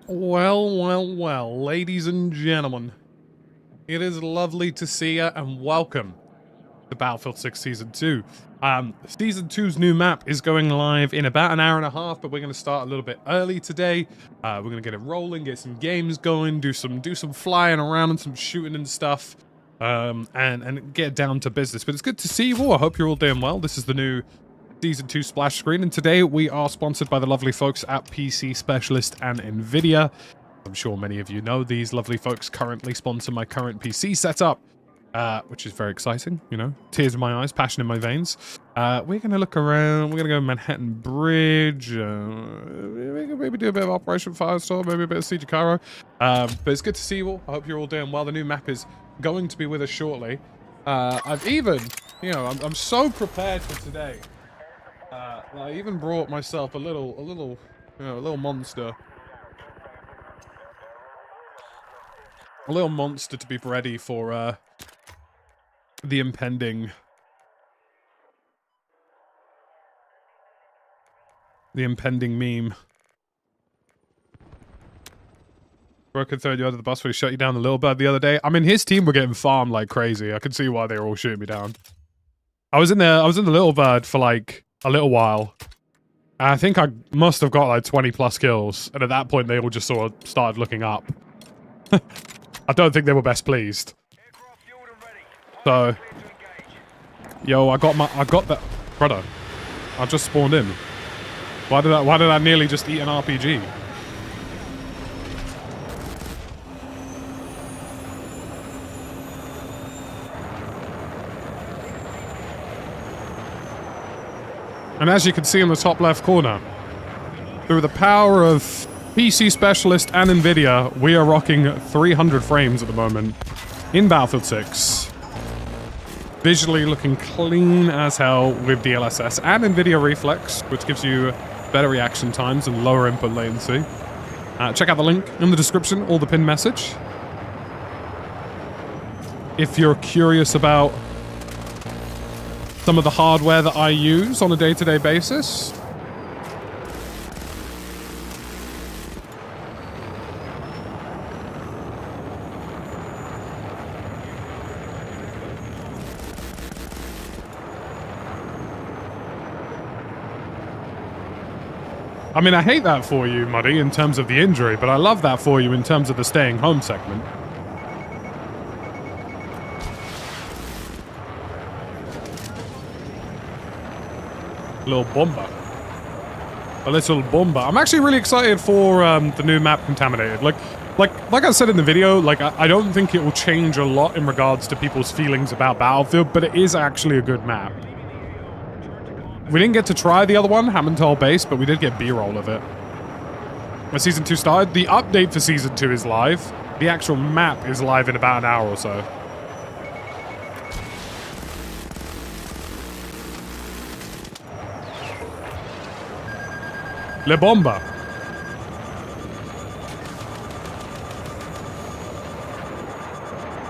Well, ladies and gentlemen, it is lovely to see you and welcome to Battlefield 6 Season 2. Season 2's new map is going live in about an hour and a half, but we're going to start a little bit early today. We're going to get it rolling, get some games going, do some flying around and some shooting and stuff, and get down to business. But it's good to see you all. I hope you're all doing well. This is the new Season 2 splash screen, and today we are sponsored by the lovely folks at PC Specialist and Nvidia. I'm sure many of you know these lovely folks currently sponsor my current PC setup, which is very exciting, you know, tears in my eyes, passion in my veins. We're going to look around, we're going to go Manhattan Bridge, maybe do a bit of Operation Firestorm, maybe a bit of Siege Cairo. But it's good to see you all. I hope you're all doing well. The new map is going to be with us shortly. I've even, you know, I'm so prepared for today. I even brought myself a little monster. A little monster to be ready for, the impending meme. Broken third you out of the bus where he shut you down the little bird the other day. I mean, his team were getting farmed like crazy. I could see why they were all shooting me down. I was in the little bird for like a little while. And I think I must have got like 20 plus kills. And at that point, they all just sort of started looking up. I don't think they were best pleased. So, yo, I got that, brother. I just spawned in. Why did I nearly just eat an RPG? And as you can see in the top left corner, through the power of PC Specialist and Nvidia, we are rocking 300 frames at the moment in Battlefield 6. Visually looking clean as hell with DLSS and Nvidia Reflex, which gives you better reaction times and lower input latency. Check out the link in the description or the pinned message if you're curious about some of the hardware that I use on a day-to-day basis. I mean, I hate that for you, Muddy, in terms of the injury, but I love that for you in terms of the staying home segment. Little bomber. A little bomber. I'm actually really excited for the new map, Contaminated. Like I said in the video, like I don't think it will change a lot in regards to people's feelings about Battlefield, but it is actually a good map. We didn't get to try the other one, Hammontal Base, but we did get B-roll of it. When Season 2 started, the update for Season 2 is live. The actual map is live in about an hour or so. Le Bomba.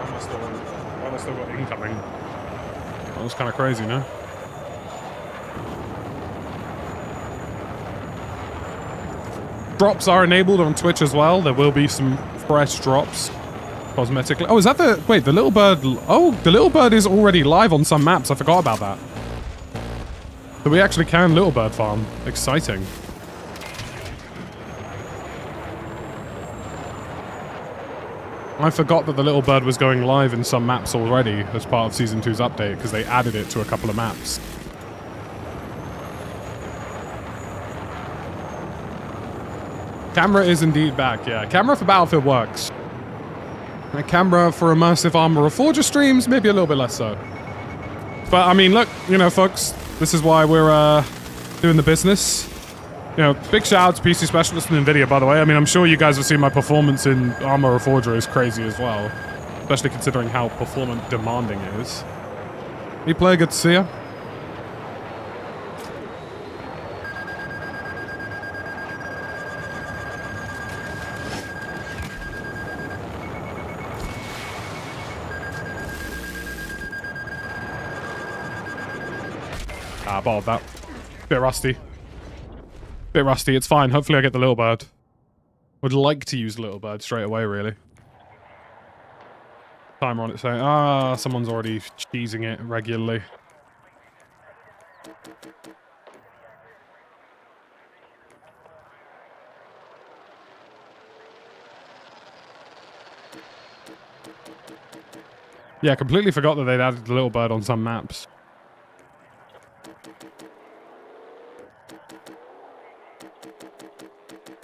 I must have got incoming. That was kind of crazy, no? Drops are enabled on Twitch as well. There will be some fresh drops cosmetically. Oh, is that the... Wait, the little bird... Oh, the little bird is already live on some maps. I forgot about that. So we actually can little bird farm. Exciting. I forgot that the little bird was going live in some maps already as part of Season 2's update because they added it to a couple of maps. Camera is indeed back, yeah. Camera for Battlefield works. A camera for immersive Armor Reforger streams, maybe a little bit less so. But I mean, look, you know, folks, this is why we're doing the business. You know, big shout out to PC Specialist and Nvidia, by the way. I mean, I'm sure you guys have seen my performance in Armor Reforger is crazy as well. Especially considering how performant demanding it is. Hey, player, good to see you. Ah, bottled that. Bit rusty. It's fine. Hopefully I get the little bird. Would like to use Little Bird straight away, really. Timer on it saying, someone's already cheesing it regularly. Yeah, completely forgot that they'd added the Little Bird on some maps.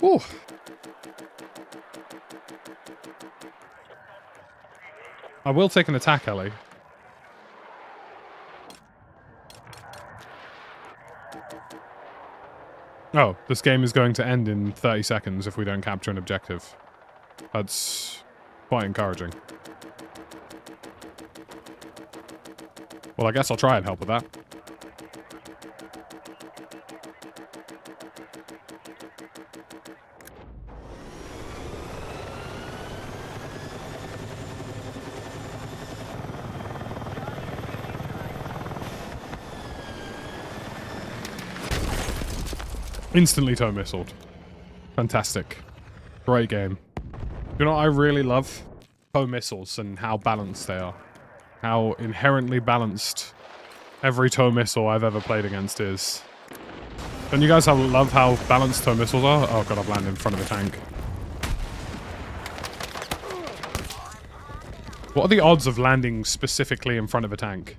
Ooh. I will take an attack, Ellie. Oh, this game is going to end in 30 seconds if we don't capture an objective. That's quite encouraging. Well, I guess I'll try and help with that. Instantly tow missiled. Fantastic. Great game. You know what I really love? Tow missiles and how balanced they are. How inherently balanced every tow missile I've ever played against is. Don't you guys love how balanced tow missiles are? Oh god, I've landed in front of a tank. What are the odds of landing specifically in front of a tank?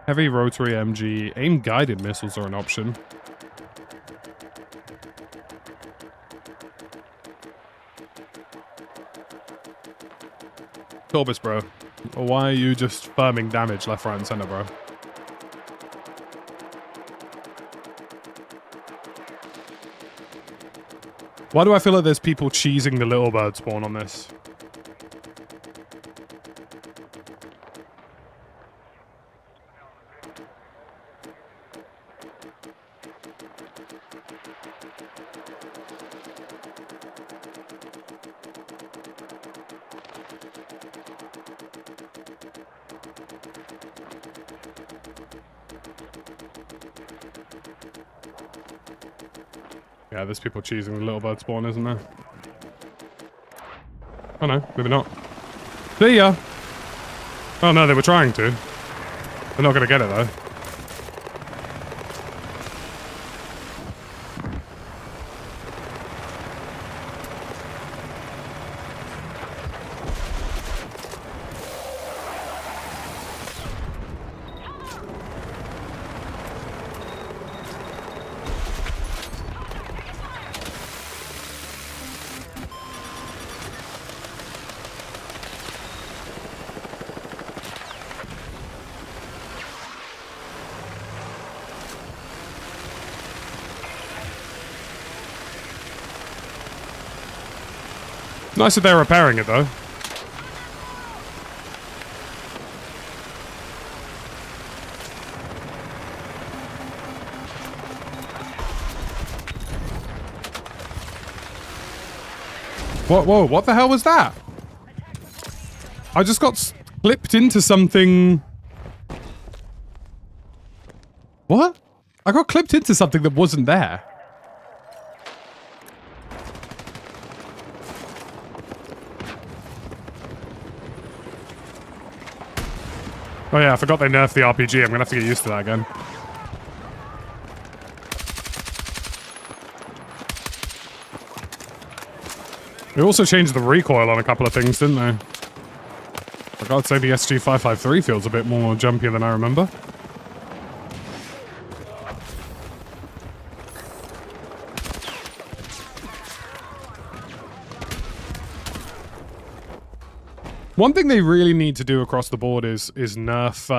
Heavy rotary MG, aim-guided missiles are an option. Corbis, bro. Why are you just firming damage left, right, and center, bro? Why do I feel like there's people cheesing the Little Bird spawn on this? Yeah, there's people cheesing the Little Bird spawn, isn't there? Oh no, maybe not. See ya! Oh no, they were trying to. They're not gonna get it though. Nice that they're repairing it, though. Whoa, what the hell was that? I just got clipped into something... What? I got clipped into something that wasn't there. Oh yeah, I forgot they nerfed the RPG. I'm gonna have to get used to that again. They also changed the recoil on a couple of things, didn't they? For God's sake, the SG-553 feels a bit more jumpier than I remember. One thing they really need to do across the board is nerf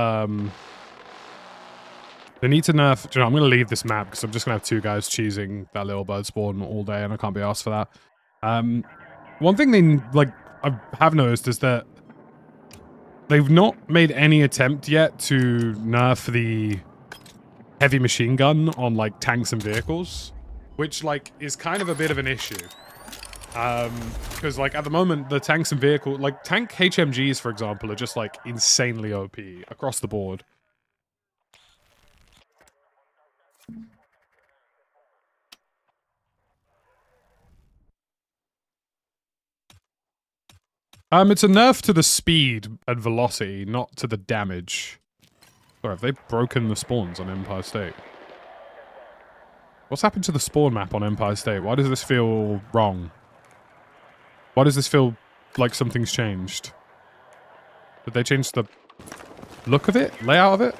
They need to nerf... You know, I'm going to leave this map because I'm just going to have two guys cheesing that little bird spawn all day and I can't be asked for that. One thing they, like, I have noticed is that they've not made any attempt yet to nerf the heavy machine gun on, like, tanks and vehicles, which, like, is kind of a bit of an issue. Because, like, at the moment, the tanks and vehicle... Like, tank HMGs, for example, are just, like, insanely OP across the board. It's a nerf to the speed and velocity, not to the damage. Sorry, have they broken the spawns on Empire State? What's happened to the spawn map on Empire State? Why does this feel wrong? Why does this feel like something's changed? Did they change the look of it? Layout of it?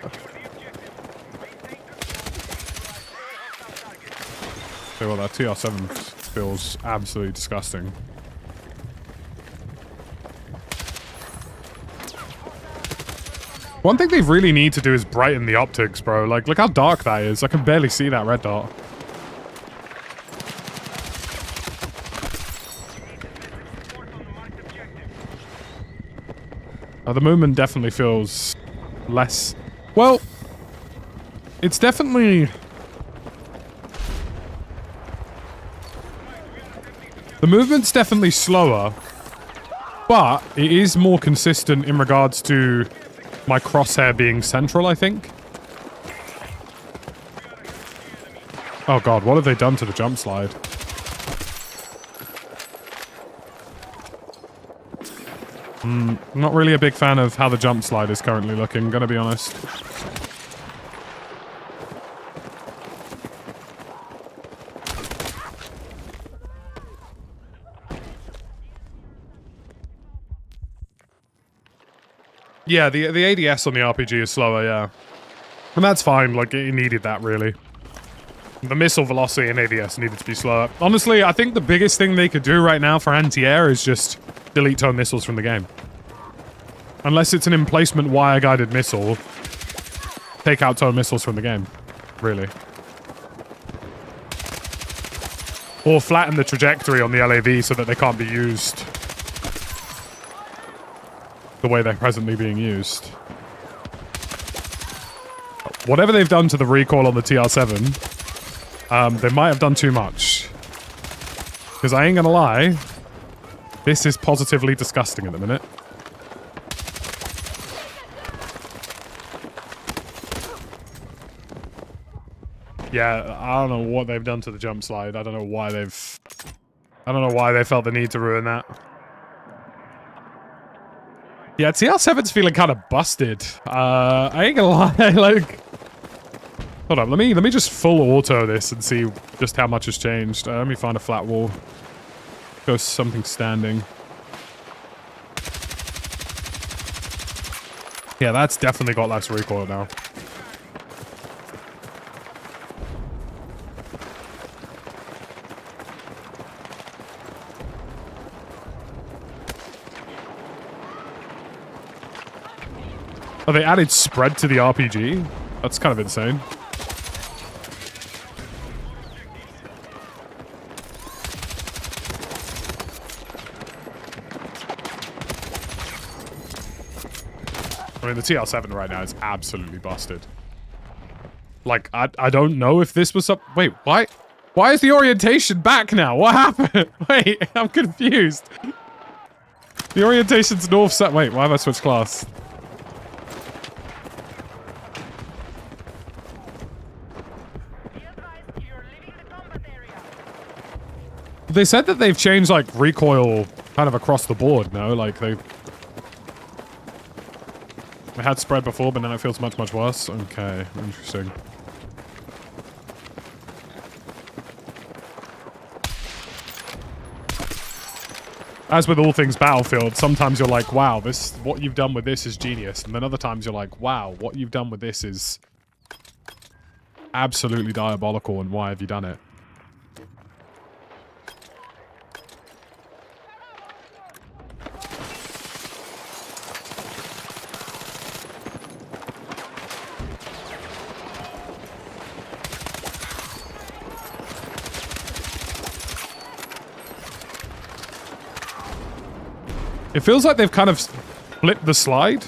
Okay, well, that TR7 feels absolutely disgusting. One thing they really need to do is brighten the optics, bro. Like, look how dark that is. I can barely see that red dot. The movement definitely feels less... Well, it's definitely... The movement's definitely slower, but it is more consistent in regards to my crosshair being central, I think. Oh god, what have they done to the jump slide? I'm not really a big fan of how the jump slide is currently looking, gonna be honest. Yeah, the ADS on the RPG is slower, yeah. And that's fine, like, it needed that, really. The missile velocity and ADS needed to be slower. Honestly, I think the biggest thing they could do right now for anti-air is just delete tone missiles from the game. Unless it's an emplacement wire-guided missile, take out tone missiles from the game, really. Or flatten the trajectory on the LAV so that they can't be used the way they're presently being used. Whatever they've done to the recoil on the TR7, they might have done too much. Because I ain't gonna lie, this is positively disgusting at the minute. Yeah, I don't know what they've done to the jump slide. I don't know why they felt the need to ruin that. Yeah, TR7's feeling kind of busted. I ain't gonna lie, like... Hold on, let me just full auto this and see just how much has changed. Let me find a flat wall. Go something standing. Yeah, that's definitely got less recoil now. Oh, they added spread to the RPG? That's kind of insane. I mean, the TR7 right now is absolutely busted. Like, I don't know if this was up... Wait, why? Why is the orientation back now? What happened? Wait, I'm confused. The orientation's north-south... Wait, why have I switched class? They said that they've changed, like, recoil kind of across the board, no? Like, they had spread before, but now it feels much, much worse. Okay, interesting. As with all things Battlefield, sometimes you're like, wow, what you've done with this is genius. And then other times you're like, wow, what you've done with this is absolutely diabolical, and why have you done it? It feels like they've kind of flipped the slide.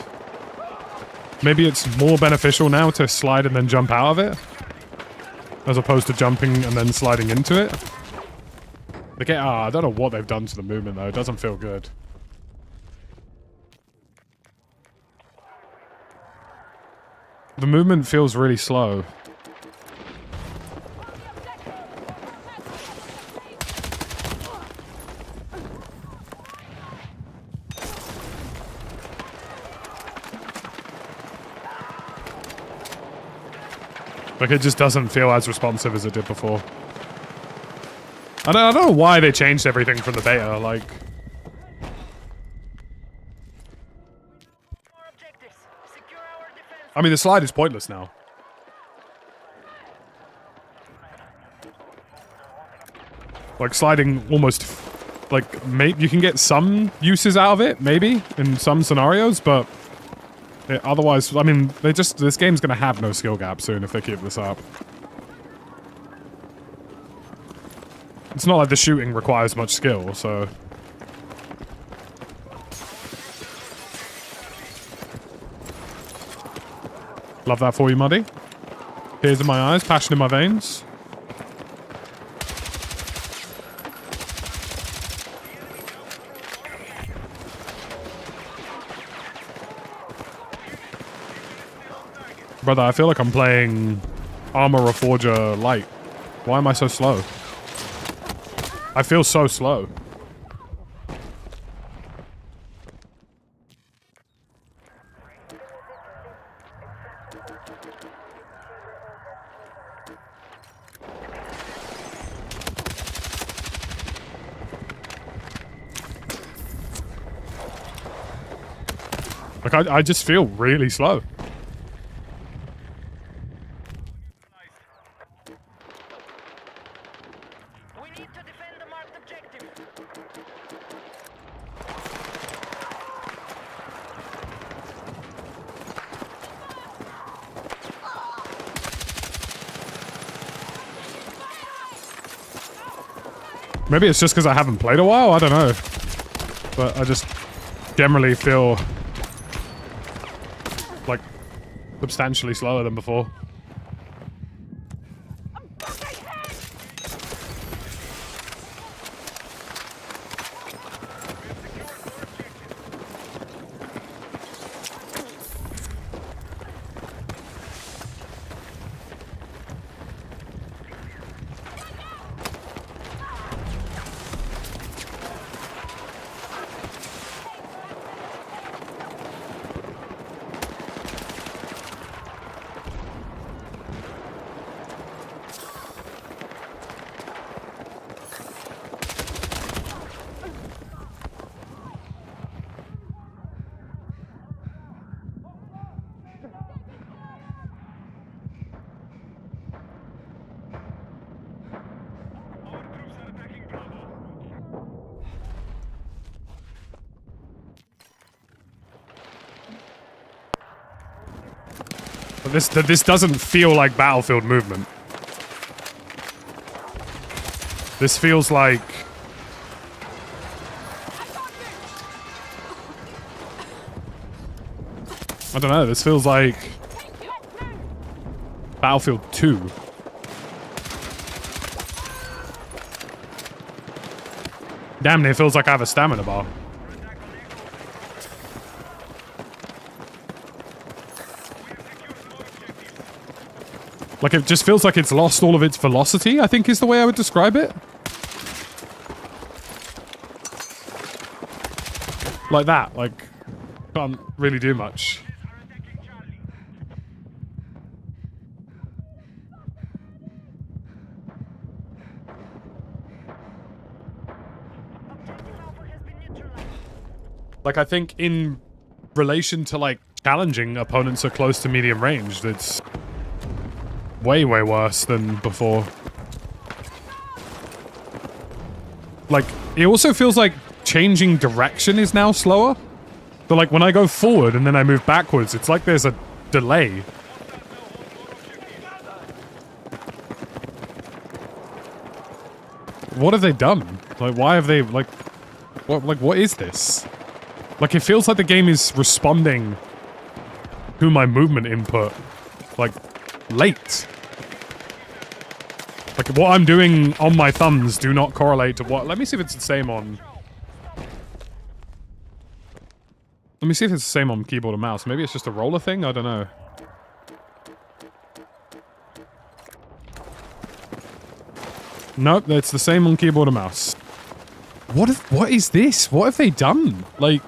Maybe it's more beneficial now to slide and then jump out of it, as opposed to jumping and then sliding into it. I don't know what they've done to the movement though. It doesn't feel good. The movement feels really slow. Like, it just doesn't feel as responsive as it did before. I don't know why they changed everything from the beta, like... I mean, the slide is pointless now. Like, sliding almost... Like, you can get some uses out of it, maybe, in some scenarios, but... otherwise, I mean, this game's gonna have no skill gap soon if they keep this up. It's not like the shooting requires much skill, so... Love that for you, Muddy. Tears in my eyes, passion in my veins. Brother, I feel like I'm playing Armor Reforger Light. Why am I so slow? I feel so slow. Like, I just feel really slow. Maybe it's just because I haven't played a while, I don't know. But I just generally feel like substantially slower than before. This doesn't feel like Battlefield movement. This feels like... I don't know, this feels like... Battlefield 2. Damn near feels like I have a stamina bar. Like, it just feels like it's lost all of its velocity, I think is the way I would describe it. Like that, like, can't really do much. Like, I think in relation to, like, challenging opponents are close to medium range, it's way worse than before. Like, it also feels like changing direction is now slower. So, like, when I go forward and then I move backwards, it's like there's a delay. What have they done? Like, why have they, like, what is this? Like, it feels like the game is responding to my movement input, like, late. Like, what I'm doing on my thumbs do not correlate to what... Let me see if it's the same on... Let me see if it's the same on keyboard and mouse. Maybe it's just a roller thing? I don't know. Nope, it's the same on keyboard and mouse. What is this? What have they done? Like...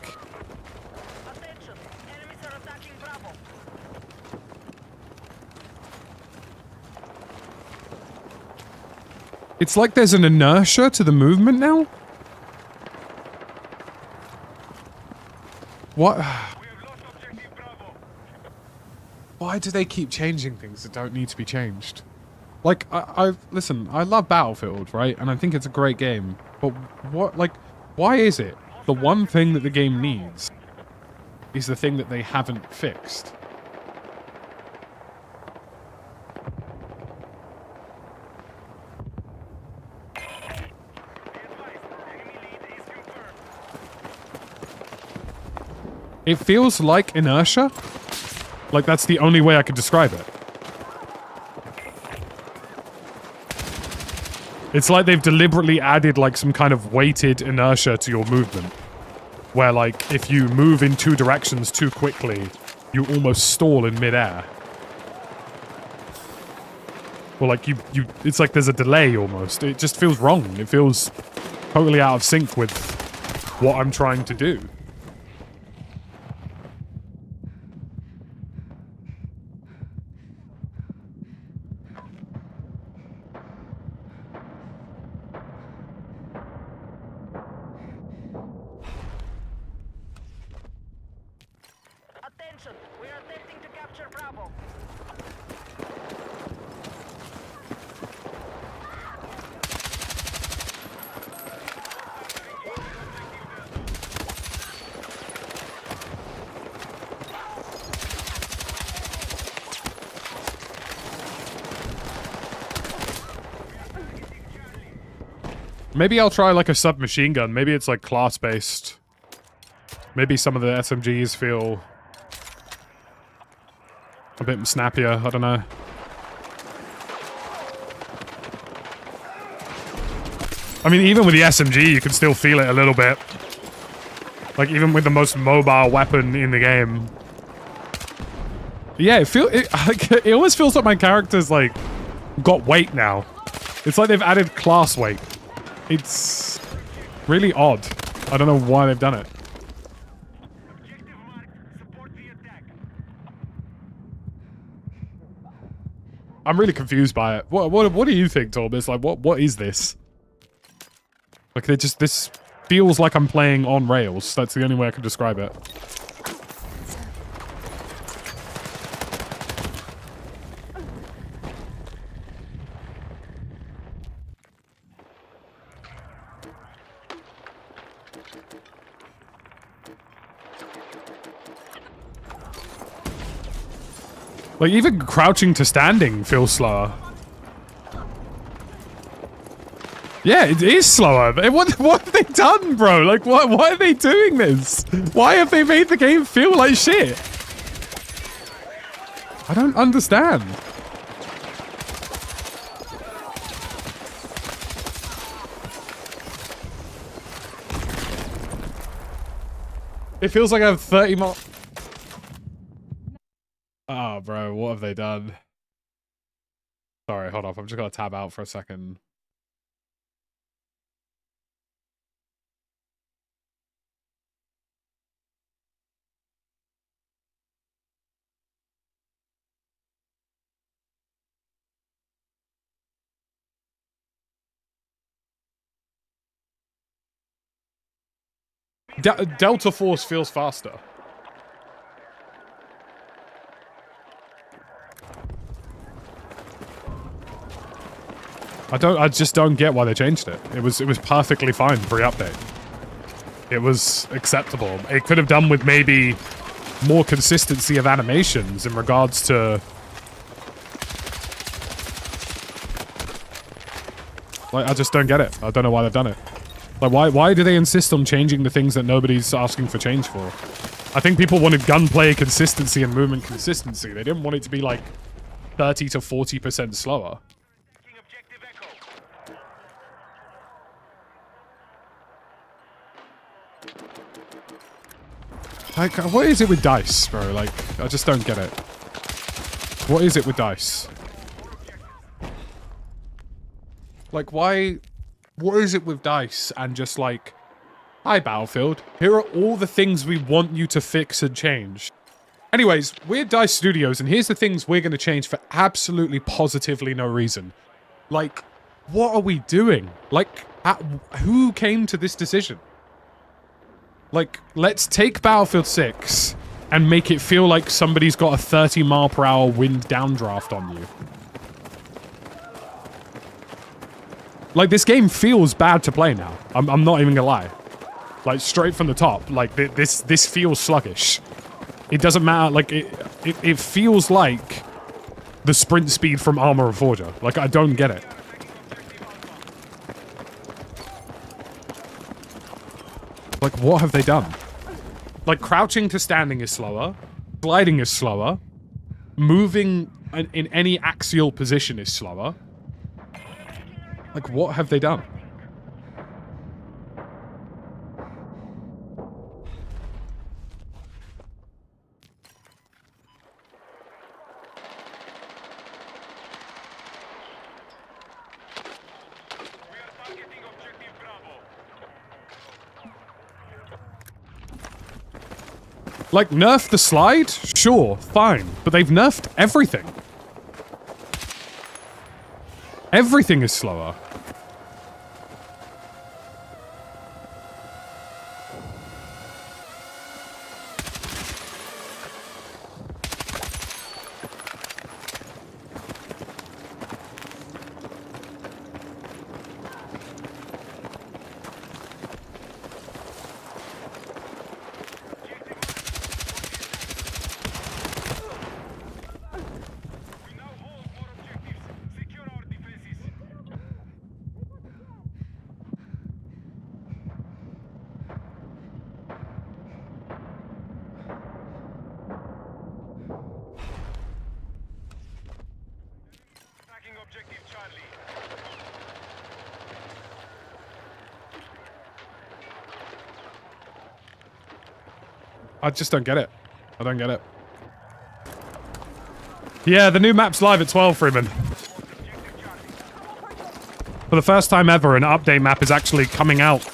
It's like there's an inertia to the movement now? What? Why do they keep changing things that don't need to be changed? Like, listen, I love Battlefield, right? And I think it's a great game. But what, like, why is it the one thing that the game needs is the thing that they haven't fixed? It feels like inertia. Like, that's the only way I could describe it. It's like they've deliberately added, like, some kind of weighted inertia to your movement. Where, like, if you move in two directions too quickly, you almost stall in midair. Or, like, it's like there's a delay, almost. It just feels wrong. It feels totally out of sync with what I'm trying to do. Maybe I'll try, like, a submachine gun. Maybe it's, like, class-based. Maybe some of the SMGs feel a bit snappier. I don't know. I mean, even with the SMG, you can still feel it a little bit. Like, even with the most mobile weapon in the game. Yeah, it always feels like my character's, like, got weight now. It's like they've added class weight. It's really odd. I don't know why they've done it. I'm really confused by it. What do you think, Torbis? Like, what is this? Like, this feels like I'm playing on rails. That's the only way I can describe it. Like, even crouching to standing feels slower. Yeah, it is slower. What have they done, bro? Like, why are they doing this? Why have they made the game feel like shit? I don't understand. It feels like I have 30 more... Oh, bro, what have they done? Sorry, hold off. I'm just gonna tab out for a second. Delta Force feels faster. I just don't get why they changed it. It was perfectly fine pre-update. It was acceptable. It could have done with maybe more consistency of animations in regards to... Like, I just don't get it. I don't know why they've done it. Like, why do they insist on changing the things that nobody's asking for change for? I think people wanted gunplay consistency and movement consistency. They didn't want it to be like 30 to 40% slower. Like, what is it with dice, bro? Like, I just don't get it. What is it with dice? Like, why... What is it with dice and just like... Hi, Battlefield. Here are all the things we want you to fix and change. Anyways, we're DICE Studios, and here's the things we're going to change for absolutely positively no reason. Like, what are we doing? Like, who came to this decision? Like, let's take Battlefield 6 and make it feel like somebody's got a 30-mile-per-hour wind downdraft on you. Like, this game feels bad to play now. I'm not even gonna lie. Like, straight from the top. Like, this feels sluggish. It doesn't matter. Like, it feels like the sprint speed from Armor of Forger. Like, I don't get it. Like, what have they done? Like, crouching to standing is slower. Gliding is slower. Moving in any axial position is slower. Like, what have they done? Like, nerf the slide? Sure, fine. But they've nerfed everything. Everything is slower. I just don't get it. I don't get it. Yeah, the new map's live at 12, Freeman. For the first time ever, an update map is actually coming out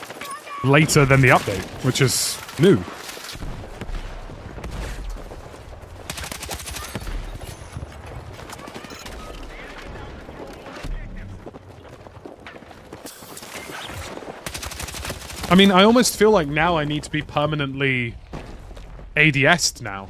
later than the update, which is new. I mean, I almost feel like now I need to be permanently ADS'd now.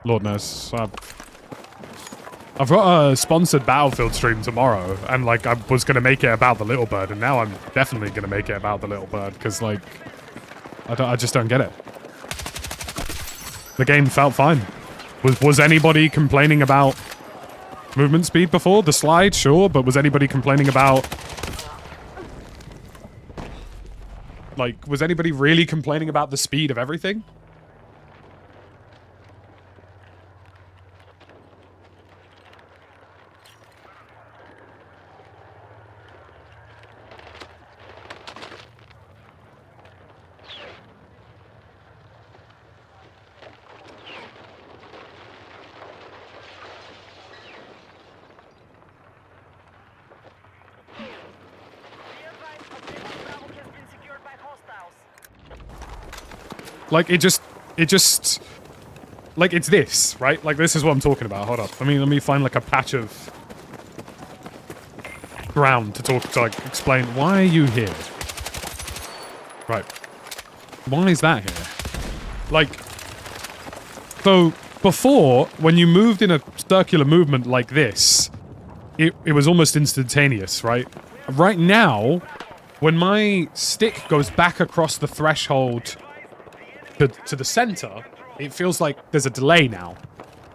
Lord knows. I've got a sponsored Battlefield stream tomorrow, and like I was gonna make it about the little bird, and now I'm definitely gonna make it about the little bird because like I just don't get it. The game felt fine. Was anybody complaining about movement speed before? The slide, sure, but was anybody complaining about... Like, was anybody really complaining about the speed of everything? Like, it just, like, it's this, right? Like, this is what I'm talking about. Hold up. Let me find, like, a patch of ground to like, explain. Why are you here? Right. Why is that here? Like, so, before, when you moved in a circular movement like this, it was almost instantaneous, right? Right now, when my stick goes back across the threshold to the center, it feels like there's a delay now.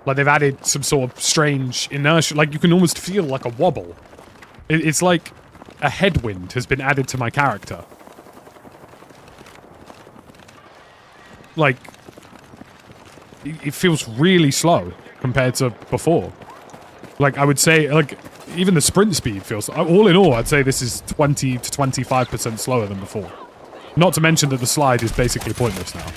Like they've added some sort of strange inertia. Like you can almost feel like a wobble. It's like a headwind has been added to my character. Like, it feels really slow compared to before. Like, I would say, like, even the sprint speed feels... All in all, I'd say this is 20 to 25% slower than before. Not to mention that the slide is basically pointless now.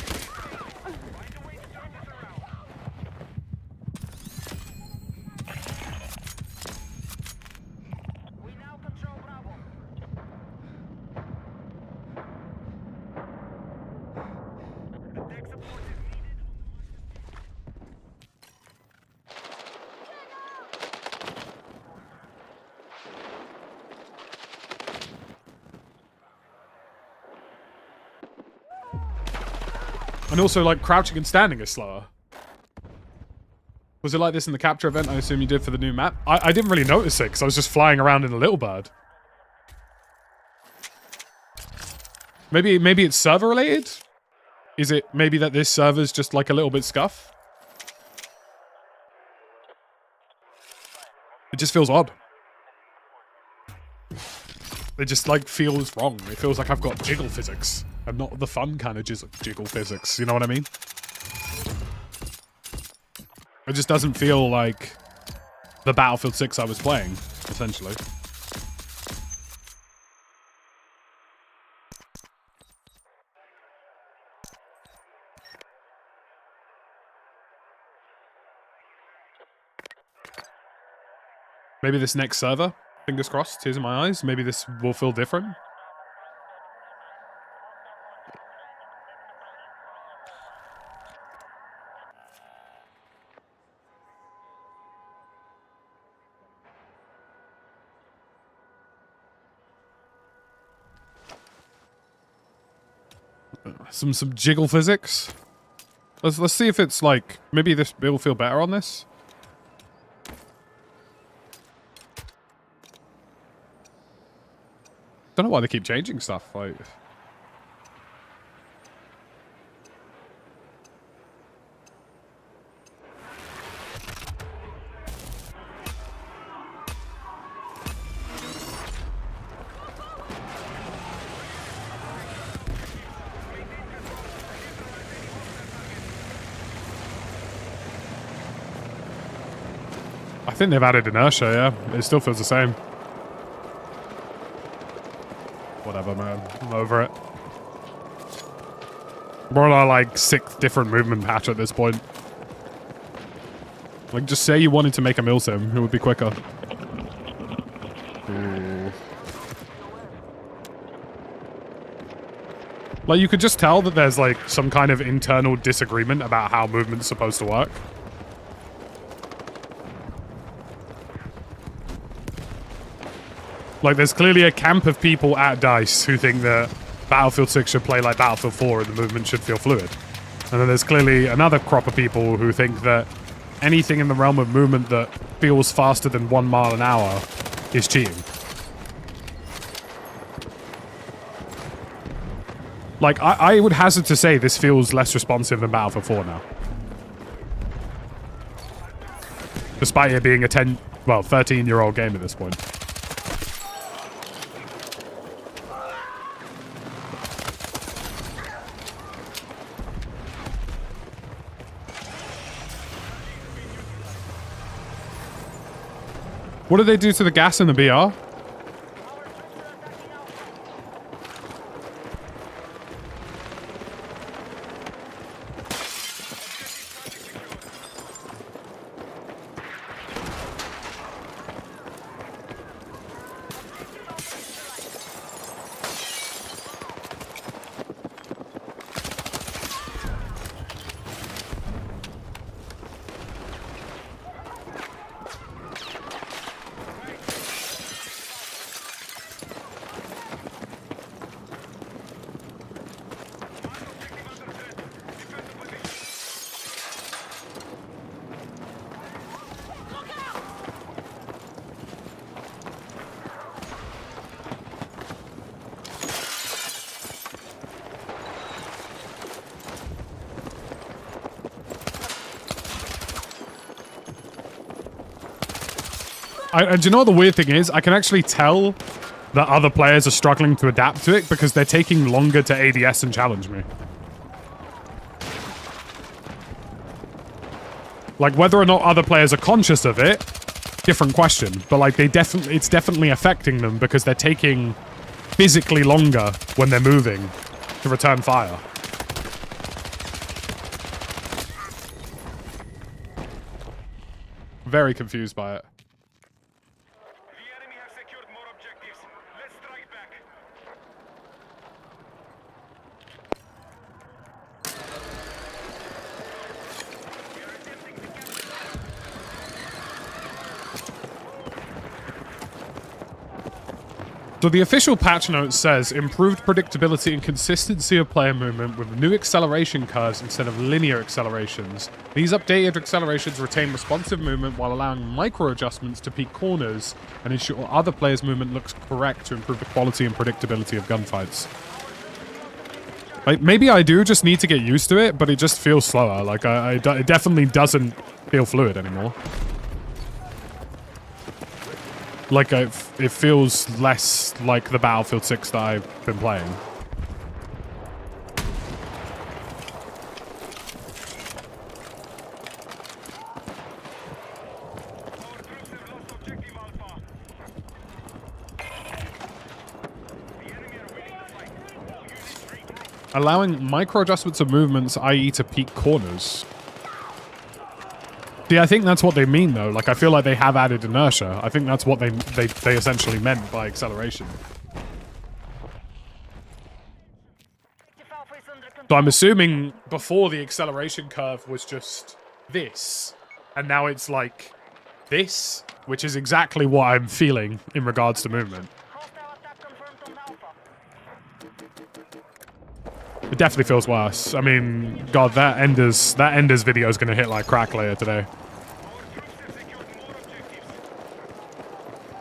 And also, like, crouching and standing is slower. Was it like this in the capture event I assume you did for the new map? I didn't really notice it, because I was just flying around in a little bird. Maybe it's server-related? Is it maybe that this server's just, like, a little bit scuff? It just feels odd. It just, like, feels wrong. It feels like I've got jiggle physics. And not the fun kind of jiggle physics, you know what I mean? It just doesn't feel like the Battlefield 6 I was playing, essentially. Maybe this next server, fingers crossed, tears in my eyes, maybe this will feel different. Some jiggle physics. Let's see if it's like maybe this will feel better on this. Don't know why they keep changing stuff. Like, I think they've added inertia, yeah. It still feels the same. Whatever, man. I'm over it. We're on our, like, 6th different movement patch at this point. Like, just say you wanted to make a milsim. It would be quicker. Ooh. Like, you could just tell that there's, like, some kind of internal disagreement about how movement's supposed to work. Like, there's clearly a camp of people at DICE who think that Battlefield 6 should play like Battlefield 4 and the movement should feel fluid. And then there's clearly another crop of people who think that anything in the realm of movement that feels faster than 1 mile an hour is cheating. Like, I would hazard to say this feels less responsive than Battlefield 4 now. Despite it being a 13-year-old game at this point. What did they do to the gas in the BR? Do you know what the weird thing is? I can actually tell that other players are struggling to adapt to it because they're taking longer to ADS and challenge me. Like, whether or not other players are conscious of it, different question. But, like, it's definitely affecting them because they're taking physically longer when they're moving to return fire. Very confused by it. So the official patch note says improved predictability and consistency of player movement with new acceleration curves instead of linear accelerations. These updated accelerations retain responsive movement while allowing micro adjustments to peak corners and ensure other players' movement looks correct to improve the quality and predictability of gunfights. Like, maybe I do just need to get used to it, but it just feels slower. Like, it definitely doesn't feel fluid anymore. Like, it feels less like the Battlefield 6 that I've been playing. Allowing micro adjustments of movements, i.e. to peak corners. See, I think that's what they mean, though. Like, I feel like they have added inertia. I think that's what they essentially meant by acceleration. So I'm assuming before the acceleration curve was just this, and now it's like this, which is exactly what I'm feeling in regards to movement. It definitely feels worse. I mean, God, that Ender's video is going to hit like crack later today.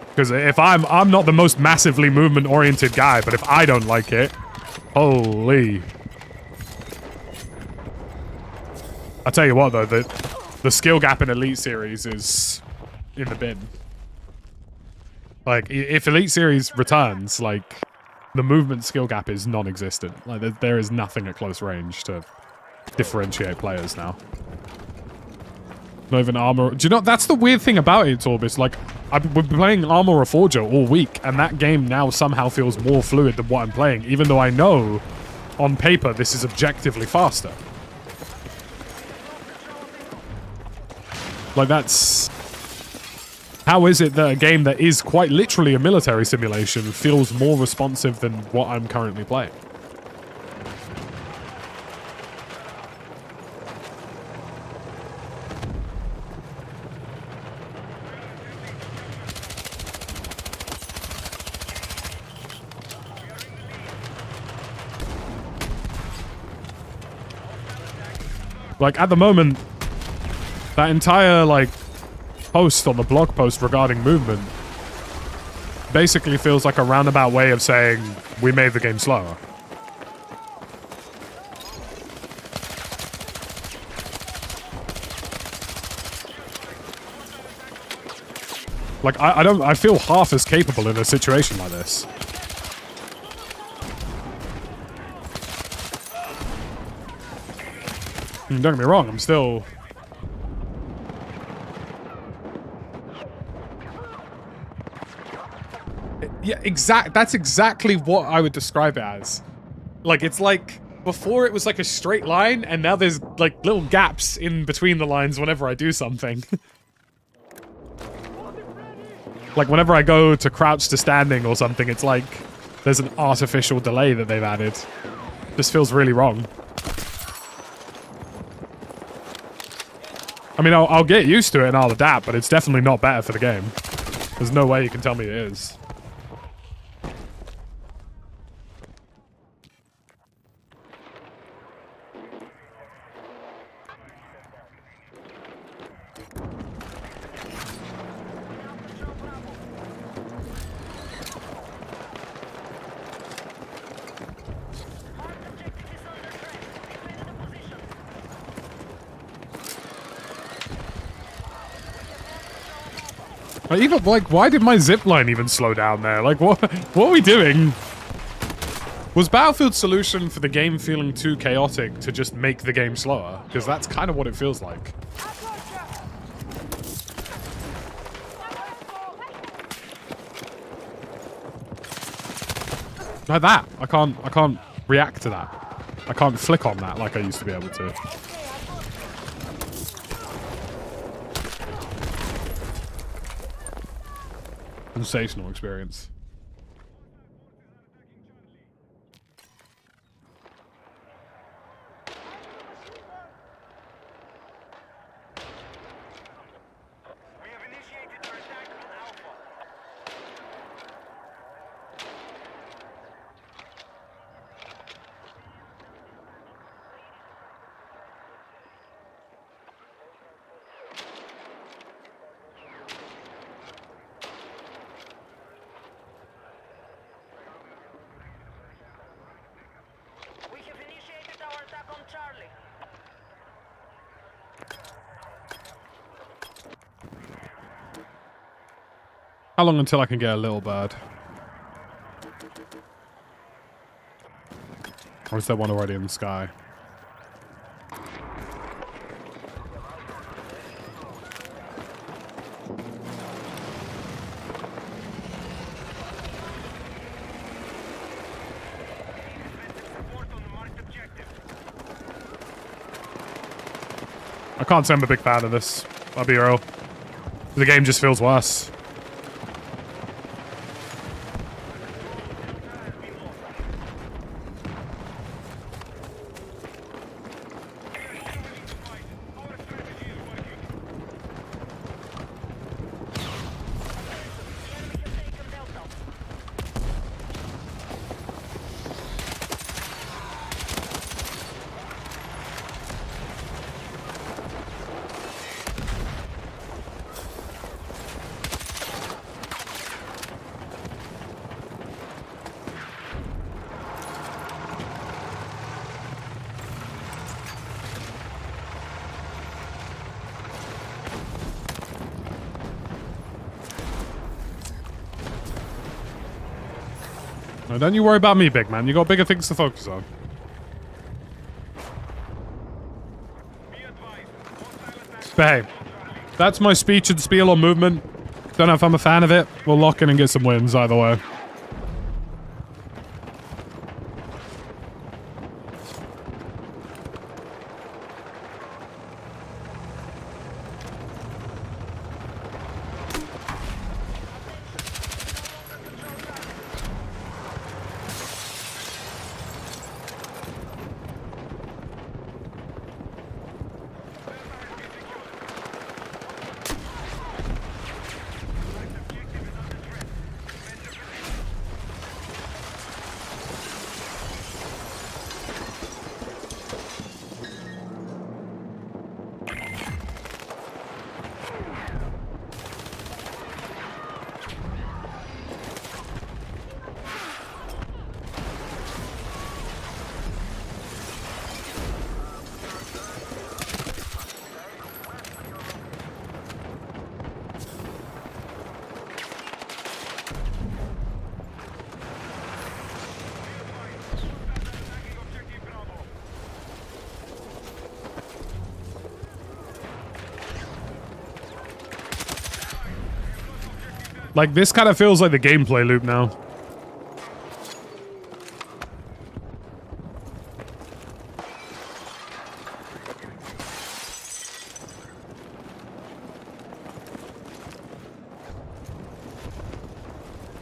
Because if I'm not the most massively movement-oriented guy, but if I don't like it, holy. I'll tell you what, though, the skill gap in Elite Series is in the bin. Like, if Elite Series returns, like, the movement skill gap is non-existent. Like, there is nothing at close range to differentiate players now. Not even Armor. Do you know, that's the weird thing about it, Orbis. Like, I've been playing Armor Reforger all week, and that game now somehow feels more fluid than what I'm playing, even though I know, on paper, this is objectively faster. Like, that's... How is it that a game that is quite literally a military simulation feels more responsive than what I'm currently playing? Like, at the moment, that entire, like, post on the blog post regarding movement basically feels like a roundabout way of saying we made the game slower. Like, I feel half as capable in a situation like this. Don't get me wrong, I'm still... Yeah, that's exactly what I would describe it as. Like, it's like, before it was like a straight line, and now there's like little gaps in between the lines whenever I do something. Like, whenever I go to crouch to standing or something, it's like there's an artificial delay that they've added. This feels really wrong. I mean, I'll get used to it and I'll adapt, but it's definitely not better for the game. There's no way you can tell me it is. Even, like, why did my zipline even slow down there? Like, what are we doing? Was Battlefield's solution for the game feeling too chaotic to just make the game slower? Because that's kind of what it feels like. Like that. I can't react to that. I can't flick on that like I used to be able to. Sensational experience. How long until I can get a little bird? Or is there one already in the sky? I can't say I'm a big fan of this. I'll be real. The game just feels worse. No, don't you worry about me, big man. You got bigger things to focus on. But hey, that's my speech and spiel on movement. Don't know if I'm a fan of it. We'll lock in and get some wins either way. Like, this kind of feels like the gameplay loop now.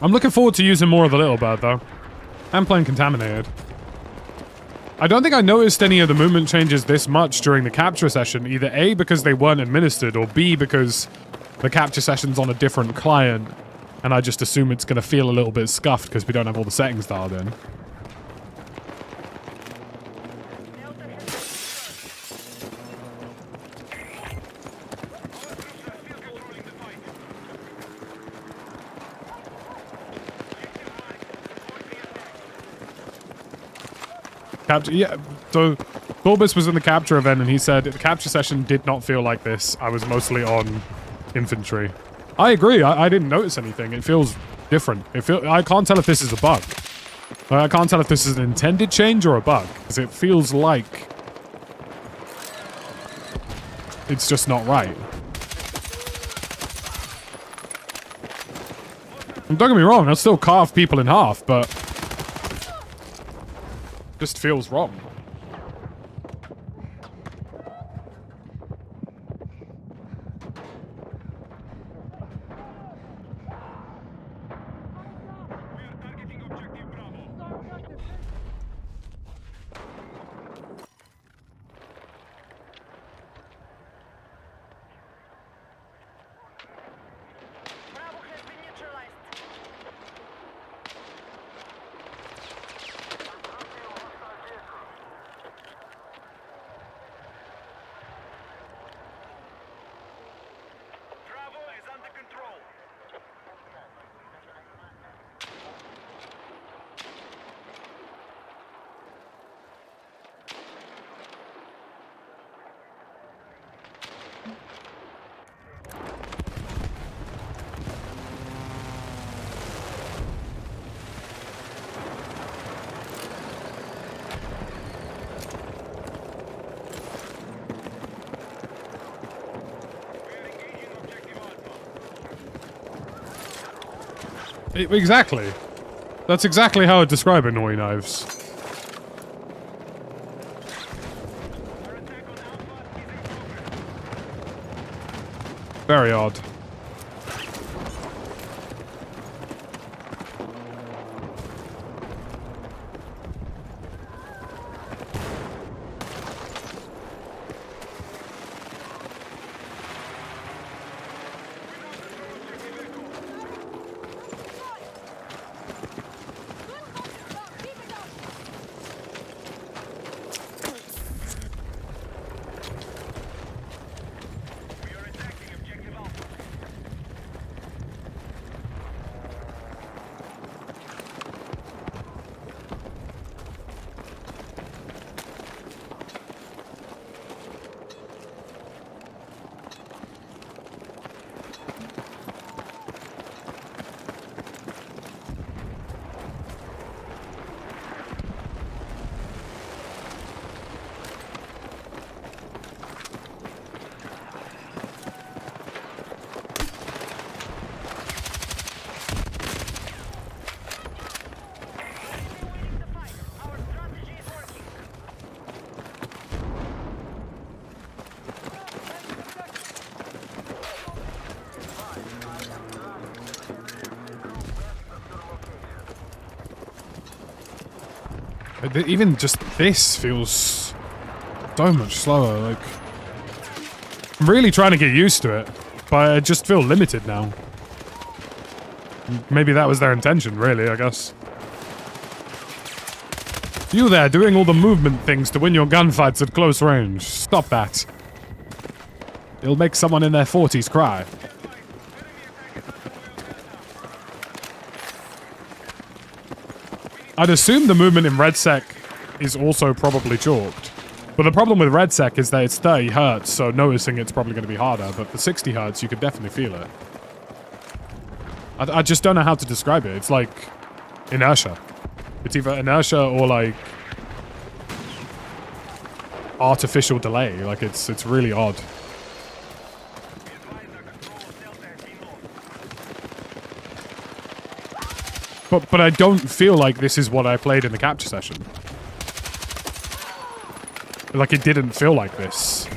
I'm looking forward to using more of the little bird, though. I'm playing Contaminated. I don't think I noticed any of the movement changes this much during the capture session, either A, because they weren't administered, or B, because the capture session's on a different client, and I just assume it's going to feel a little bit scuffed because we don't have all the settings dialed in. Capture, yeah, so Thorbus was in the capture event and he said the capture session did not feel like this. I was mostly on infantry. I agree. I didn't notice anything. It feels different. I can't tell if this is a bug. I can't tell if this is an intended change or a bug, because it feels like it's just not right. And don't get me wrong, I'll still carve people in half, but just feels wrong. Exactly. That's exactly how I'd describe Annoy Knives. Very odd. Even just this feels so much slower, like... I'm really trying to get used to it, but I just feel limited now. Maybe that was their intention, really, I guess. You there, doing all the movement things to win your gunfights at close range. Stop that. It'll make someone in their 40s cry. I'd assume the movement in RedSec is also probably chalked. But the problem with RedSec is that it's 30 Hz, so noticing it's probably going to be harder, but the 60 Hz, you could definitely feel it. I just don't know how to describe it. It's like inertia. It's either inertia or like artificial delay. Like it's really odd. But I don't feel like this is what I played in the capture session. Like, it didn't feel like this.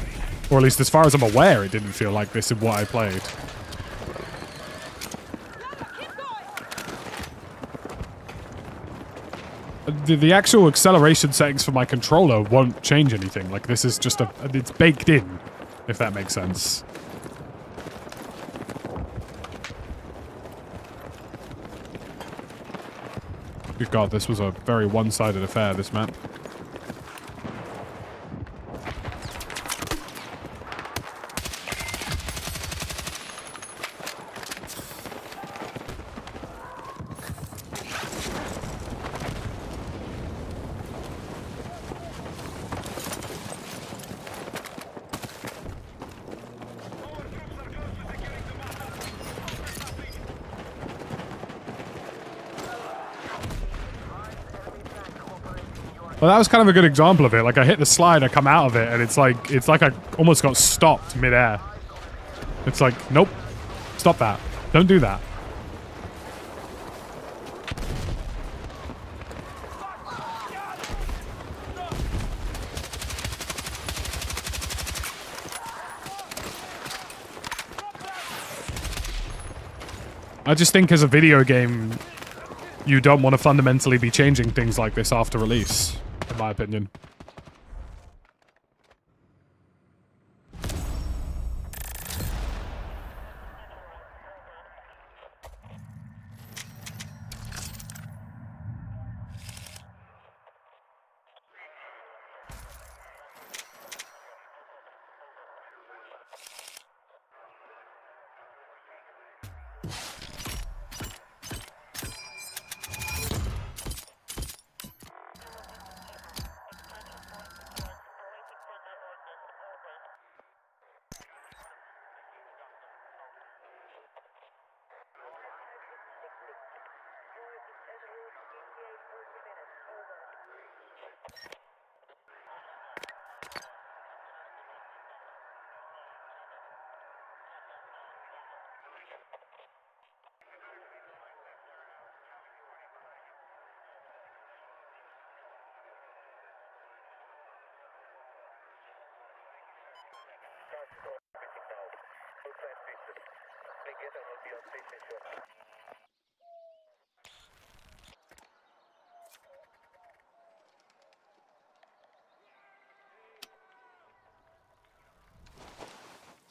Or at least as far as I'm aware, it didn't feel like this in what I played. The actual acceleration settings for my controller won't change anything. Like, this is just it's baked in, if that makes sense. Good God, this was a very one-sided affair, this map. Well, that was kind of a good example of it. Like, I hit the slide, I come out of it, and it's like I almost got stopped mid-air. It's like, nope, stop that. Don't do that. I just think as a video game, you don't want to fundamentally be changing things like this after release, in my opinion.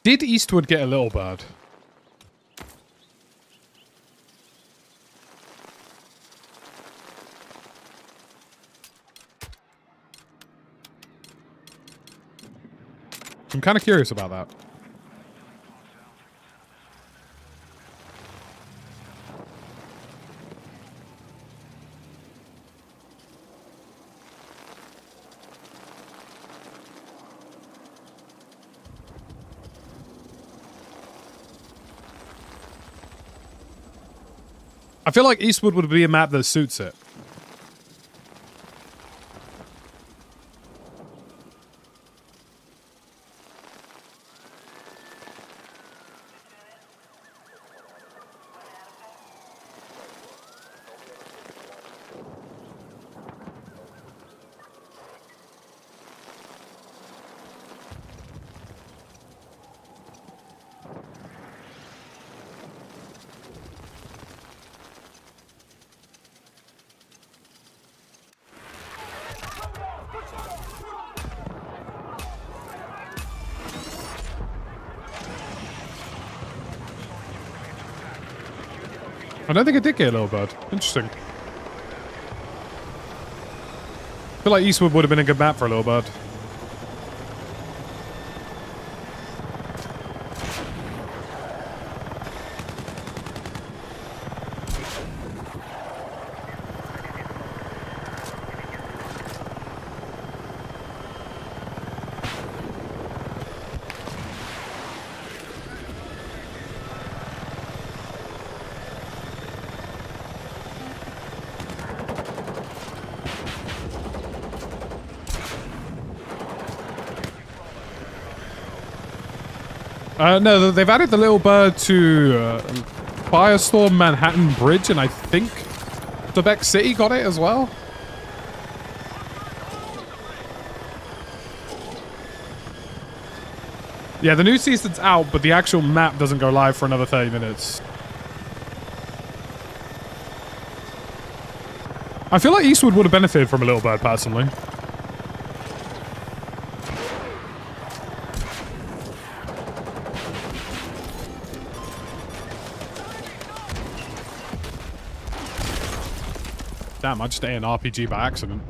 Did Eastwood get a little bird? I'm kind of curious about that. I feel like Eastwood would be a map that suits it. I don't think I did get a little bird. Interesting. I feel like Eastwood would have been a good map for a little bird. No, they've added the little bird to Firestorm Manhattan Bridge, and I think Quebec City got it as well. Yeah, the new season's out, but the actual map doesn't go live for another 30 minutes. I feel like Eastwood would have benefited from a little bird, personally. Damn, I just ate an RPG by accident.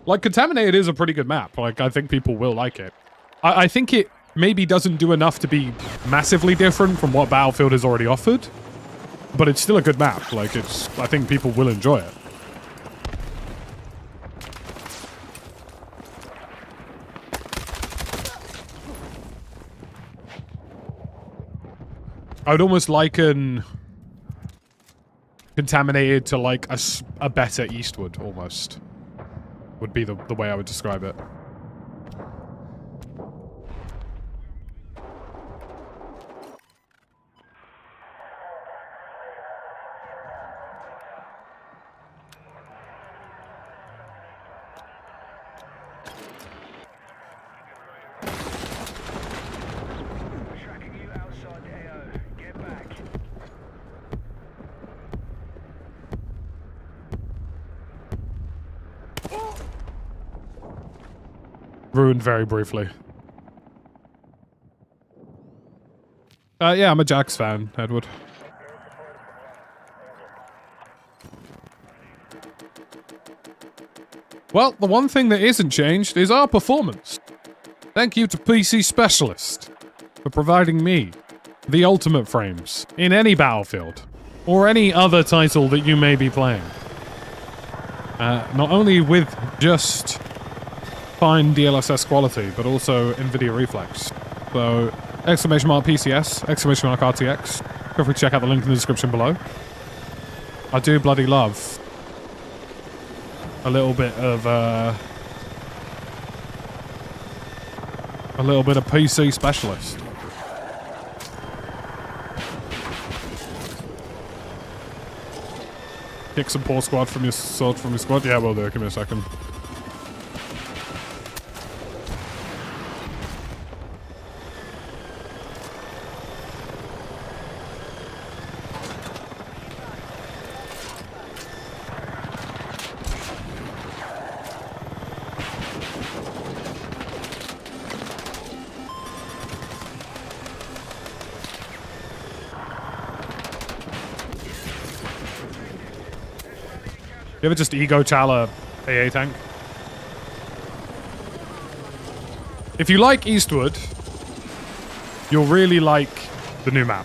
Like, Contaminated is a pretty good map. Like, I think people will like it. I think it maybe doesn't do enough to be massively different from what Battlefield has already offered. But it's still a good map. Like, I think people will enjoy it. I would almost liken contaminated to like a better Eastwood, almost. Would be the way I would describe it. Ruined very briefly. Yeah, I'm a Jax fan, Edward. Well, the one thing that isn't changed is our performance. Thank you to PC Specialist for providing me the ultimate frames in any Battlefield or any other title that you may be playing. Not only with just fine DLSS quality, but also NVIDIA Reflex. So, exclamation mark PCS, exclamation mark RTX. Feel free to check out the link in the description below. I do bloody love a little bit of PC Specialist. Kick some poor squad from your sword from your squad. Yeah, will do. Give me a second. You ever just ego Chala AA tank? If you like Eastwood, you'll really like the new map.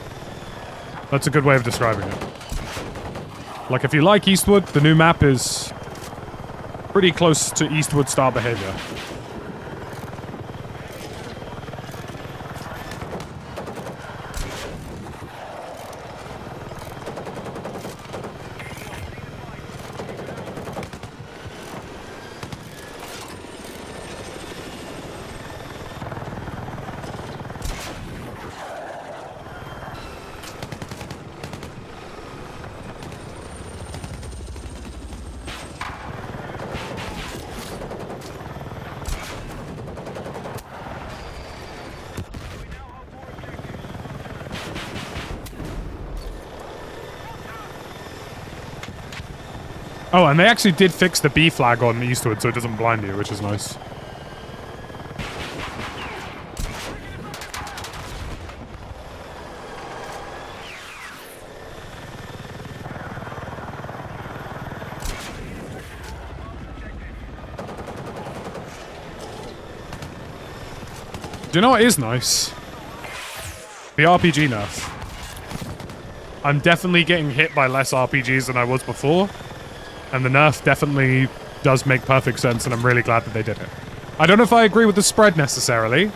That's a good way of describing it. Like, if you like Eastwood, the new map is pretty close to Eastwood style behavior. Oh, and they actually did fix the B flag on Eastwood so it doesn't blind you, which is nice. Do you know what is nice? The RPG nerf. I'm definitely getting hit by less RPGs than I was before. And the nerf definitely does make perfect sense, and I'm really glad that they did it. I don't know if I agree with the spread necessarily,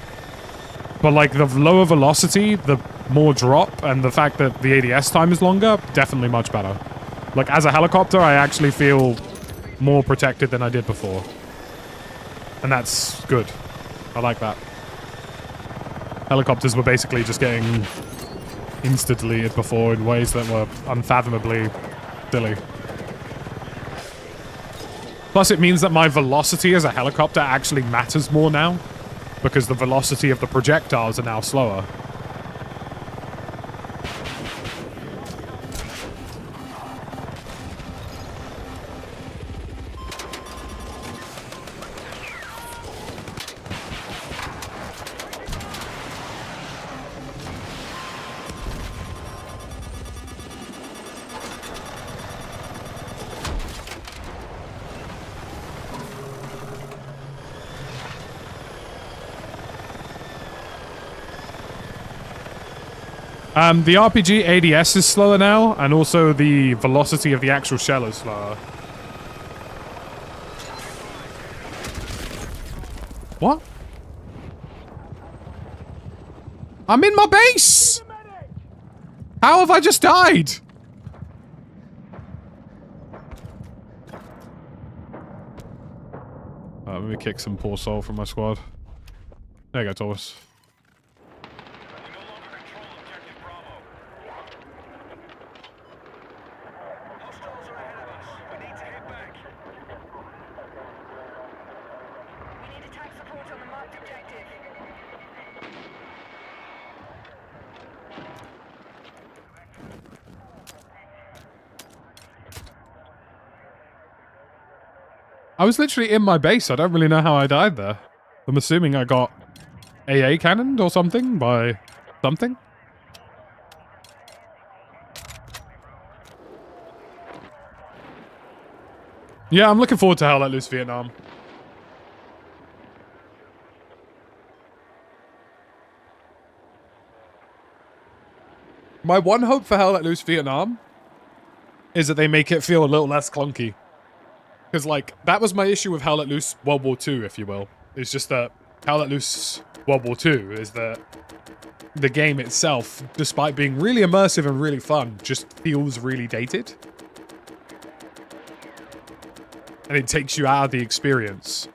but like the lower velocity, the more drop, and the fact that the ADS time is longer, definitely much better. Like, as a helicopter, I actually feel more protected than I did before. And that's good. I like that. Helicopters were basically just getting insta-deleted before in ways that were unfathomably silly. Plus, it means that my velocity as a helicopter actually matters more now, because the velocity of the projectiles are now slower. The RPG ADS is slower now, and also the velocity of the actual shell is slower. What? I'm in my base! How have I just died? Let me kick some poor soul from my squad. There you go, Taurus. I was literally in my base. I don't really know how I died there. I'm assuming I got AA cannoned or something by something. Yeah, I'm looking forward to Hell Let Loose Vietnam. My one hope for Hell Let Loose Vietnam is that they make it feel a little less clunky. Because, like, that was my issue with Hell Let Loose World War II, if you will. It's just that Hell Let Loose World War II is that the game itself, despite being really immersive and really fun, just feels really dated. And it takes you out of the experience.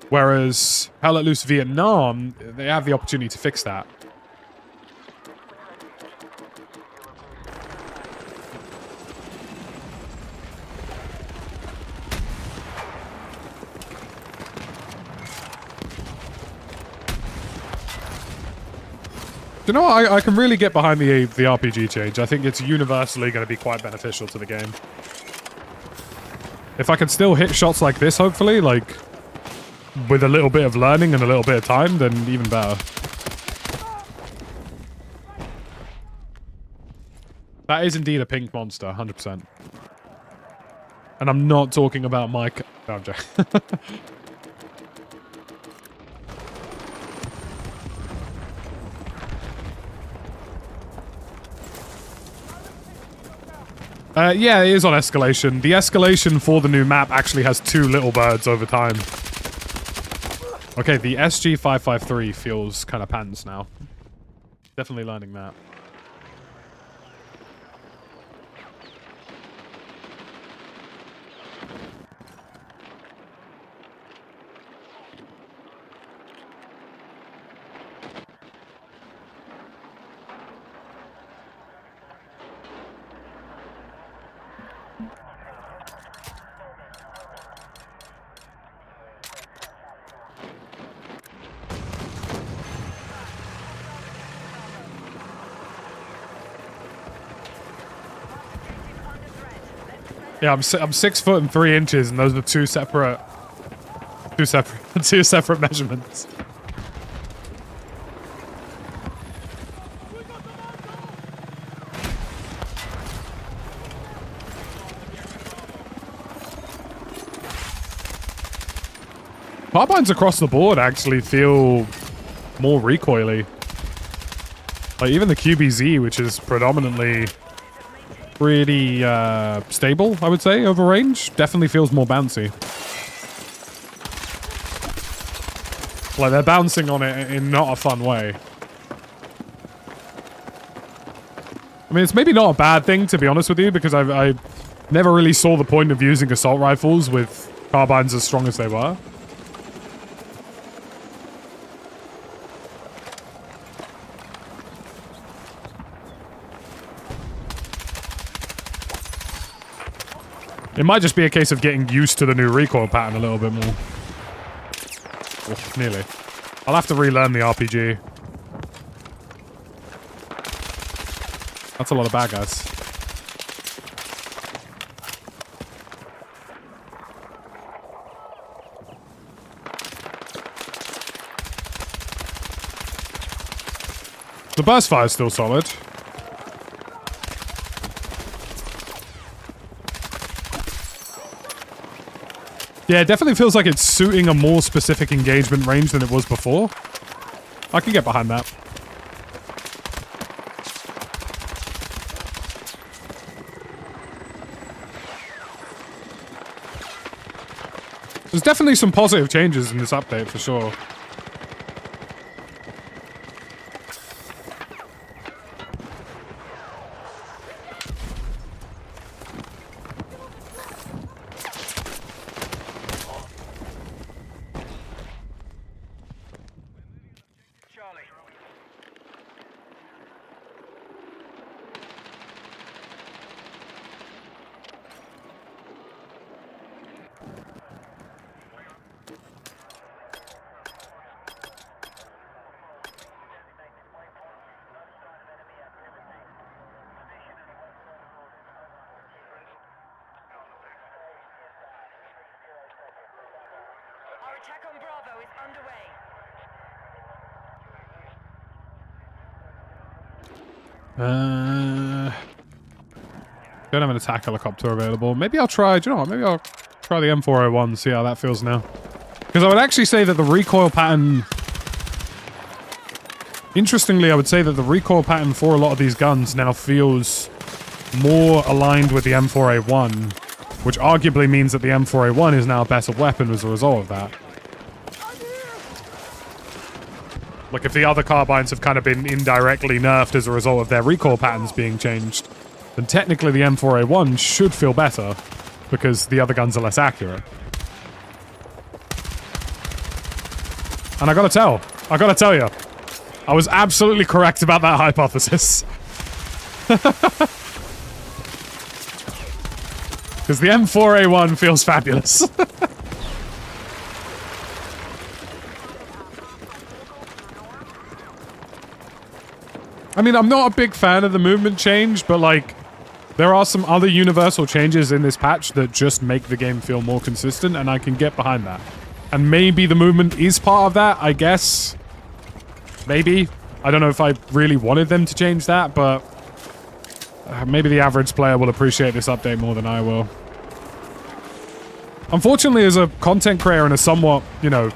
Whereas Hell Let Loose Vietnam, they have the opportunity to fix that. You know what? I can really get behind the RPG change. I think it's universally going to be quite beneficial to the game. If I can still hit shots like this, hopefully, like, with a little bit of learning and a little bit of time, then even better. That is indeed a pink monster, 100%. And I'm not talking about my... No, I'm joking. Yeah, it is on escalation. The escalation for the new map actually has 2 little birds over time. Okay, the SG-553 feels kind of pants now. Definitely learning that. Yeah, I'm 6 foot and 3 inches, and those are two separate measurements. Carbines across the board actually feel more recoily. Like even the QBZ, which is predominantly pretty stable, I would say, over range, definitely feels more bouncy. Like they're bouncing on it in not a fun way. I mean, it's maybe not a bad thing, to be honest with you, because I never really saw the point of using assault rifles with carbines as strong as they were. It might just be a case of getting used to the new recoil pattern a little bit more. Oh, nearly. I'll have to relearn the RPG. That's a lot of bad guys. The burst fire is still solid. Yeah, it definitely feels like it's suiting a more specific engagement range than it was before. I can get behind that. There's definitely some positive changes in this update, for sure. Attack on Bravo is underway. Don't have an attack helicopter available. Maybe I'll try, do you know what? Maybe I'll try the M401, see how that feels now. Because I would actually say that the recoil pattern... Interestingly, I would say that the recoil pattern for a lot of these guns now feels more aligned with the M4A1, which arguably means that the M4A1 is now a better weapon as a result of that. Like, if the other carbines have kind of been indirectly nerfed as a result of their recoil patterns being changed, then technically the M4A1 should feel better, because the other guns are less accurate. And I gotta tell you, I was absolutely correct about that hypothesis. Because the M4A1 feels fabulous. I mean, I'm not a big fan of the movement change, but like, there are some other universal changes in this patch that just make the game feel more consistent, and I can get behind that. And maybe the movement is part of that, I guess. Maybe. I don't know if I really wanted them to change that, but maybe the average player will appreciate this update more than I will. Unfortunately, as a content creator and a somewhat, you know,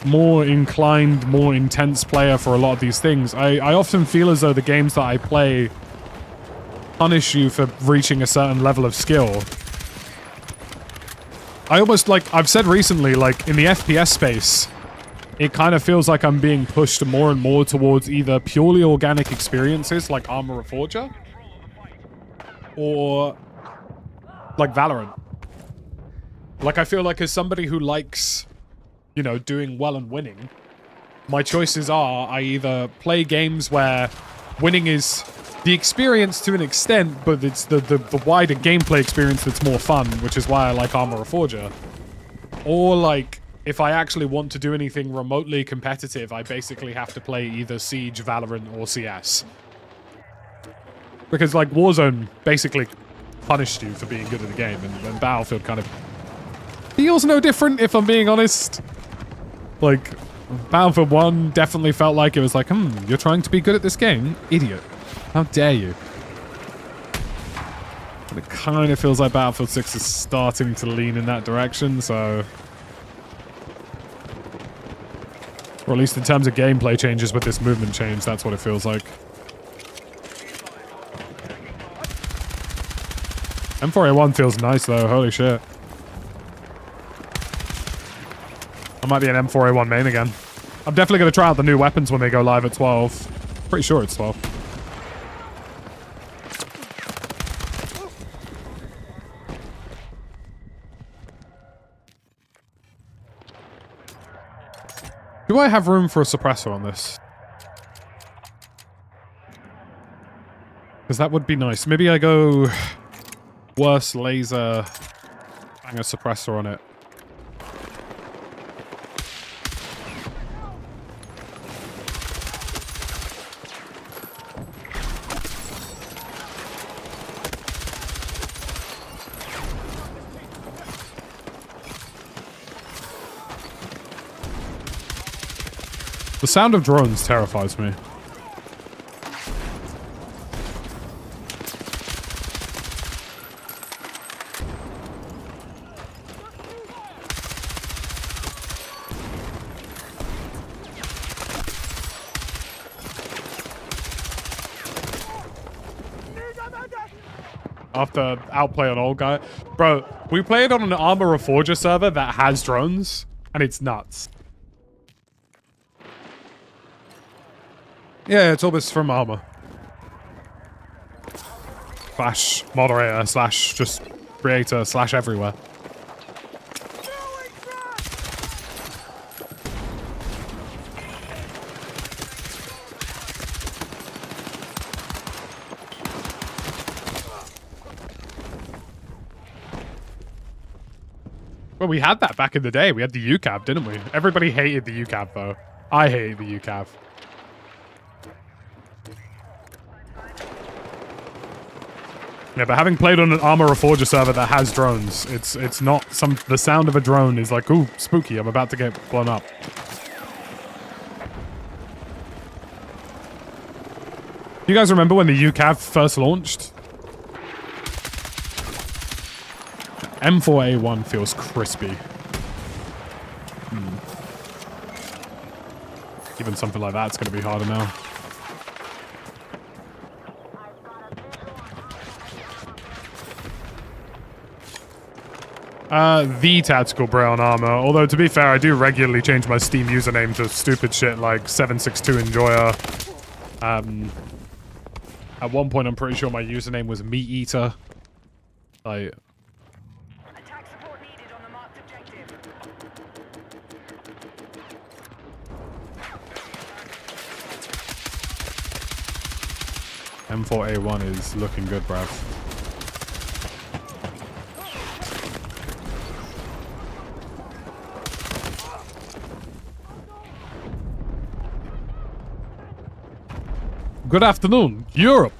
more inclined, more intense player for a lot of these things, I often feel as though the games that I play punish you for reaching a certain level of skill. I almost, like, I've said recently, like, in the FPS space, it kind of feels like I'm being pushed more and more towards either purely organic experiences like Arma Reforger or like Valorant. Like, I feel like as somebody who likes, you know, doing well and winning, my choices are I either play games where winning is the experience to an extent, but it's the wider gameplay experience that's more fun, which is why I like Arma Reforger. Or, like, if I actually want to do anything remotely competitive, I basically have to play either Siege, Valorant, or CS. Because, like, Warzone basically punished you for being good at the game, and Battlefield kind of feels no different, if I'm being honest. Like, Battlefield 1 definitely felt like it was like, you're trying to be good at this game? Idiot. How dare you? And it kind of feels like Battlefield 6 is starting to lean in that direction, so... Or at least in terms of gameplay changes with this movement change, that's what it feels like. M4A1 feels nice though, holy shit. I might be an M4A1 main again. I'm definitely going to try out the new weapons when they go live at 12. Pretty sure it's 12. Do I have room for a suppressor on this? Because that would be nice. Maybe I go worse laser, bang a suppressor on it. The sound of drones terrifies me. After outplay an old guy. Bro, we played on an Arma Reforger server that has drones, and it's nuts. Yeah, it's almost from Arma. Slash moderator, slash just creator, slash everywhere. Well, we had that back in the day. We had the UCAV, didn't we? Everybody hated the UCAV, though. I hated the UCAV. Yeah, but having played on an Arma Reforger server that has drones, it's not some... The sound of a drone is like, ooh, spooky, I'm about to get blown up. You guys remember when the UCAV first launched? M4A1 feels crispy. Even something like that's going to be harder now. The Tactical Brown Armor. Although, to be fair, I do regularly change my Steam username to stupid shit like 762 Enjoyer. At one point, I'm pretty sure my username was Meat Eater. Like... Attack support needed on the marked objective. M4A1 is looking good, bruv. Good afternoon, Europe.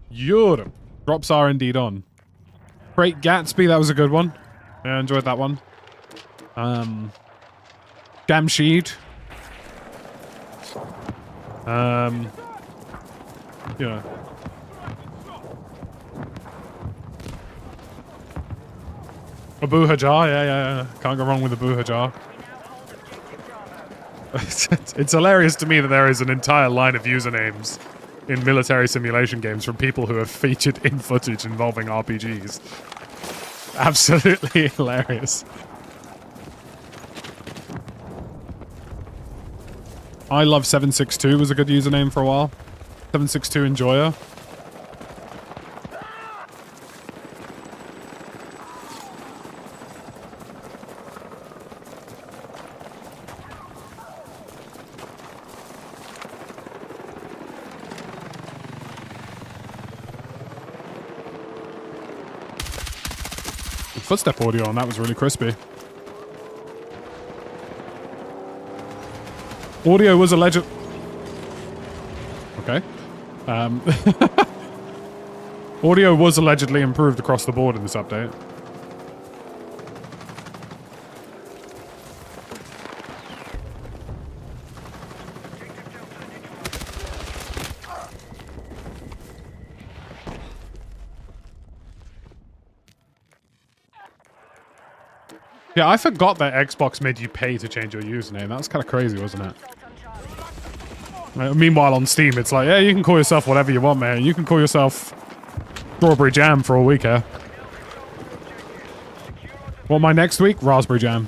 Europe. Drops are indeed on. Great Gatsby, that was a good one. Yeah, I enjoyed that one. Jamshed. Yeah. Abu Hajar, yeah. Can't go wrong with Abu Hajar. It's hilarious to me that there is an entire line of usernames in military simulation games from people who have featured in footage involving RPGs. Absolutely hilarious. I love 762 was a good username for a while. 762 Enjoyer. Footstep audio on that was really crispy. Audio was alleged. Okay. Audio was allegedly improved across the board in this update. Yeah, I forgot that Xbox made you pay to change your username. That was kind of crazy, wasn't it? Meanwhile, on Steam, it's like, yeah, you can call yourself whatever you want, man. You can call yourself Strawberry Jam for a week here. What, my next week? Raspberry Jam.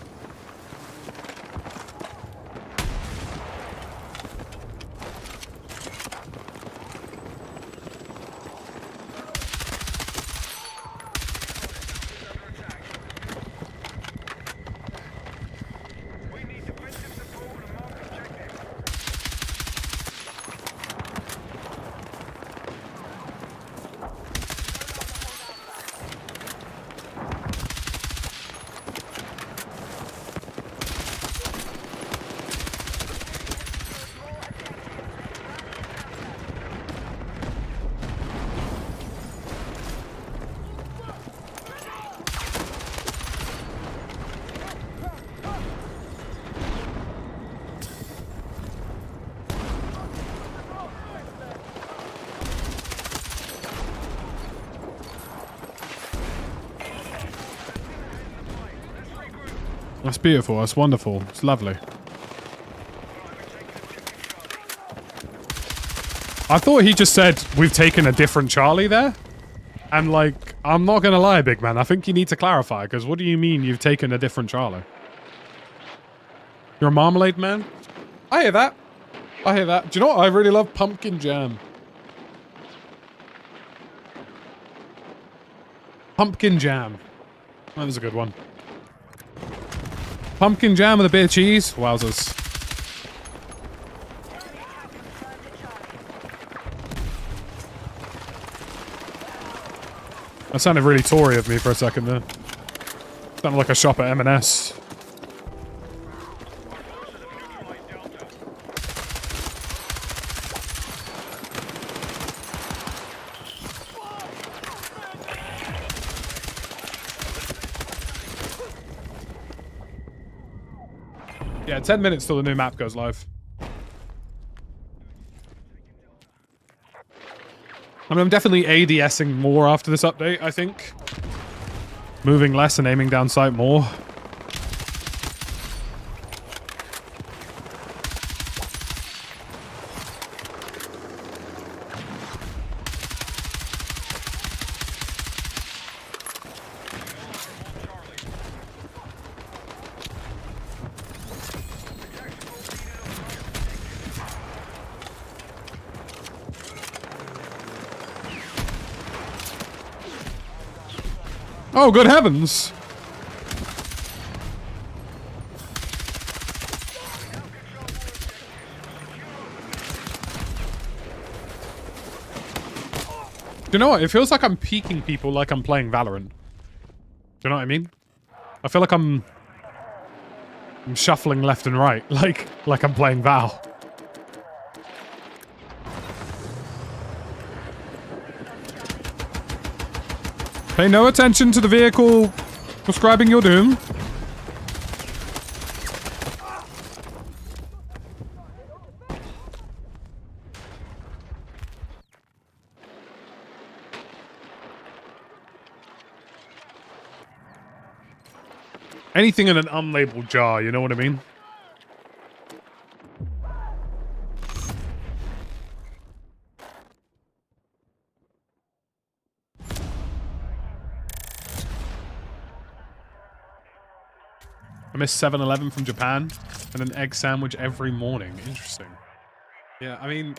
That's beautiful. That's wonderful. It's lovely. I thought he just said, we've taken a different Charlie there. And like, I'm not gonna lie, big man. I think you need to clarify, because what do you mean you've taken a different Charlie? You're a marmalade man? I hear that. I hear that. Do you know what? I really love pumpkin jam. Pumpkin jam. That was a good one. Pumpkin jam with a bit of cheese. Wowzers. That sounded really Tory of me for a second there. Sounded like a shop at M&S. Yeah, 10 minutes till the new map goes live. I mean, I'm definitely ADSing more after this update, I think. Moving less and aiming down sight more. Oh, good heavens! Do you know what? It feels like I'm peeking people like I'm playing Valorant. Do you know what I mean? I feel like I'm shuffling left and right, like I'm playing Val. Pay no attention to the vehicle prescribing your doom. Anything in an unlabeled jar, you know what I mean? I miss 7-Eleven from Japan and an egg sandwich every morning. Interesting. Yeah, I mean...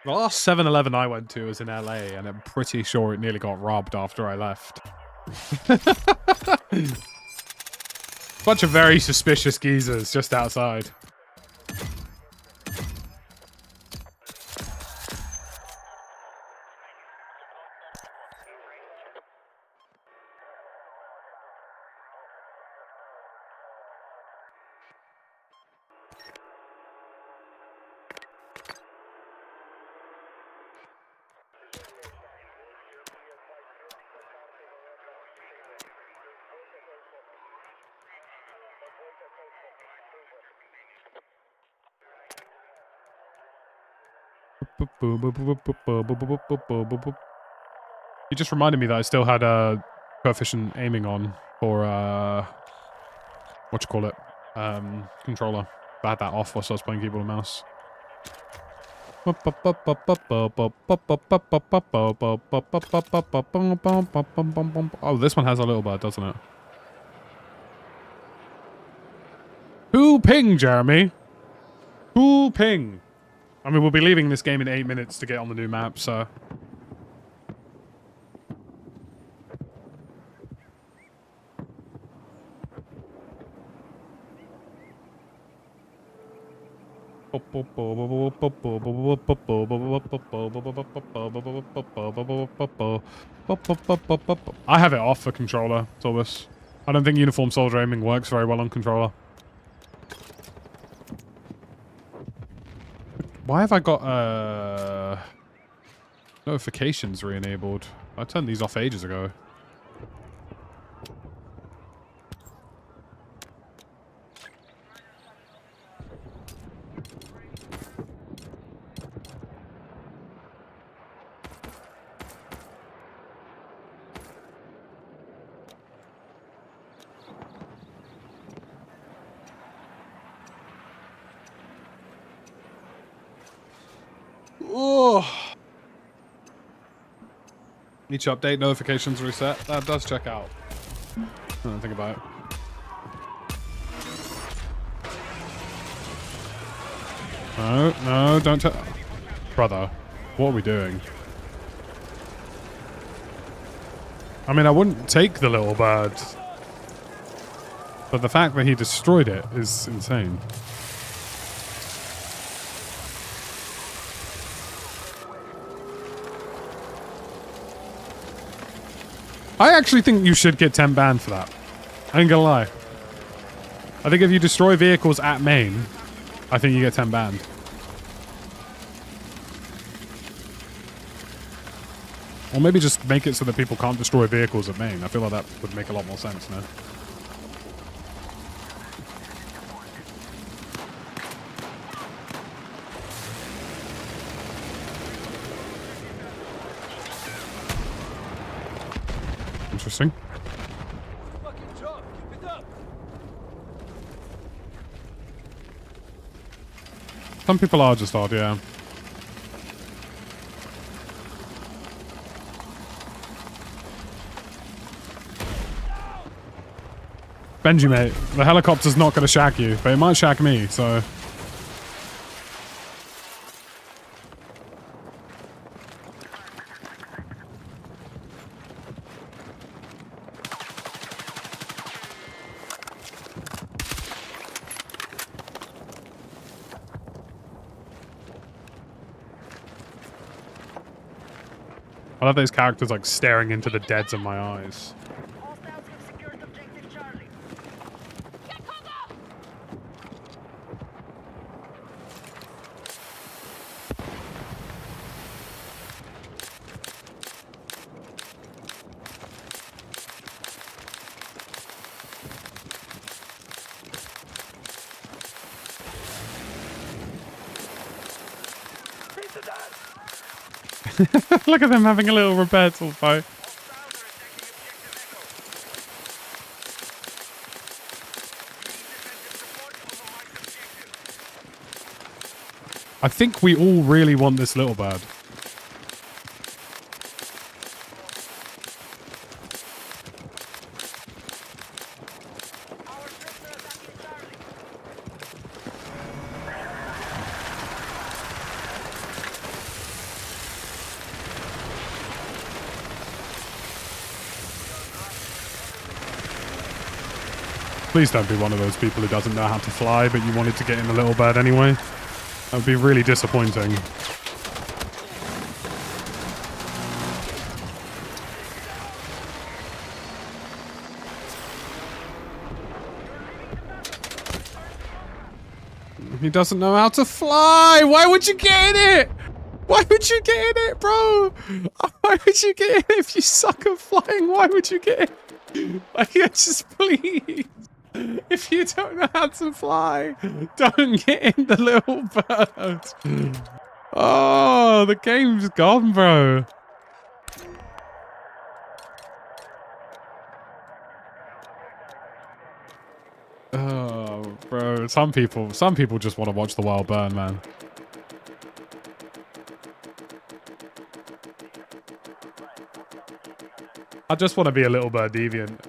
The last 7-Eleven I went to was in LA, and I'm pretty sure it nearly got robbed after I left. Bunch of very suspicious geezers just outside. You just reminded me that I still had a coefficient aiming on for what controller. I had that off whilst I was playing keyboard and mouse. Oh, this one has a little bird, doesn't it? Who ping, Jeremy? Who ping? I mean, we'll be leaving this game in 8 minutes to get on the new map, so... I have it off for controller, Torbus. I don't think uniform soldier aiming works very well on controller. Why have I got notifications re-enabled? I turned these off ages ago. Oh. Need to update notifications reset. That does check out. I don't think about it. No, no, don't tell. Brother, what are we doing? I mean, I wouldn't take the little bird. But the fact that he destroyed it is insane. I actually think you should get 10 banned for that. I ain't gonna lie. I think if you destroy vehicles at main, I think you get 10 banned. Or maybe just make it so that people can't destroy vehicles at main. I feel like that would make a lot more sense, no? Interesting. Some people are just odd, yeah. Benji, mate, the helicopter's not going to shack you, but it might shack me, so... I love those characters like staring into the deads of my eyes. Hostiles have secured objective Charlie. Get cover! Look at them having a little repeatal fight. I think we all really want this little bird. Please don't be one of those people who doesn't know how to fly, but you wanted to get in the little bird anyway. That would be really disappointing. He doesn't know how to fly! Why would you get in it? Why would you get in it, bro? Why would you get in it if you suck at flying? Why would you get in? Like, just please. If you don't know how to fly, don't get in the little bird. Oh, the game's gone, bro. Oh, bro. Some people just want to watch the world burn, man. I just want to be a little bird deviant.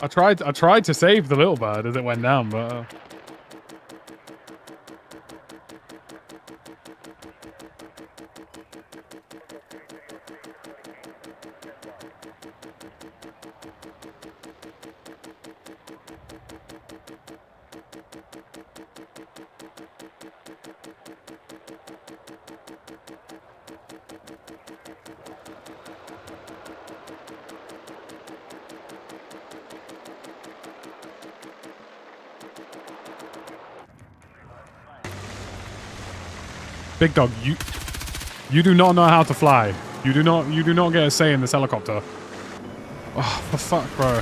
I tried to save the little bird as it went down, but Big Dog, you do not know how to fly. You do not get a say in this helicopter. Oh, for fuck, bro.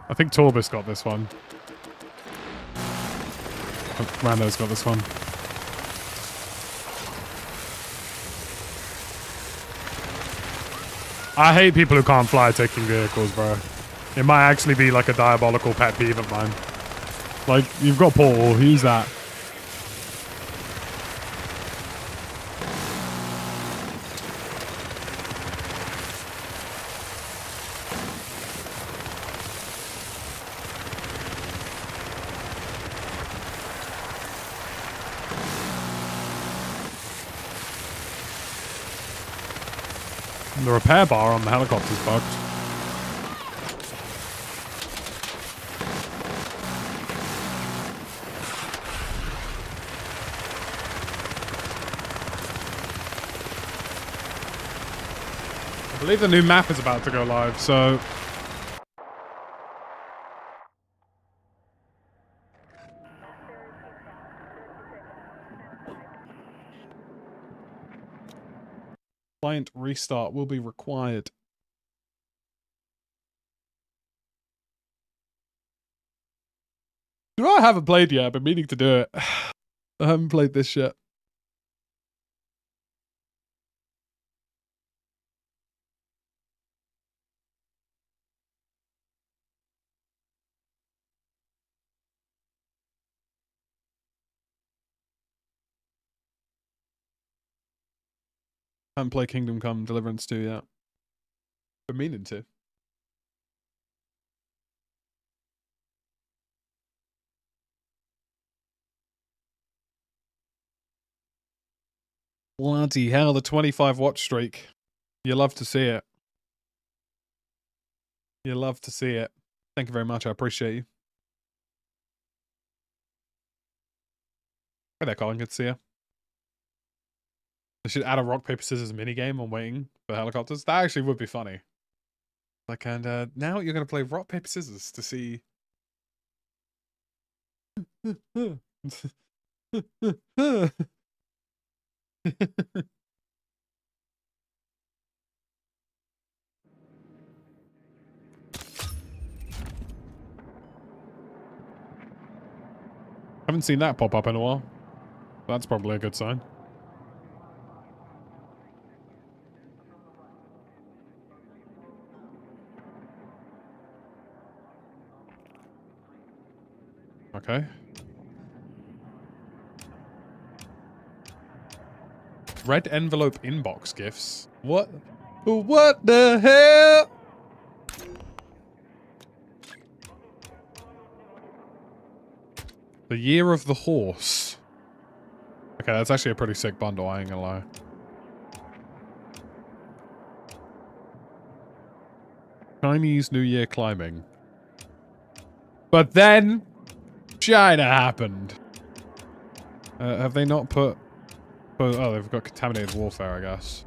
I think Torbus got this one. Rando's got this one. I hate people who can't fly taking vehicles, bro. It might actually be like a diabolical pet peeve of mine. Like, you've got Portal, use that. The repair bar on the helicopter's bugged. believe the new map is about to go live, so... Client restart will be required. I haven't played yet. I've been meaning to do it. I haven't played this yet. I haven't played Kingdom Come Deliverance 2 yet. Been meaning to. Bloody hell, the 25 watch streak. You love to see it. You love to see it. Thank you very much. I appreciate you. Hey there, Colin. Good to see you. They should add a rock, paper, scissors minigame on waiting for helicopters. That actually would be funny. Like, and now you're going to play rock, paper, scissors to see... Haven't seen that pop up in a while. That's probably a good sign. Okay. Red envelope inbox gifts. What? What the hell? The Year of the Horse. Okay, that's actually a pretty sick bundle, I ain't gonna lie. Chinese New Year climbing. But then, China happened. Have they not put... Oh, they've got Contaminated Warfare, I guess.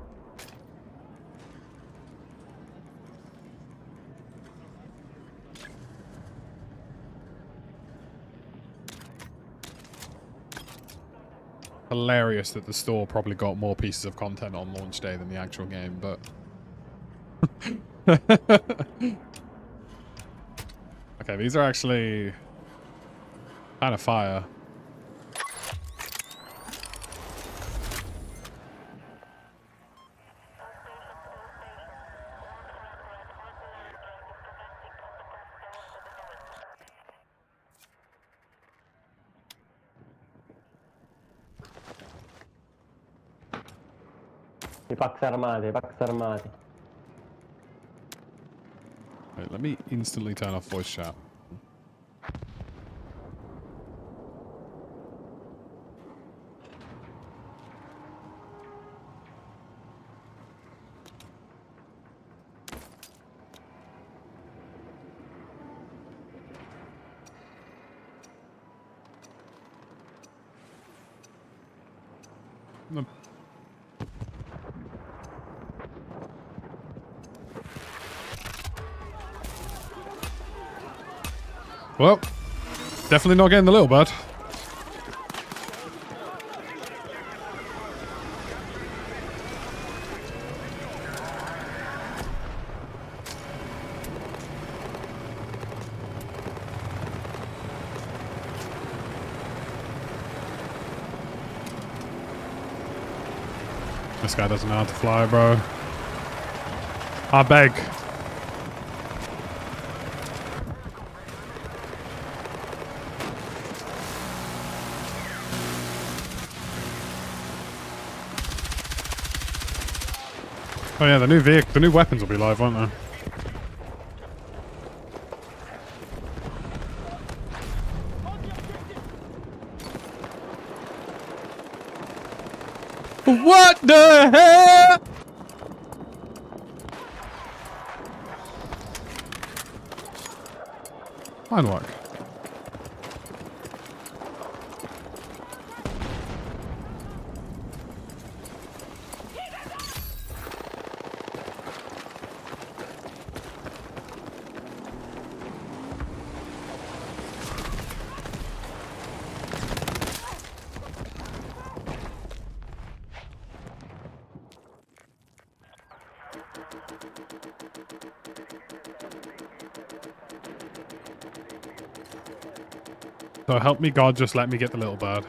Hilarious that the store probably got more pieces of content on launch day than the actual game, but... Okay, these are actually kind of fire. I packs armati, i packs armati. Wait, let me instantly turn off voice chat. Well, definitely not getting the little bird. This guy doesn't know how to fly, bro. I beg. Oh yeah, the new weapons will be live, won't they? What the hell? Fine work. So help me God, just let me get the little bird.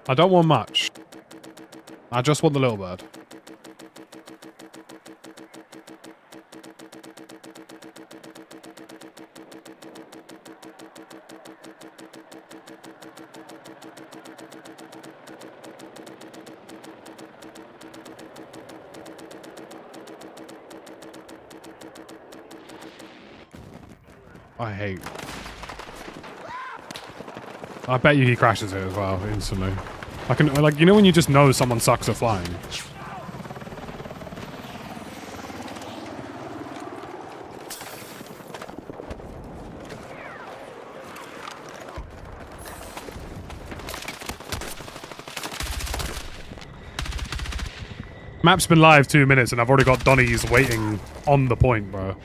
I don't want much. I just want the little bird. I hate. I bet you he crashes it as well instantly. I can, like, you know when you just know someone sucks at flying? Map's been live 2 minutes and I've already got Donnies waiting on the point, bro.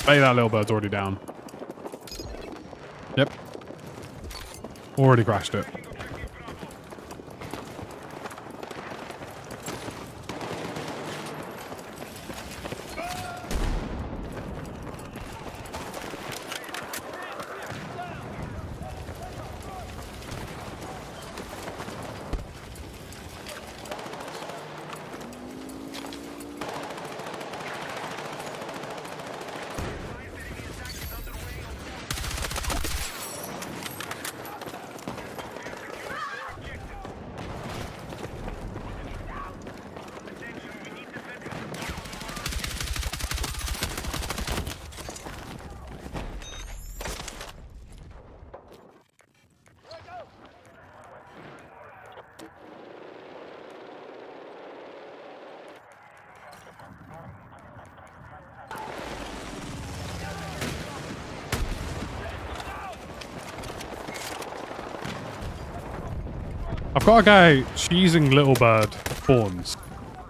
Hey, that little bird's already down. Yep. Already crashed it. I've got a guy cheesing little bird fawns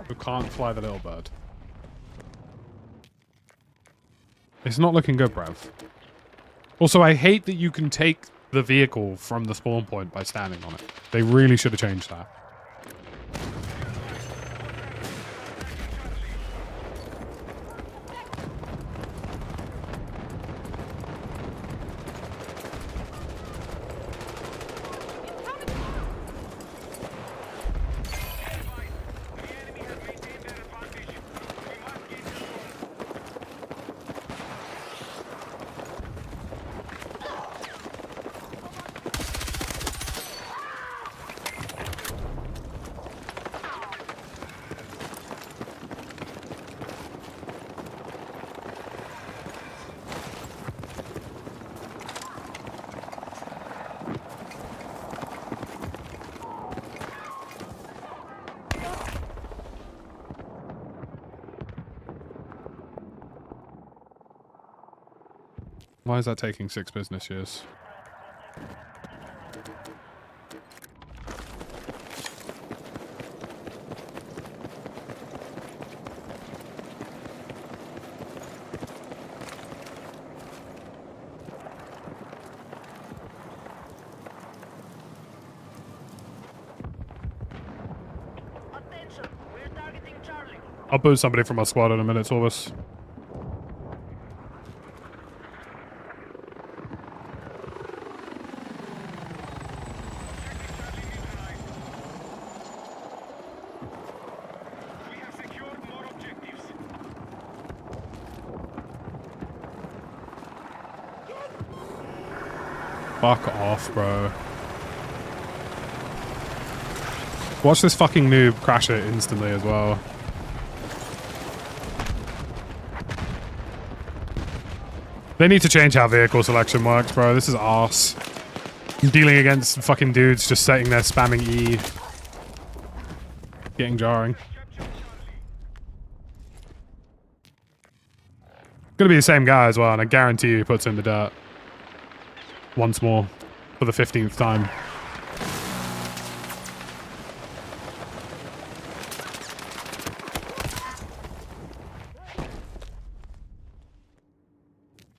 who can't fly the little bird. It's not looking good, bruv. Also, I hate that you can take the vehicle from the spawn point by standing on it. They really should have changed that. Why is that taking 6 business years? Attention, we're targeting Charlie. I'll boot somebody from our squad in a minute, Orbis. Fuck off, bro. Watch this fucking noob crash it instantly as well. They need to change how vehicle selection works, bro. This is arse. I'm dealing against fucking dudes just sitting there spamming E. Getting jarring. Gonna be the same guy as well, and I guarantee you he puts in the dirt. Once more. For the 15th time.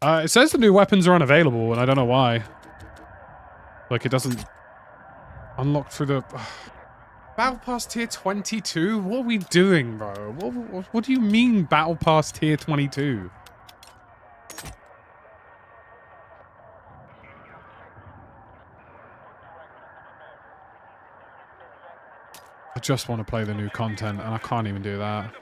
It says the new weapons are unavailable, and I don't know why. Like, it doesn't unlock through the... Battle Pass Tier 22? What are we doing, bro? What do you mean Battle Pass Tier 22? I just want to play the new content, and I can't even do that.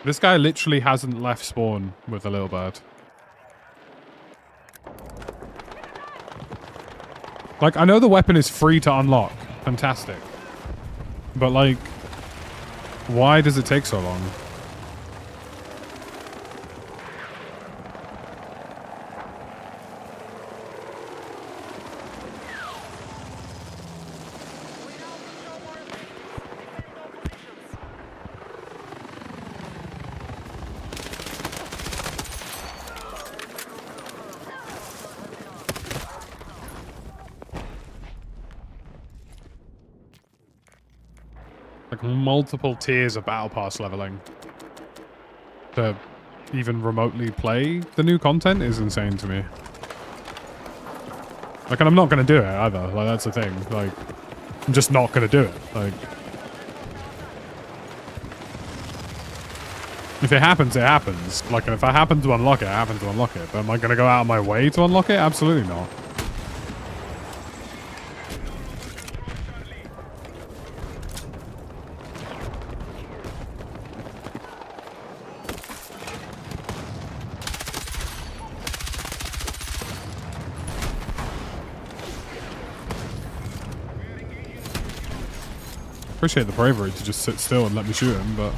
This guy literally hasn't left spawn with the little bird. Like, I know the weapon is free to unlock. Fantastic. But, like, why does it take so long? Multiple tiers of battle pass leveling to even remotely play the new content is insane to me. Like, and I'm not gonna do it either. Like, that's the thing. Like, I'm just not gonna do it. Like, if it happens, it happens. Like, and if I happen to unlock it, I happen to unlock it. But am I gonna go out of my way to unlock it? Absolutely not. Appreciate the bravery to just sit still and let me shoot him, but...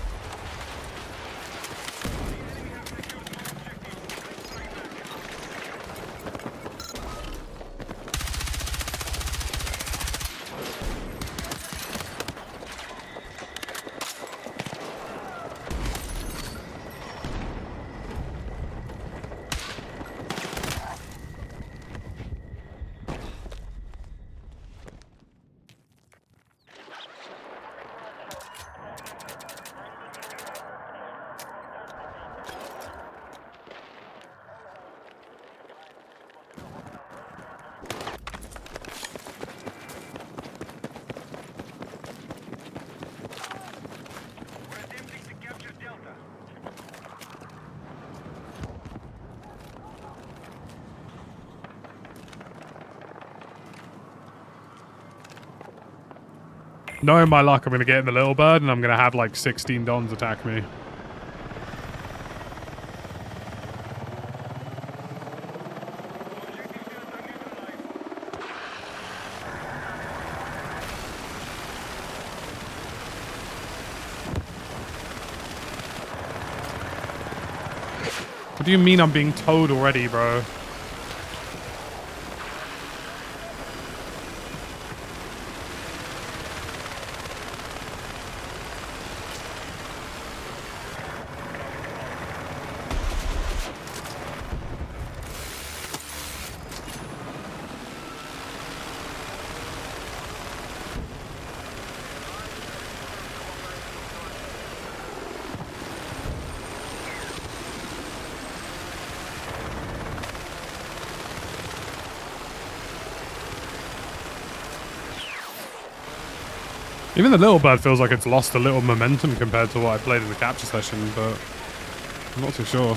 Knowing my luck, I'm going to get in the little bird and I'm going to have like 16 Dons attack me. What do you mean I'm being towed already, bro? Even the little bird feels like it's lost a little momentum compared to what I played in the capture session, but I'm not too sure.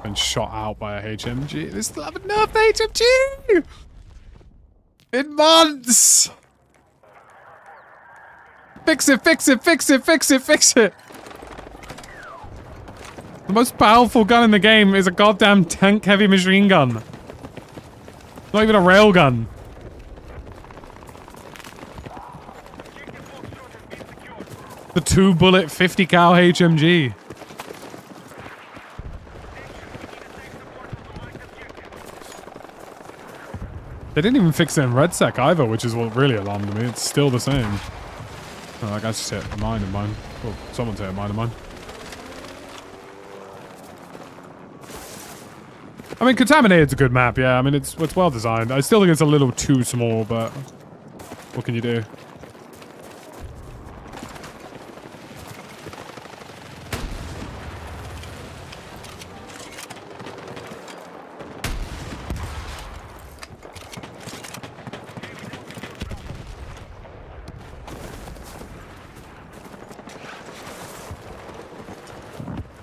Been shot out by a HMG. They still haven't nerfed the HMG! In months! Fix it, fix it, fix it, fix it, fix it! The most powerful gun in the game is a goddamn tank heavy machine gun. Not even a rail gun. The 2-bullet 50 cal HMG. They didn't even fix it in RedSec either, which is what really alarmed me. It's still the same. Oh, that guy's just hit a mine of mine. Well, someone's hit a mine of mine. I mean, Contaminated's a good map, yeah. I mean, it's well designed. I still think it's a little too small, but what can you do?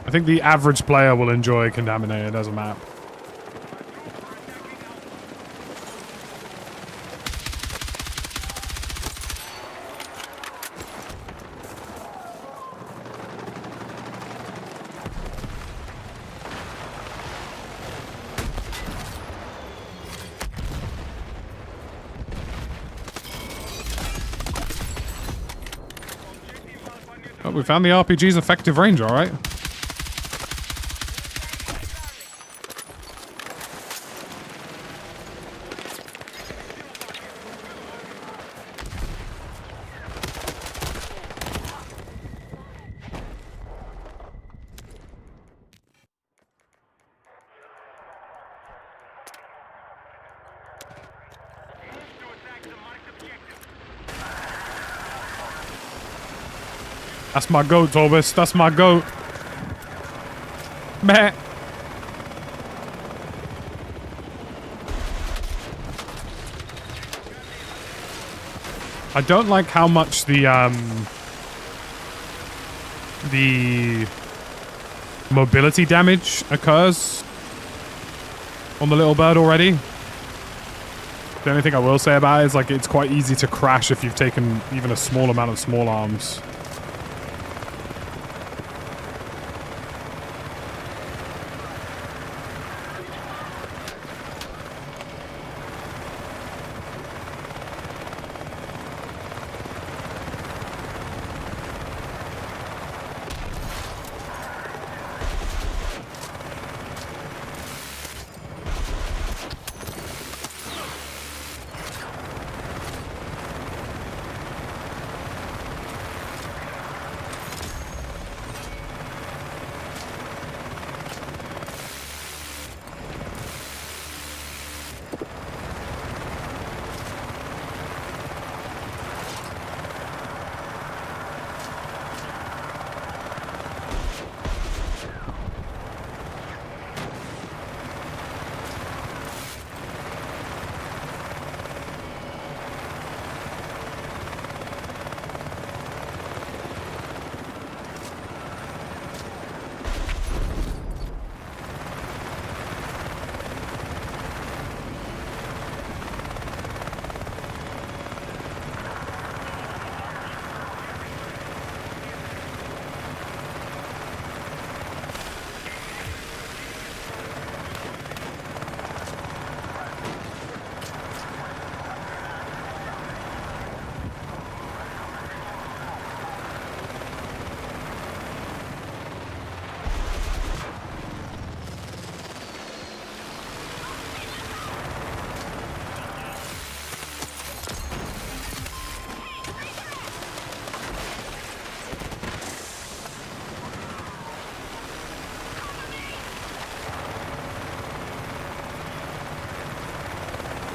I think the average player will enjoy Contaminated as a map. Oh, we found the RPG's effective range, alright. That's my goat, Tobis. That's my goat. Meh. I don't like how much the mobility damage occurs on the little bird already. The only thing I will say about it is, like, it's quite easy to crash if you've taken even a small amount of small arms.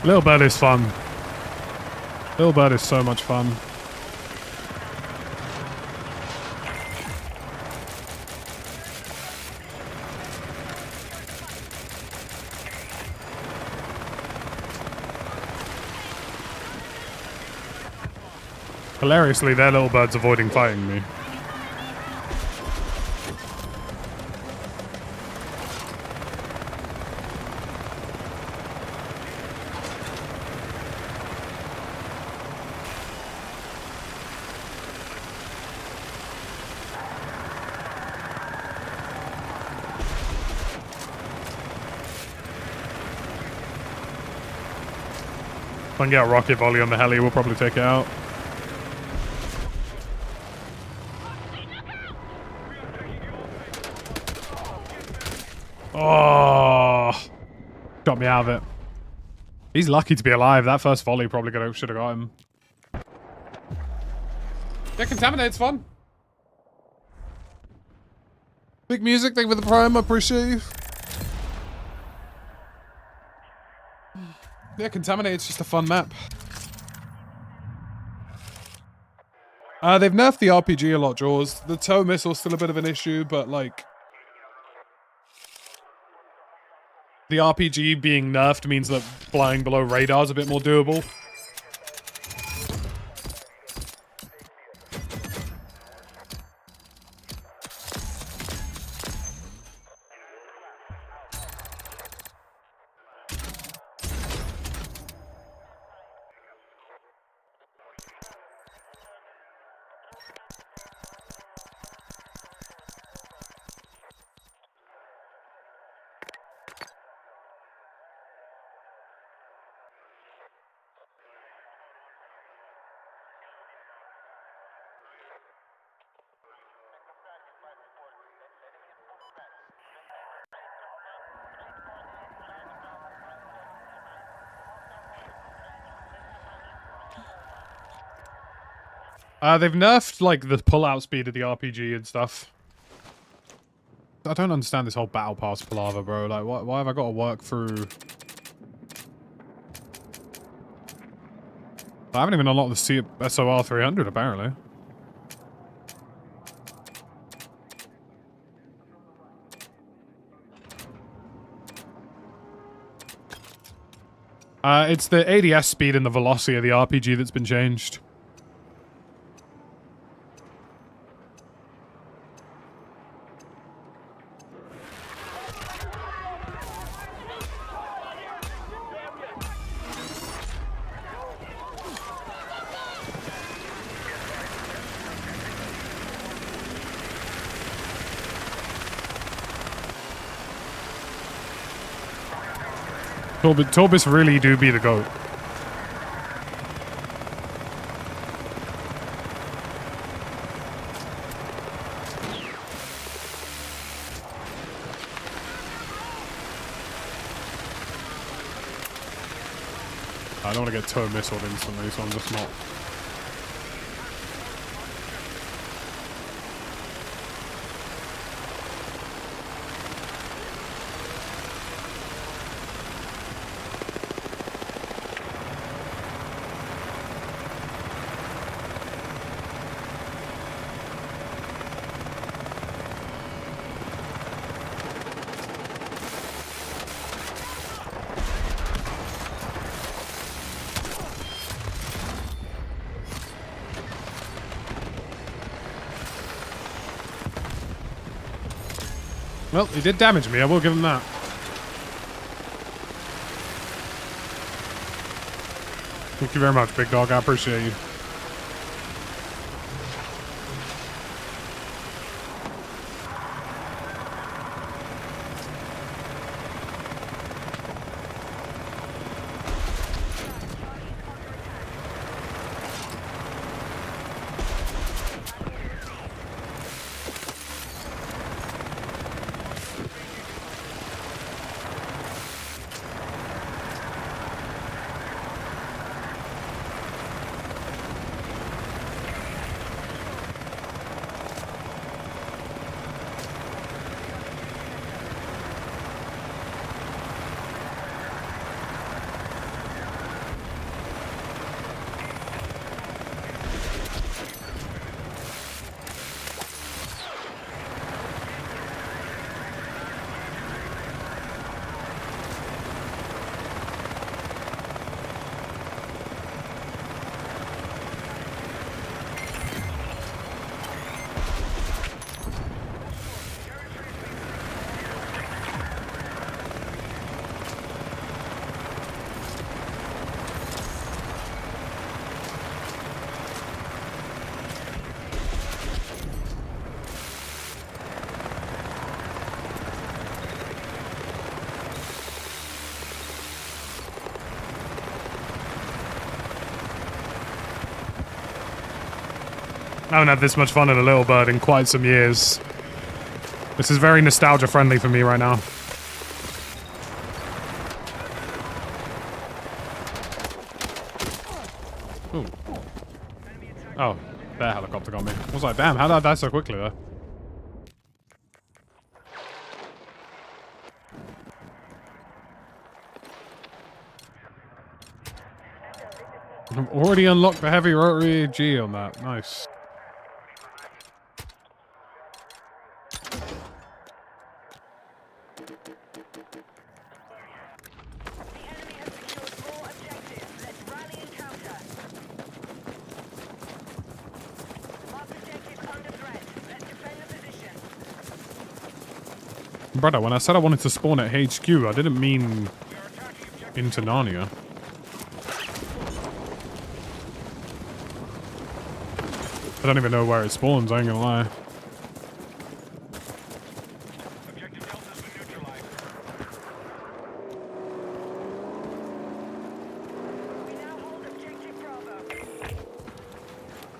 Little bird is fun. Little bird is so much fun. Hilariously, their little bird's avoiding fighting me. If I can get a rocket volley on the heli, we'll probably take it out. Oh, got me out of it. He's lucky to be alive. That first volley probably should have got him. Yeah, Contaminated's fun. Big music, thank you for the prime, I appreciate you. Yeah, Contaminated's just a fun map. They've nerfed the RPG a lot, Jaws. The tow missile's still a bit of an issue, but like... the RPG being nerfed means that flying below radar is a bit more doable. They've nerfed, like, the pull-out speed of the RPG and stuff. I don't understand this whole battle pass palaver, bro. Like, why have I got to work through... I haven't even unlocked the SOR 300, apparently. It's the ADS speed and the velocity of the RPG that's been changed. Torbis really do be the GOAT. I don't want to get tow missiled instantly, so I'm just not. Well, he did damage me, I will give him that. Thank you very much, big dog, I appreciate you. I haven't had this much fun at a little bird in quite some years. This is very nostalgia friendly for me right now. Ooh. Oh, their helicopter got me. I was like, damn, how did I die so quickly though? I've already unlocked the heavy rotary G on that. Nice. Brother, when I said I wanted to spawn at HQ, I didn't mean into Narnia. I don't even know where it spawns, I ain't gonna lie. Objective Delta's been neutralized. We now hold objective Bravo.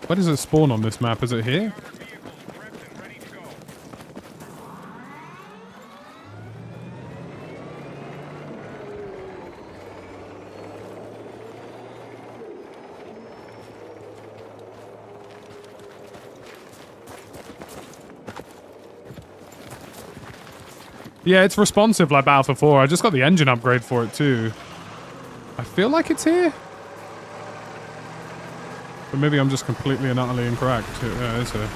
Where does it spawn on this map? Is it here? Vehicles prepped and ready to go. Yeah, it's responsive like Battlefield 4. I just got the engine upgrade for it too. I feel like it's here. But maybe I'm just completely and utterly incorrect. Yeah, it's here.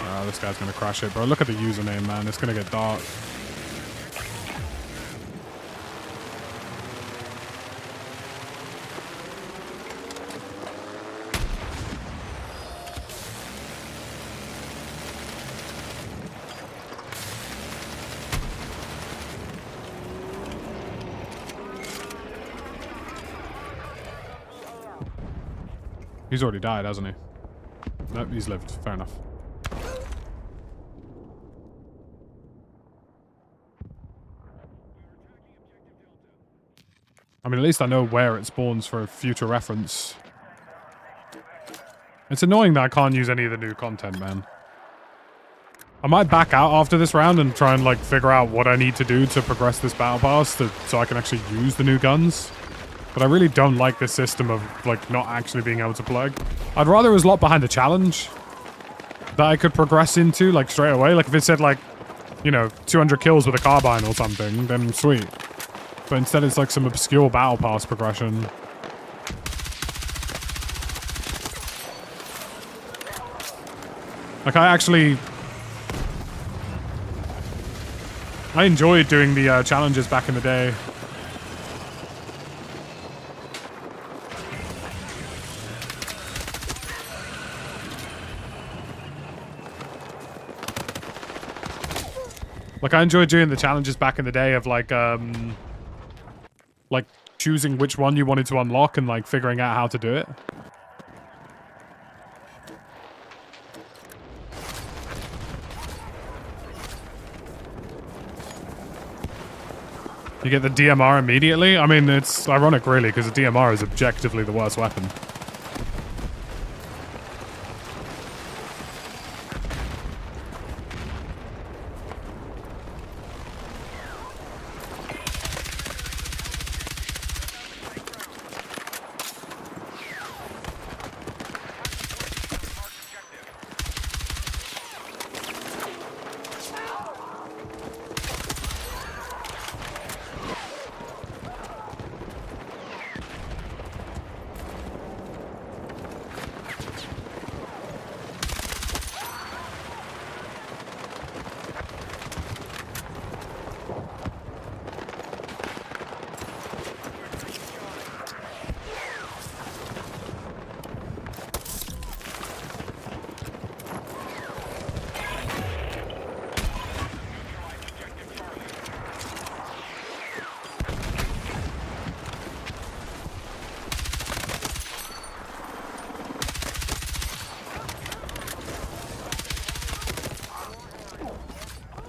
Oh, this guy's gonna crash it, bro. Look at the username, man. It's gonna get dark. He's already died, hasn't he? Nope, he's lived. Fair enough. I mean, at least I know where it spawns for future reference. It's annoying that I can't use any of the new content, man. I might back out after this round and try and, like, figure out what I need to do to progress this battle pass so I can actually use the new guns. But I really don't like this system of, like, not actually being able to plug. I'd rather it was locked behind a challenge that I could progress into, like, straight away. Like, if it said, like, you know, 200 kills with a carbine or something, then sweet. But instead it's, like, some obscure battle pass progression. Like, I enjoyed doing the challenges back in the day. Like, I enjoyed doing the challenges back in the day of, like choosing which one you wanted to unlock and, like, figuring out how to do it. You get the DMR immediately? I mean, it's ironic, really, because the DMR is objectively the worst weapon.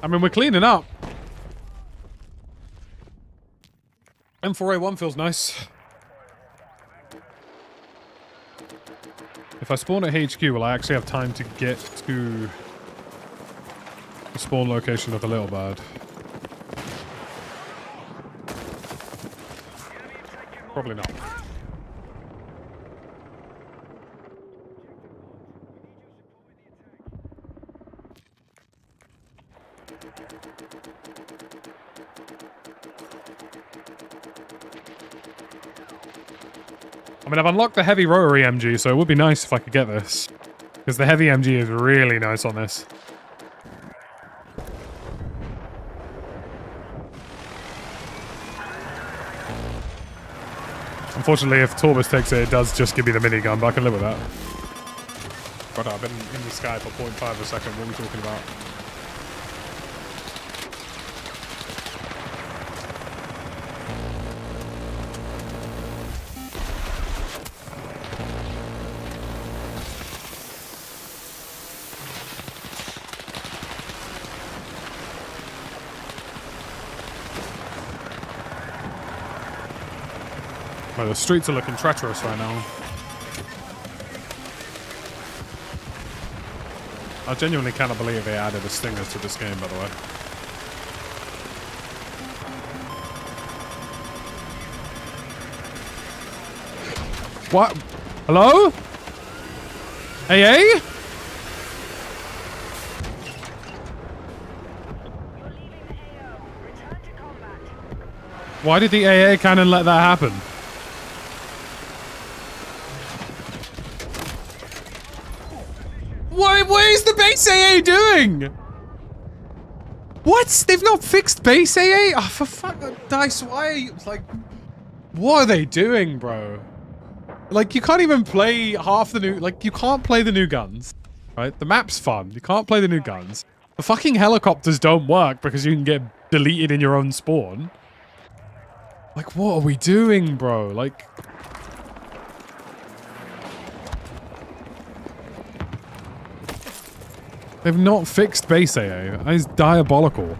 I mean, we're cleaning up. M4A1 feels nice. It If I spawn at HQ, will I actually have time to get to the spawn location of the little bird? Probably not. I mean, I've unlocked the heavy rotary MG, so it would be nice if I could get this. Because the heavy MG is really nice on this. Unfortunately, if Torbus takes it, it does just give me the minigun, but I can live with that. But I've been in the sky for 0.5 a second. What are we talking about? Well, the streets are looking treacherous right now. I genuinely cannot believe they added a stinger to this game, by the way. What? Hello? AA? You're leaving the AO. Return to combat. Why did the AA cannon let that happen? What is the base AA doing? What? They've not fixed base AA? Oh, for fuck, Dice, why are you, like, what are they doing, bro? Like, you can't even play half the new, like, you can't play the new guns, right? The map's fun. You can't play the new guns. The fucking helicopters don't work because you can get deleted in your own spawn. Like, what are we doing, bro? Like... They've not fixed base AA. That is diabolical.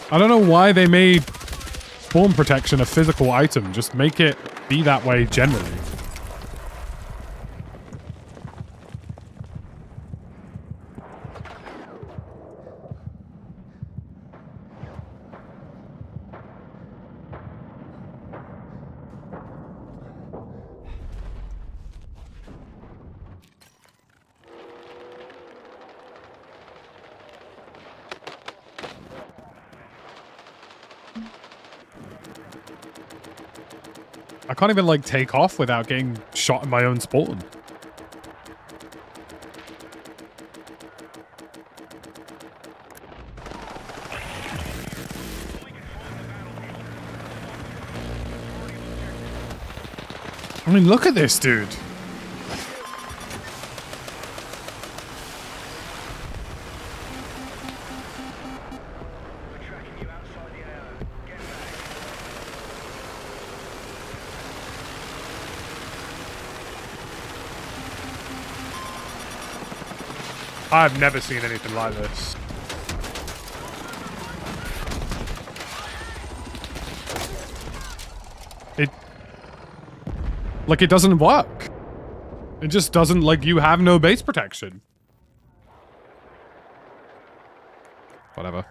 I don't know why they made spawn protection a physical item. Just make it be that way generally. I can't even, like, take off without getting shot in my own spawn. I mean, look at this, dude. I've never seen anything like this. Like, it doesn't work. It just doesn't, like, you have no base protection. Whatever.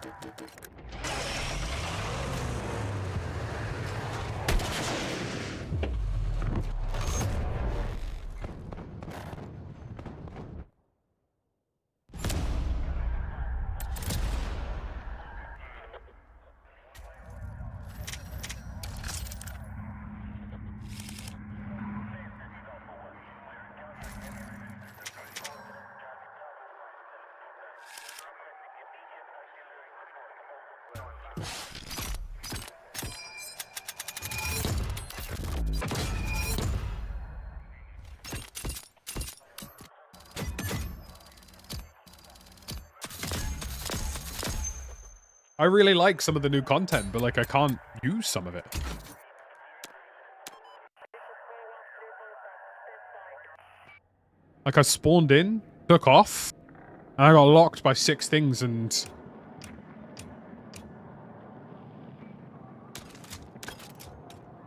I really like some of the new content, but, like, I can't use some of it. Like, I spawned in, took off, And I got locked by 6 things and...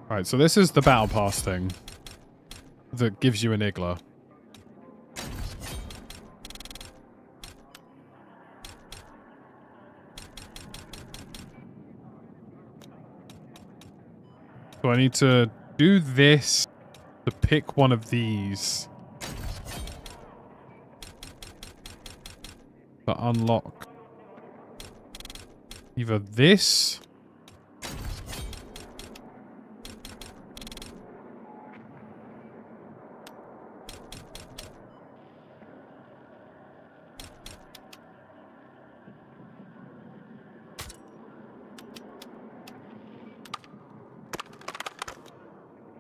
Alright, so this is the battle pass thing that gives you an IGLA. So I need to do this to pick one of these to unlock either this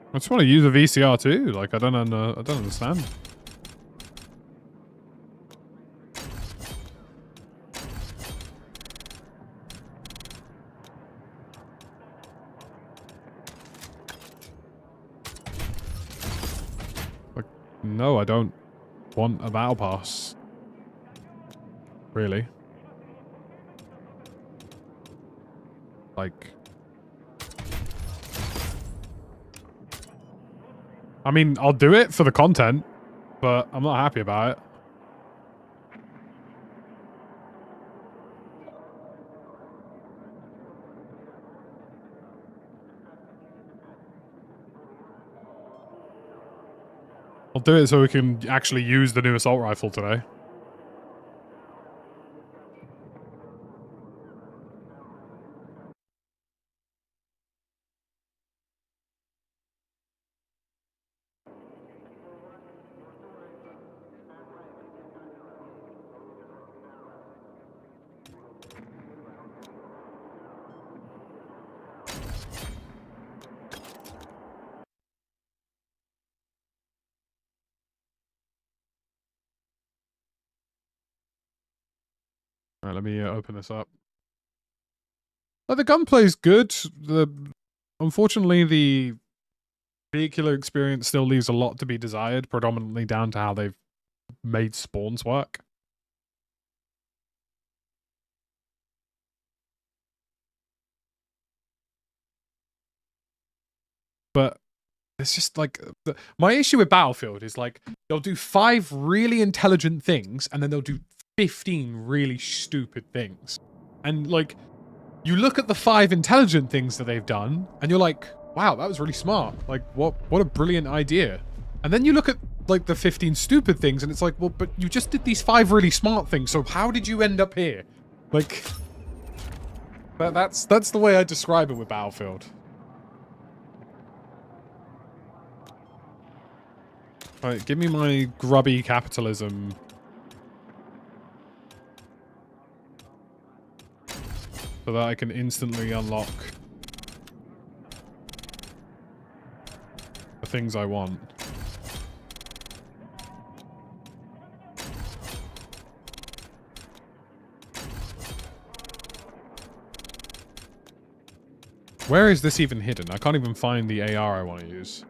I just want to use a VCR too. Like I don't understand. Like, no, I don't want a battle pass. Really. Like. I mean, I'll do it for the content, but I'm not happy about it. I'll do it so we can actually use the new assault rifle today. All right, let me open this up. The gunplay's good. Unfortunately, the vehicular experience still leaves a lot to be desired, predominantly down to how they've made spawns work. But it's just like my issue with Battlefield is like they'll do 5 really intelligent things and then they'll do 15 really stupid things. And like you look at the 5 intelligent things that they've done and you're like, wow, that was really smart. Like what a brilliant idea. And then you look at like the 15 stupid things and it's like, well, but you just did these 5 really smart things. So how did you end up here? Like that's the way I describe it with Battlefield. Alright, give me my grubby capitalism. So that I can instantly unlock the things I want. Where is this even hidden? I can't even find the AR I want to use.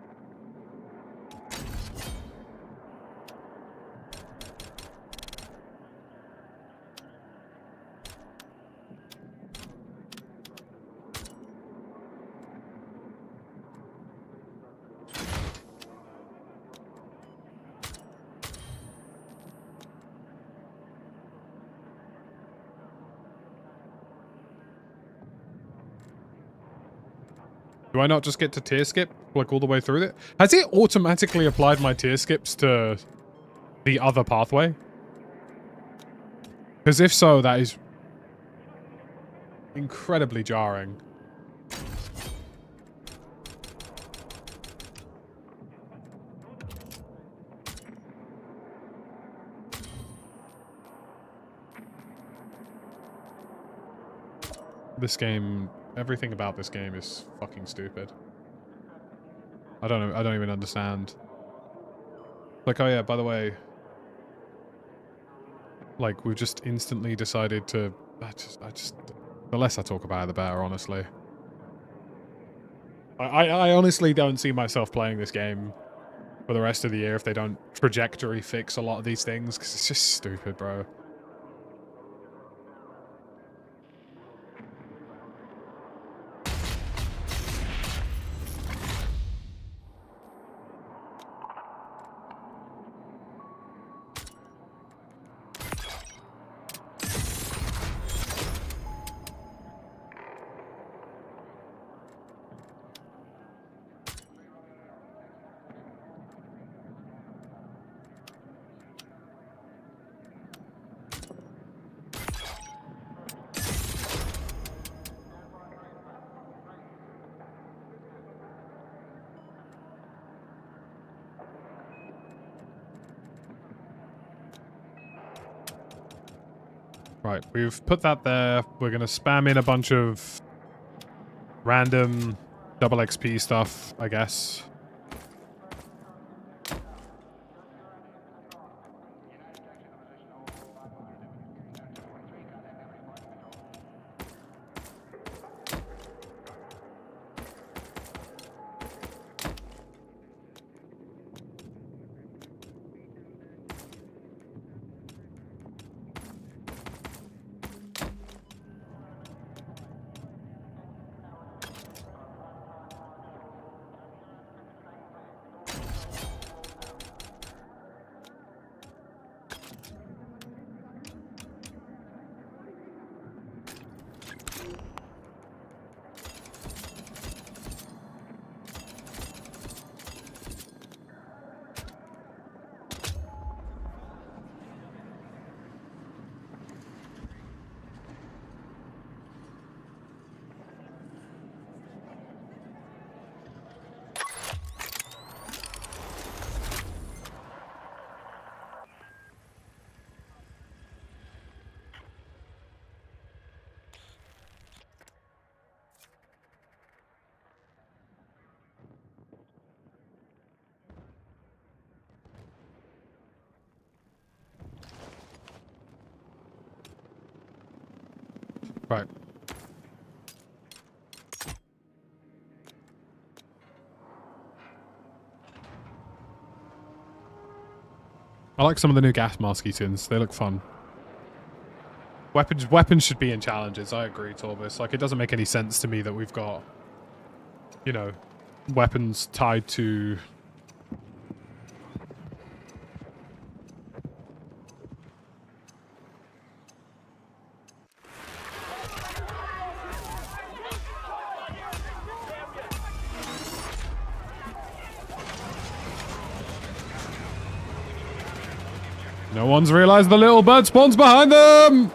Do I not just get to tier skip, like, all the way through it? Has it automatically applied my tier skips to the other pathway? Because if so, that is incredibly jarring. This game... Everything about this game is fucking stupid. I don't know. I don't even understand. Like, oh yeah, by the way, like we've just instantly decided to. I just. The less I talk about it, the better. Honestly. I honestly don't see myself playing this game for the rest of the year if they don't trajectory fix a lot of these things because it's just stupid, bro. Right, we've put that there. We're going to spam in a bunch of random double XP stuff, I guess. Right. I like some of the new gas masky tins. They look fun. Weapons should be in challenges. I agree, Torbis. Like, it doesn't make any sense to me that we've got, you know, weapons tied to... No one's realized the little bird spawns behind them!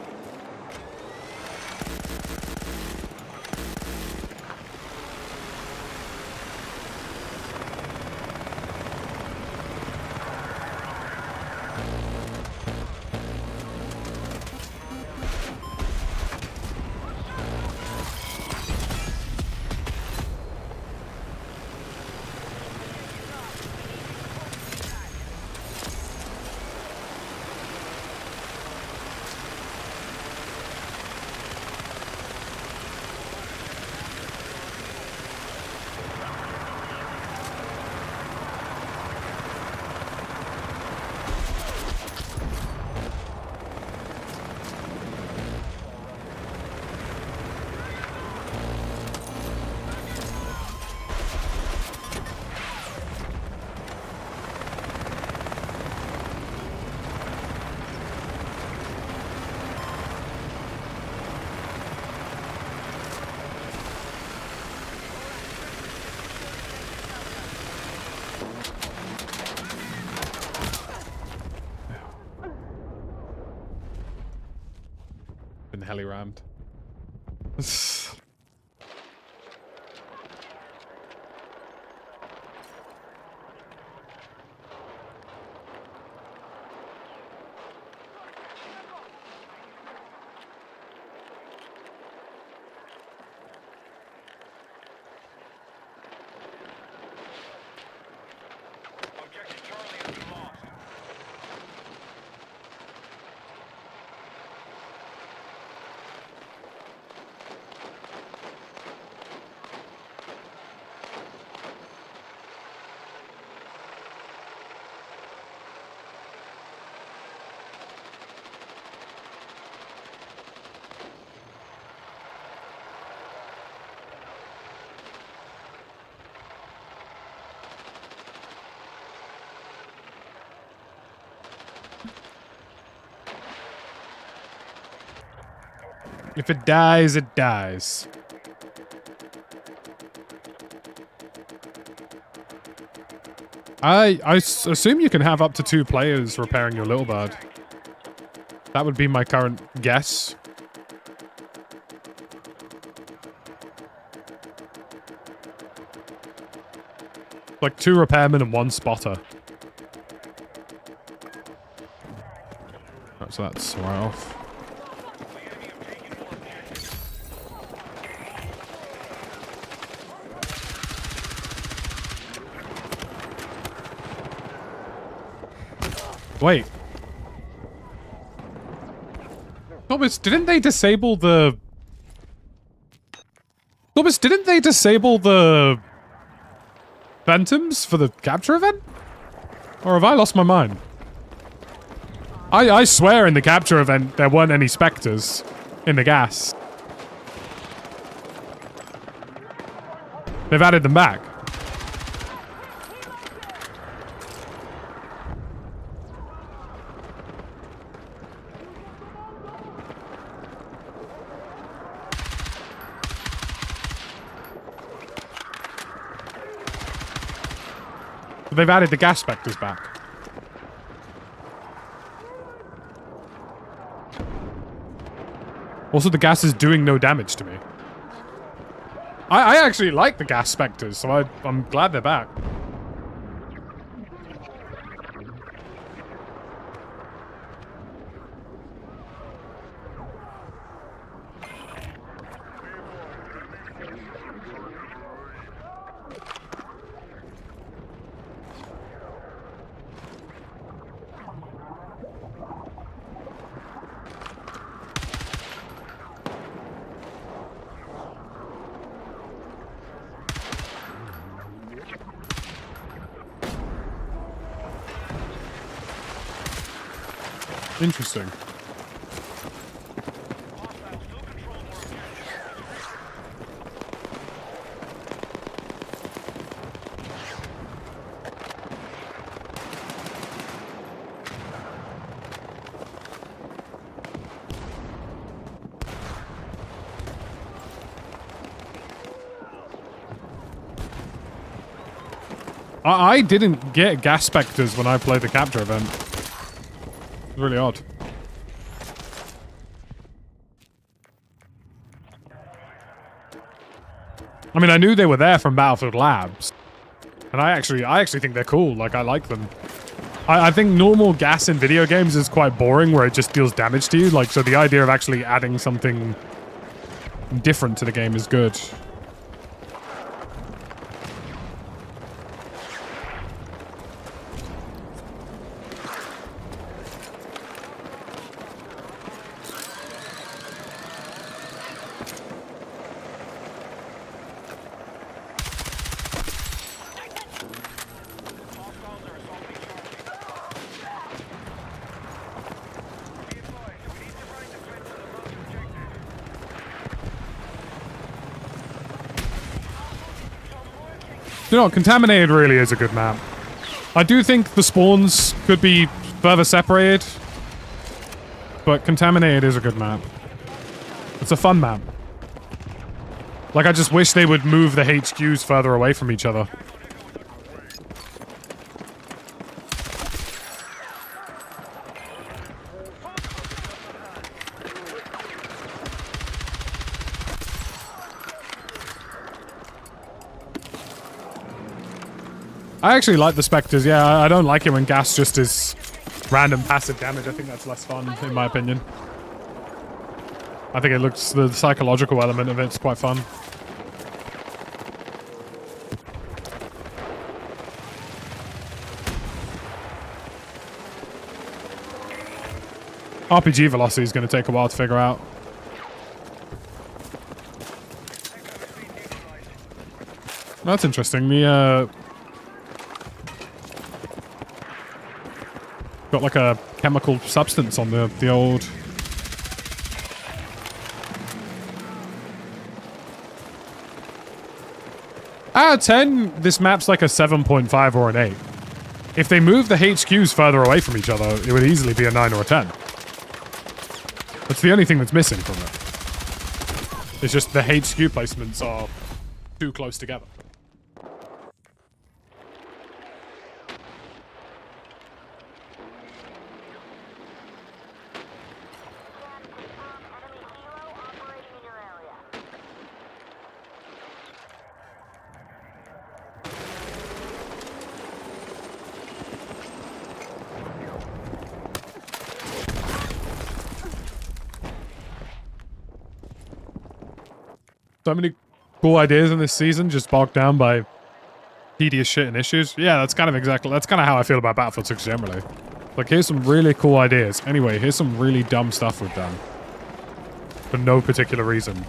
Been heli rammed. Objective Charlie has been lost. If it dies, it dies. I assume you can have up to 2 players repairing your little bird. That would be my current guess. Like 2 repairmen and 1 spotter. Right, so that's right off. Wait. Thomas, didn't they disable the... Thomas, didn't they disable the... Phantoms for the capture event? Or have I lost my mind? I swear in the capture event there weren't any specters in the gas. They've added them back. They've added the gas specters back. Also, the gas is doing no damage to me. I actually like the gas specters, so I'm glad they're back. Interesting. I didn't get gas specters when I played the capture event. Really odd. I mean, I knew they were there from Battlefield Labs, and I actually think they're cool. Like, I like them. I think normal gas in video games is quite boring, where it just deals damage to you. Like, so the idea of actually adding something different to the game is good. You know, Contaminated really is a good map. I do think the spawns could be further separated, but Contaminated is a good map. It's a fun map. Like, I just wish they would move the HQs further away from each other. I actually like the Spectres, yeah. I don't like it when gas just is random passive damage. I think that's less fun, in my opinion. I think it looks, the psychological element of it's quite fun. RPG velocity is going to take a while to figure out. That's interesting. The, got like a chemical substance on the old... Out of 10, this map's like a 7.5 or an 8. If they move the HQs further away from each other, it would easily be a 9 or a 10. That's the only thing that's missing from it. It's just the HQ placements are too close together. So many cool ideas in this season, just bogged down by tedious shit and issues. Yeah, that's kind of how I feel about Battlefield 6 generally. Like, here's some really cool ideas. Anyway, here's some really dumb stuff we've done. For no particular reason.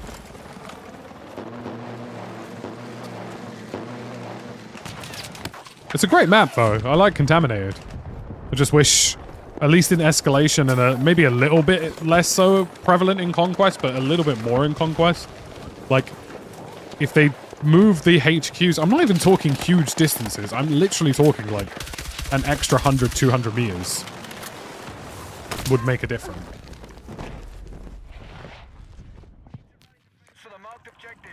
It's a great map, though. I like Contaminated. I just wish, at least in Escalation and maybe a little bit less so prevalent in Conquest, but a little bit more in Conquest. Like, if they move the HQs... I'm not even talking huge distances. I'm literally talking, like, an extra 100, 200 meters would make a difference. To the marked objective.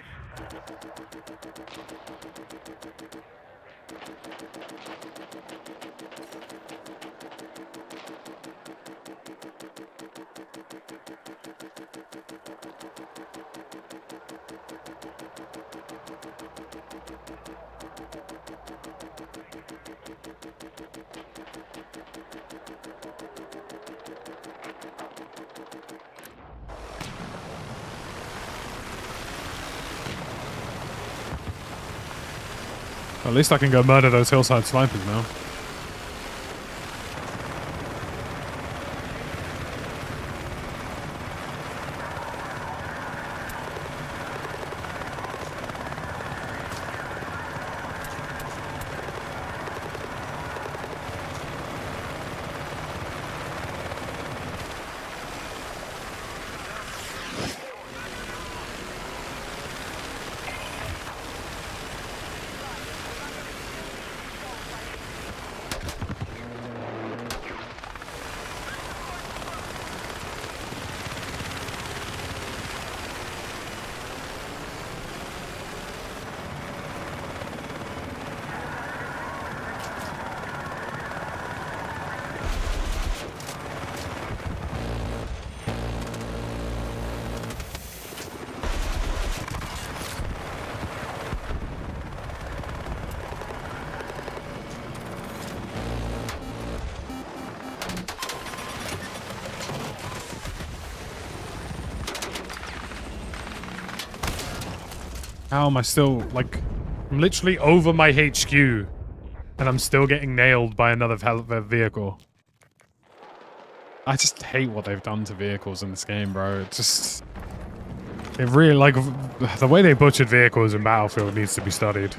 At least I can go murder those hillside snipers now. How am I still, like, I'm literally over my HQ, and I'm still getting nailed by another vehicle. I just hate what they've done to vehicles in this game, bro. It just... It really, like, the way they butchered vehicles in Battlefield needs to be studied.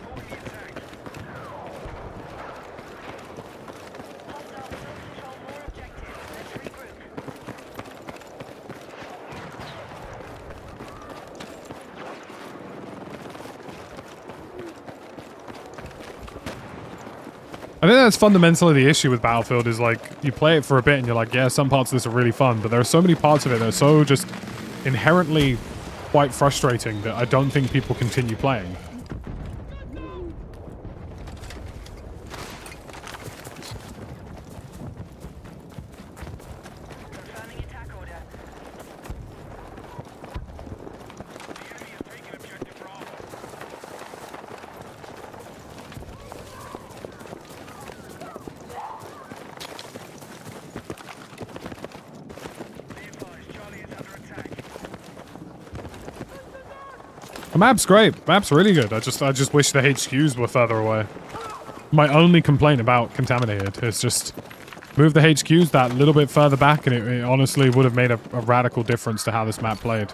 I think that's fundamentally the issue with Battlefield is, like, you play it for a bit and you're like, yeah, some parts of this are really fun, but there are so many parts of it that are so just inherently quite frustrating that I don't think people continue playing. Confirming attack order. The enemy has taken objective Bravo. Be advised, Charlie is under attack. The map's great. Map's really good. I just wish the HQs were further away. My only complaint about Contaminated is just move the HQs that little bit further back, and it honestly would have made a radical difference to how this map played.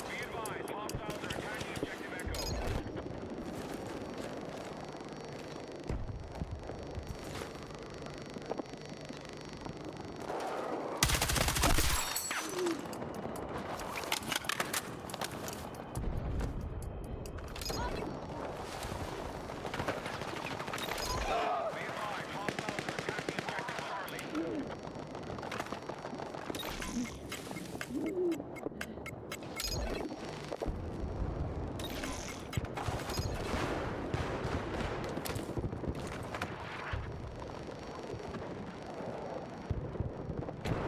Be advised, hostiles are attacking objective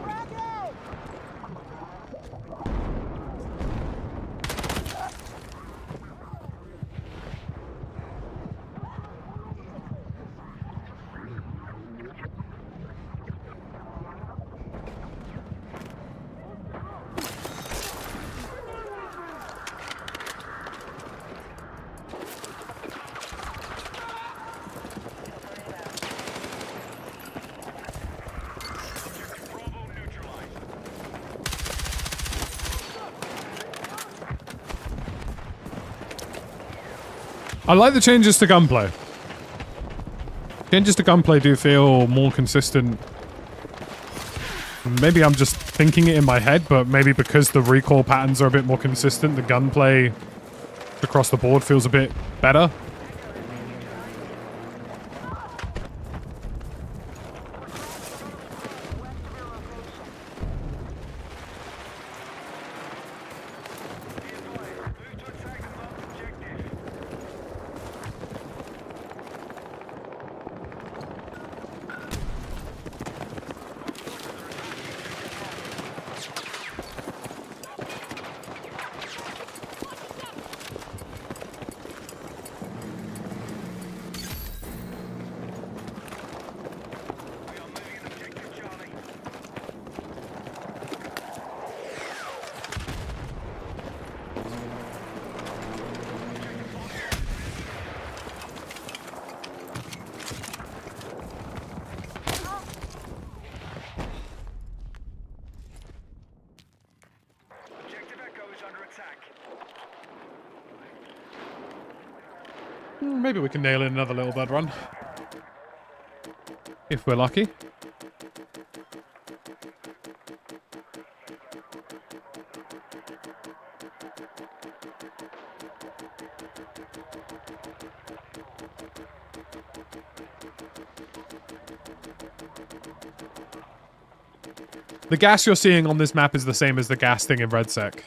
Echo. I like the changes to gunplay. Changes to gunplay do feel more consistent. Maybe I'm just thinking it in my head, but maybe because the recoil patterns are a bit more consistent, the gunplay across the board feels a bit better. Maybe we can nail in another little bird run. If we're lucky. The gas you're seeing on this map is the same as the gas thing in RedSec.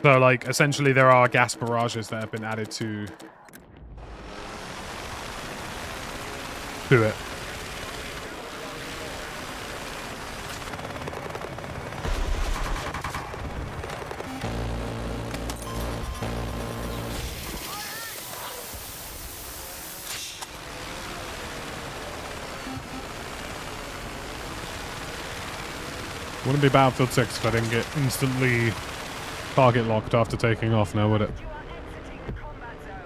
So, like, essentially there are gas barrages that have been added to it. Wouldn't be Battlefield 6 if I didn't get instantly target locked after taking off now, would it? You are exiting the combat zone.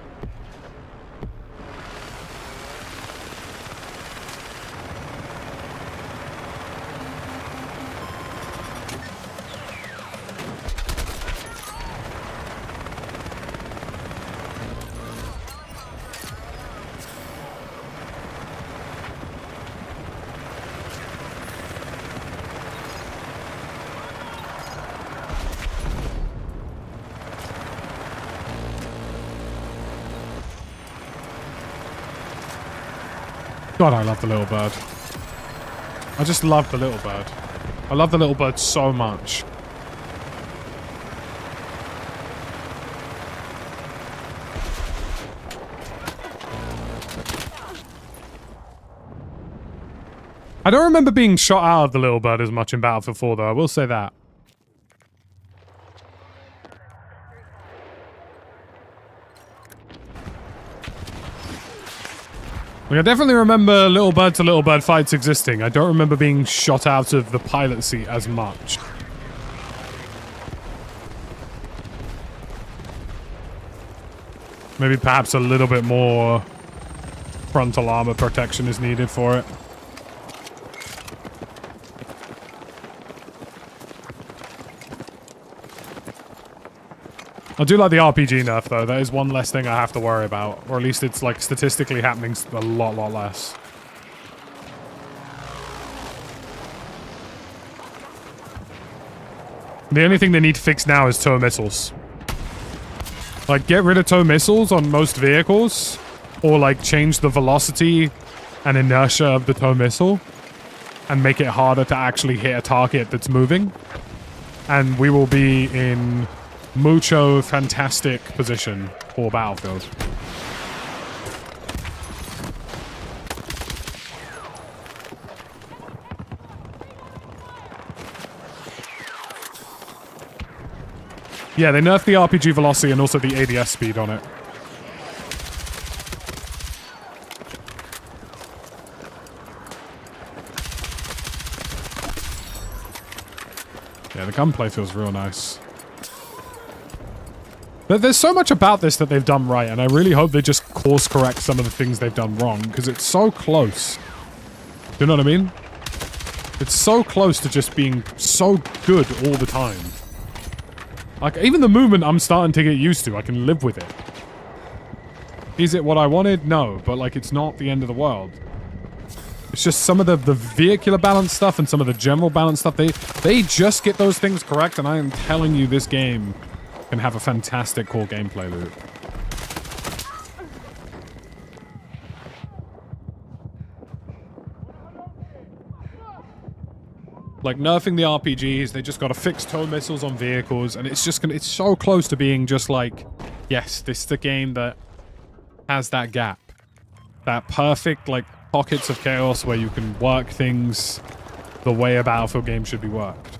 God, I love the little bird. I just love the little bird. I love the little bird so much. I don't remember being shot out of the little bird as much in Battlefield 4, though. I will say that. Like, I definitely remember little bird to little bird fights existing. I don't remember being shot out of the pilot seat as much. Maybe perhaps a little bit more frontal armor protection is needed for it. I do like the RPG nerf, though. That is one less thing I have to worry about. Or at least it's, like, statistically happening a lot less. The only thing they need to fix now is tow missiles. Like, get rid of tow missiles on most vehicles. Or, like, change the velocity and inertia of the tow missile. And make it harder to actually hit a target that's moving. And we will be in mucho fantastic position for Battlefield. Yeah, they nerfed the RPG velocity and also the ADS speed on it. Yeah, the gunplay feels real nice. There's so much about this that they've done right, and I really hope they just course correct some of the things they've done wrong, because it's so close. Do you know what I mean? It's so close to just being so good all the time. Like, even the movement I'm starting to get used to. I can live with it. Is it what I wanted? No, but like, it's not the end of the world. It's just some of the vehicular balance stuff and some of the general balance stuff. They just get those things correct, and I am telling you, this game can have a fantastic core gameplay loop. Like, nerfing the RPGs, they just got to fix tow missiles on vehicles, and it's just gonna, it's so close to being just like, yes, this is the game that has that gap. That perfect, like, pockets of chaos where you can work things the way a Battlefield game should be worked.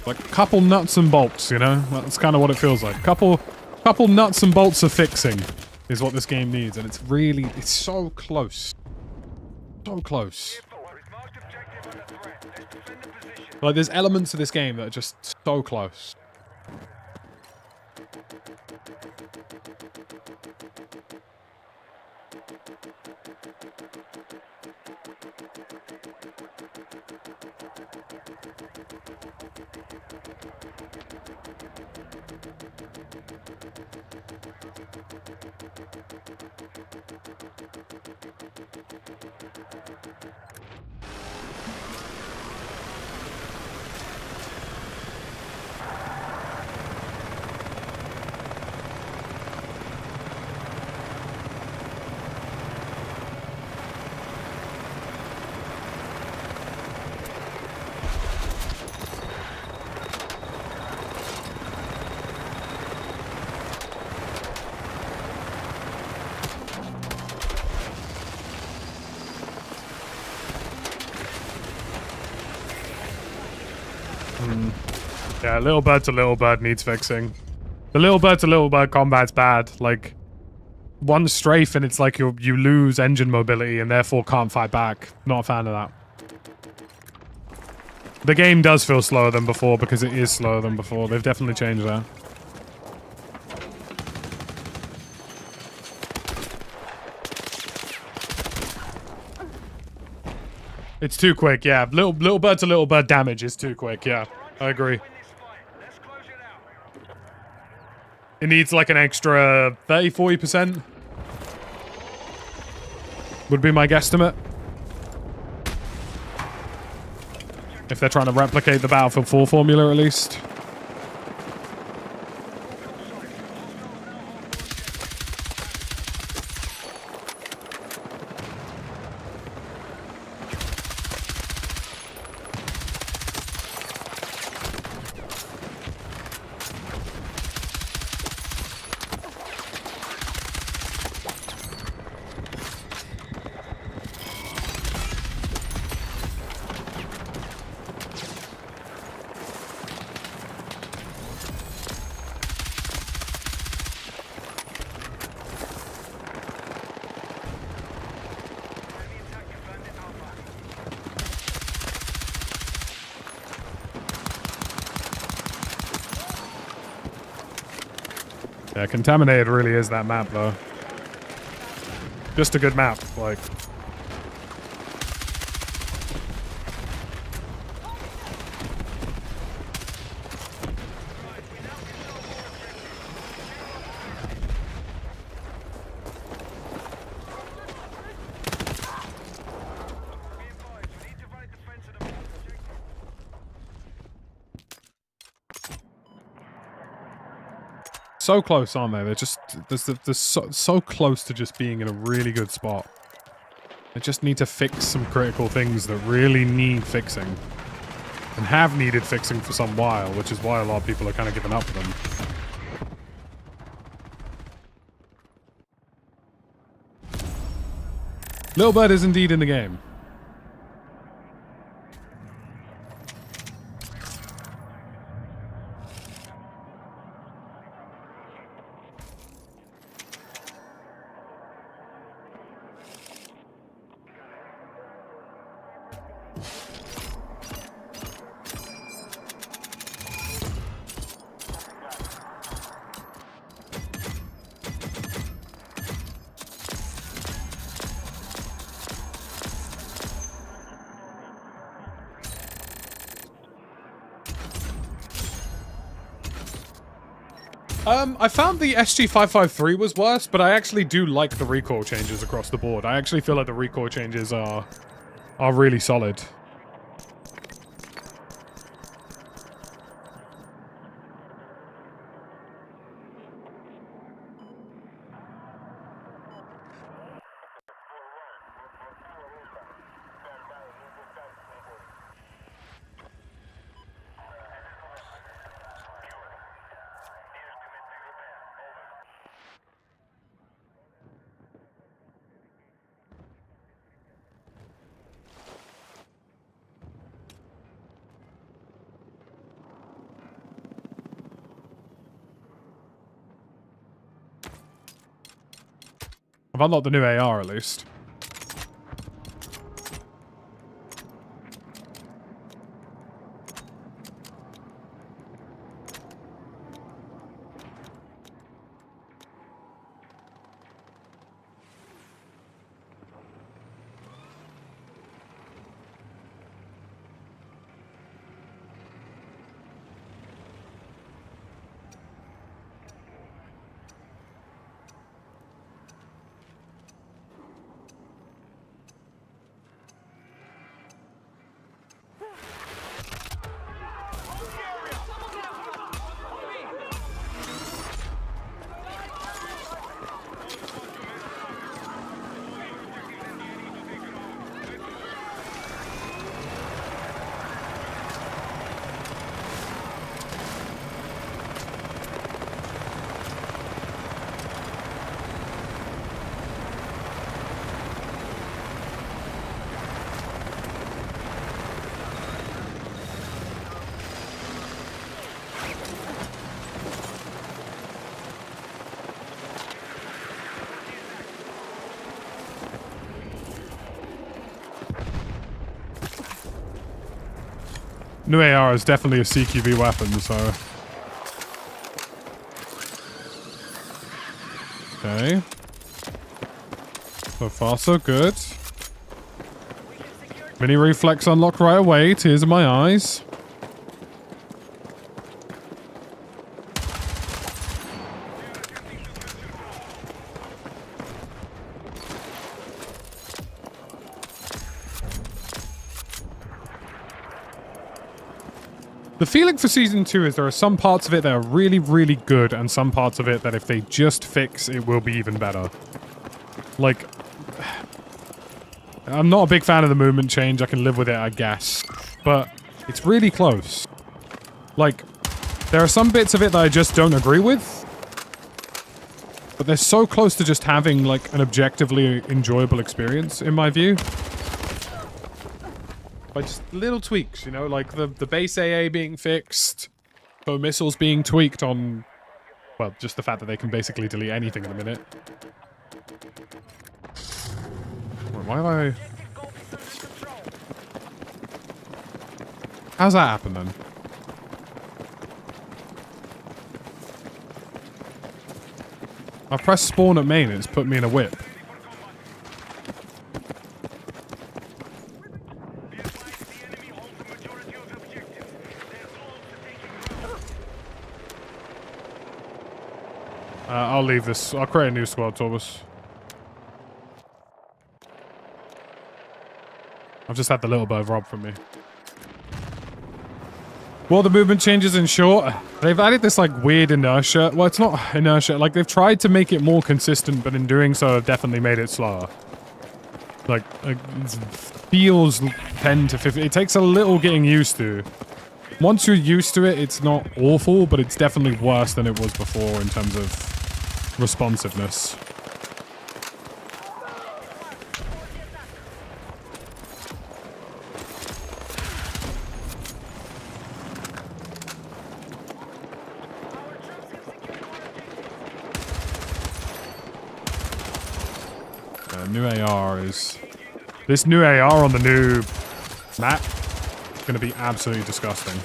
Like, a couple nuts and bolts, you know? That's kind of what it feels like. Couple nuts and bolts of fixing is what this game needs, and it's really, it's so close. So close. Like, there's elements of this game that are just so close. Yeah, little bird to little bird needs fixing. The little bird to little bird combat's bad. Like, one strafe and it's like you lose engine mobility and therefore can't fight back. Not a fan of that. The game does feel slower than before because it is slower than before. They've definitely changed that. It's too quick, yeah. Little bird to little bird damage is too quick, yeah. I agree. It needs like an extra 30-40%. Would be my guesstimate. If they're trying to replicate the Battlefield 4 formula at least. Yeah, Contaminated really is that map, though. Just a good map, like... So close, aren't they? They're just they're so close to just being in a really good spot. They just need to fix some critical things that really need fixing. And have needed fixing for some while, which is why a lot of people are kind of giving up with them. Little Bird is indeed in the game. I found the SG-553 was worse, but I actually do like the recoil changes across the board. I actually feel like the recoil changes are really solid. I've unlocked the new AR at least. New AR is definitely a CQB weapon, so... Okay. So far, so good. Mini reflex unlock right away. Tears in my eyes. The feeling for Season 2 is there are some parts of it that are really, really good, and some parts of it that if they just fix, it will be even better. Like, I'm not a big fan of the movement change. I can live with it, I guess. But it's really close. Like, there are some bits of it that I just don't agree with. But they're so close to just having, like, an objectively enjoyable experience, in my view. By just little tweaks, you know, like the base AA being fixed, bow missiles being tweaked on, well, just the fact that they can basically delete anything in a minute. Why have I... How's that happen then? I pressed spawn at main and it's put me in a whip. I'll leave this. I'll create a new squad, Thomas. I've just had the little bird robbed from me. Well, the movement changes in short. They've added this, like, weird inertia. Well, it's not inertia. Like, they've tried to make it more consistent, but in doing so, have definitely made it slower. Like it feels 10 to 15. It takes a little getting used to. Once you're used to it, it's not awful, but it's definitely worse than it was before in terms of responsiveness. New AR is... This new AR on the new map is going to be absolutely disgusting.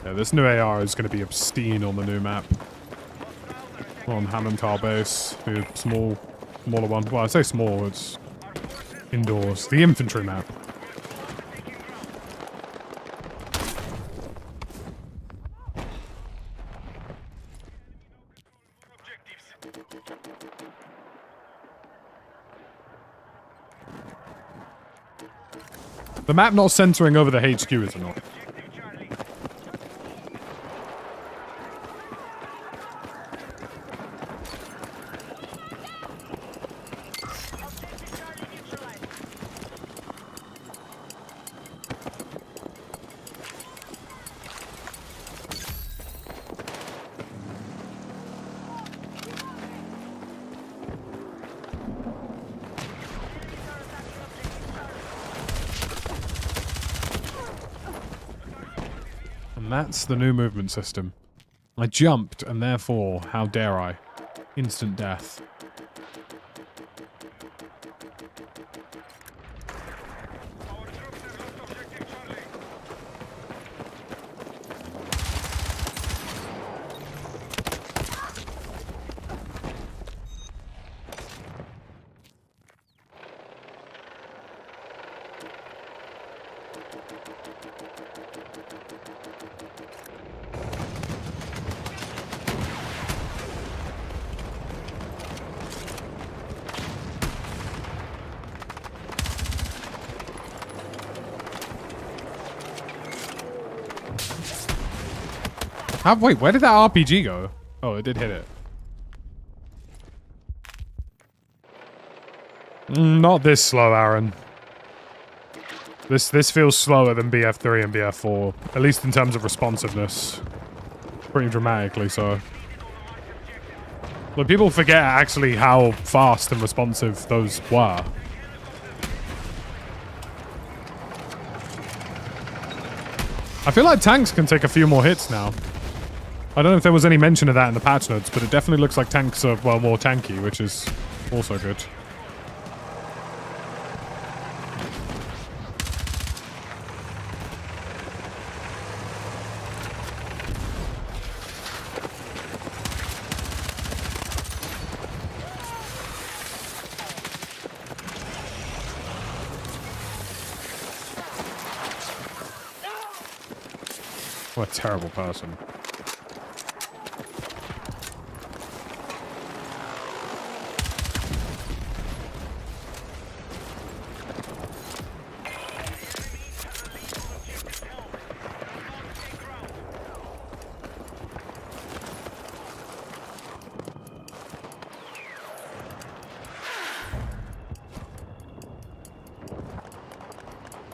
Yeah, this new AR is going to be obscene on the new map. On Hammond-Tar base, the smaller one. Well, I say small, it's indoors. The infantry map. The map not centering over the HQ is annoying. And that's the new movement system. I jumped, and therefore, how dare I? Instant death. Wait, where did that RPG go? Oh, it did hit it. Not this slow, Aaron. This feels slower than BF3 and BF4, at least in terms of responsiveness. Pretty dramatically so. But people forget actually how fast and responsive those were. I feel like tanks can take a few more hits now. I don't know if there was any mention of that in the patch notes, but it definitely looks like tanks are, well, more tanky, which is also good. What a terrible person.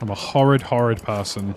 I'm a horrid, horrid person.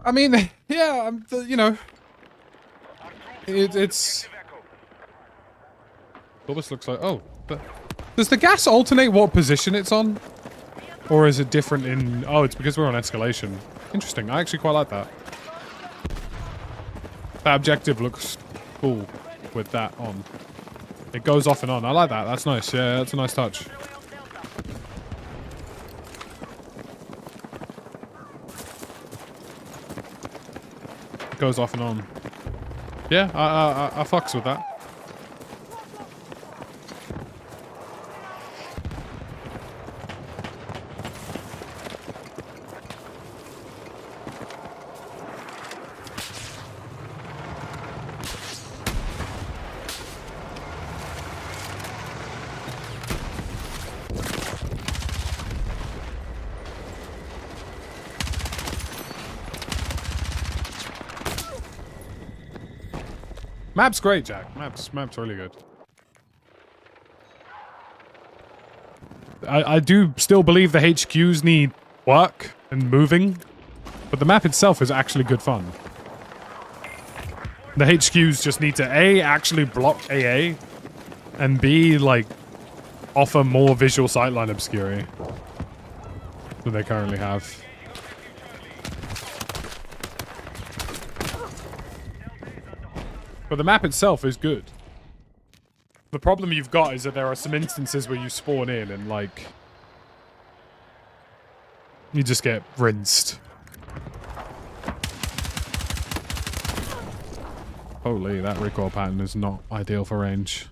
I mean, yeah, you know, it's... What this looks like... Oh, does the gas alternate what position it's on? Or is it different in... Oh, it's because we're on escalation. Interesting, I actually quite like that. That objective looks cool with that on. It goes off and on. I like that. That's nice. Yeah, that's a nice touch. It goes off and on. Yeah, I fucks with that. Map's great, Jack. Map's really good. I do still believe the HQs need work and moving, but the map itself is actually good fun. The HQs just need to A, actually block AA, and B, like, offer more visual sightline obscurity than they currently have. But the map itself is good. The problem you've got is that there are some instances where you spawn in and, like, you just get rinsed. Holy, that recoil pattern is not ideal for range.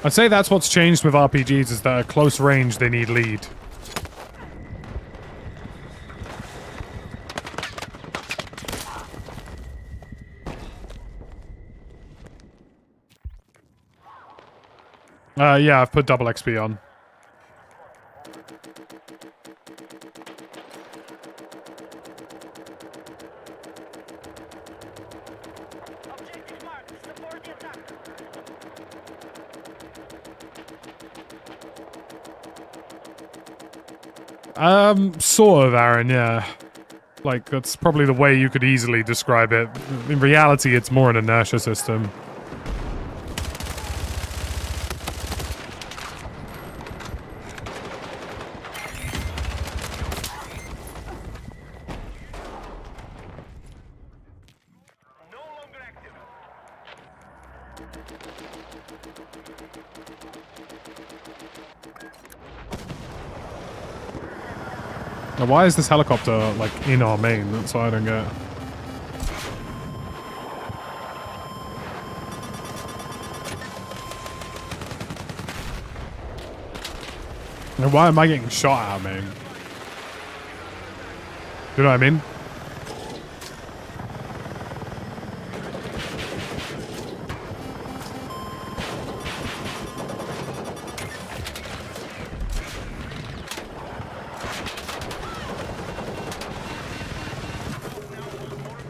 I'd say that's what's changed with RPGs, is that at close range they need lead. Yeah, I've put double XP on. Objective marked. Support the attack. Sort of, Aaron, yeah. Like, that's probably the way you could easily describe it. In reality, it's more an inertia system. No longer active. Now, why is this helicopter, like, in our main? That's what I don't get. And why am I getting shot at, main? You know what I mean?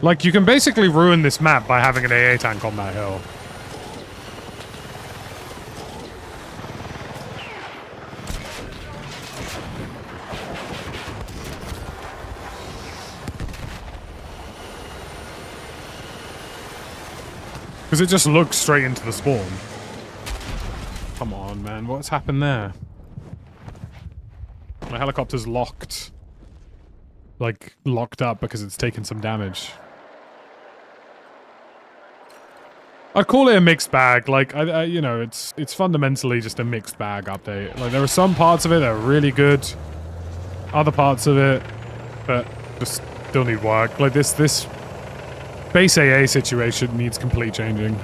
Like, you can basically ruin this map by having an AA tank on that hill. Because it just looks straight into the spawn. Come on, man. What's happened there? My helicopter's locked. Like, locked up because it's taken some damage. I'd call it a mixed bag. Like, you know, it's fundamentally just a mixed bag update. Like, there are some parts of it that are really good. Other parts of it that just still need work. Like, this base AA situation needs complete changing.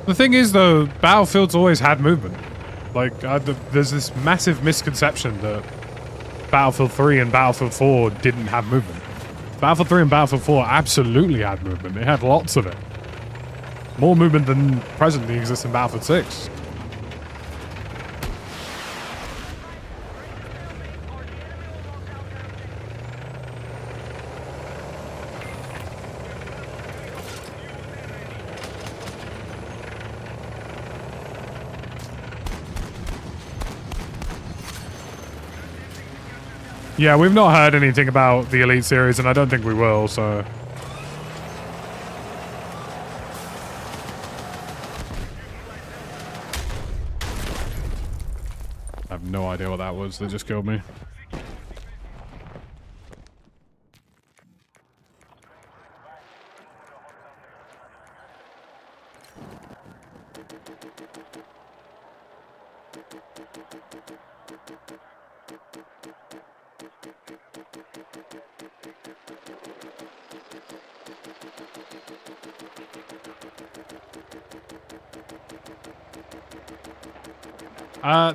The thing is, though, Battlefield's always had movement. Like, there's this massive misconception that Battlefield 3 and Battlefield 4 didn't have movement. Battlefield 3 and Battlefield 4 absolutely had movement. It had lots of it. More movement than presently exists in Battlefield 6. Yeah, we've not heard anything about the Elite Series, and I don't think we will, so... I have no idea what that was. They just killed me.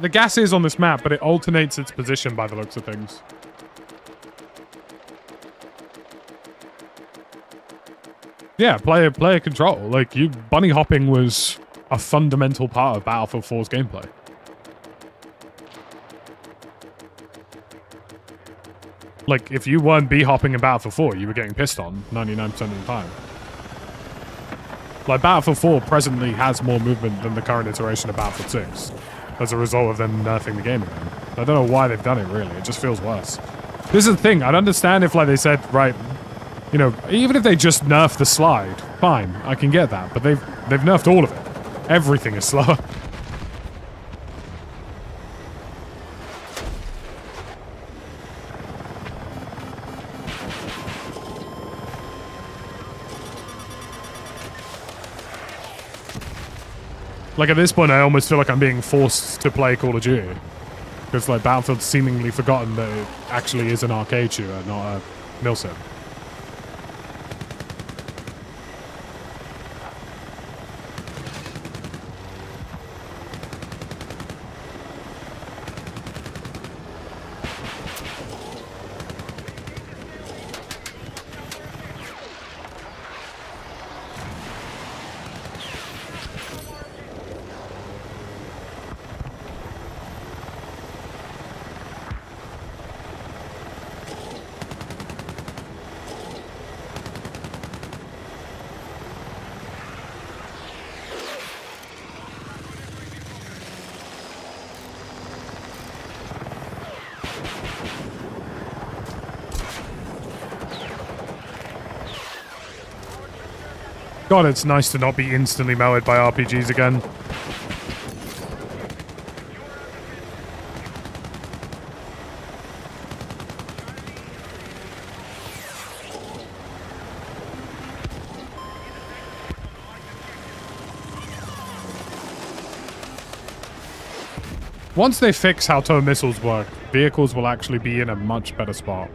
The gas is on this map, but it alternates its position by the looks of things. Yeah, player control. Like, bunny hopping was a fundamental part of Battlefield 4's gameplay. Like, if you weren't B-hopping in Battlefield 4, you were getting pissed on 99% of the time. Like, Battlefield 4 presently has more movement than the current iteration of Battlefield 6. As a result of them nerfing the game again. I don't know why they've done it, really. It just feels worse. This is the thing. I'd understand if, like, they said, right, you know, even if they just nerf the slide, fine, I can get that. But they've nerfed all of it. Everything is slower. Like, at this point, I almost feel like I'm being forced to play Call of Duty. Because, like, Battlefield's seemingly forgotten that it actually is an arcade shooter, not a milsim. God, it's nice to not be instantly melted by RPGs again. Once they fix how tow missiles work, vehicles will actually be in a much better spot.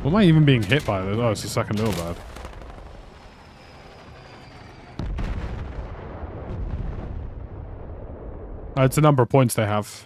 What am I even being hit by? Oh, it's a second little bird. It's the number of points they have.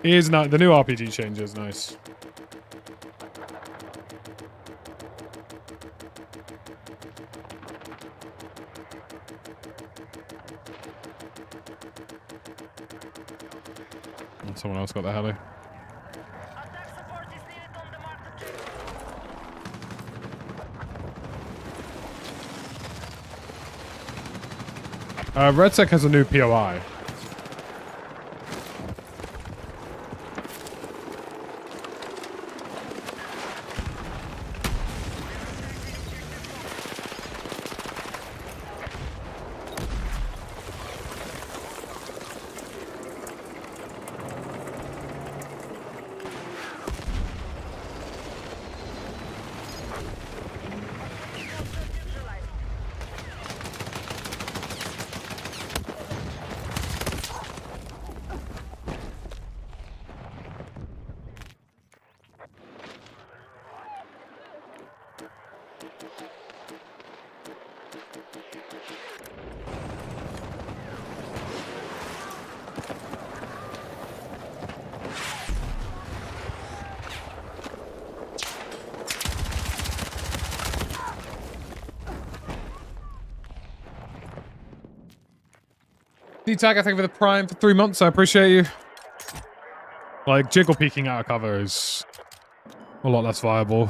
Here's not the new RPG change is nice. And someone else got the heli. Attack support is needed on the marked objective. RedSec has a new POI. D-Tag, I think for the Prime for 3 months. I appreciate you. Like, jiggle peeking out of cover is a lot less viable.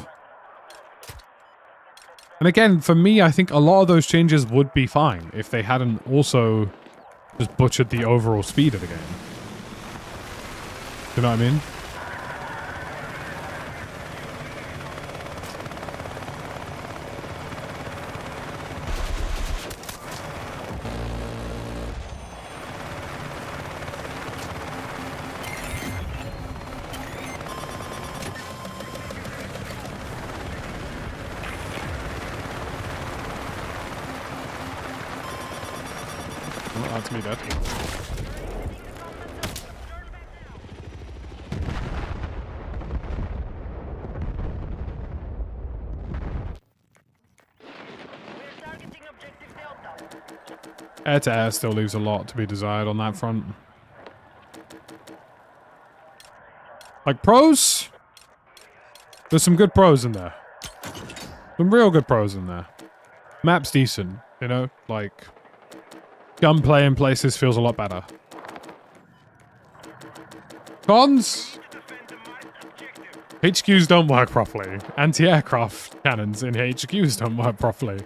And again, for me, I think a lot of those changes would be fine if they hadn't also just butchered the overall speed of the game. You know what I mean? Well, that's me dead. We're targeting objective Delta. Air to air still leaves a lot to be desired on that front. Like pros? There's some good pros in there. Some real good pros in there. Map's decent, you know? Like, gunplay in places feels a lot better. Cons? HQs don't work properly. Anti-aircraft cannons in HQs don't work properly.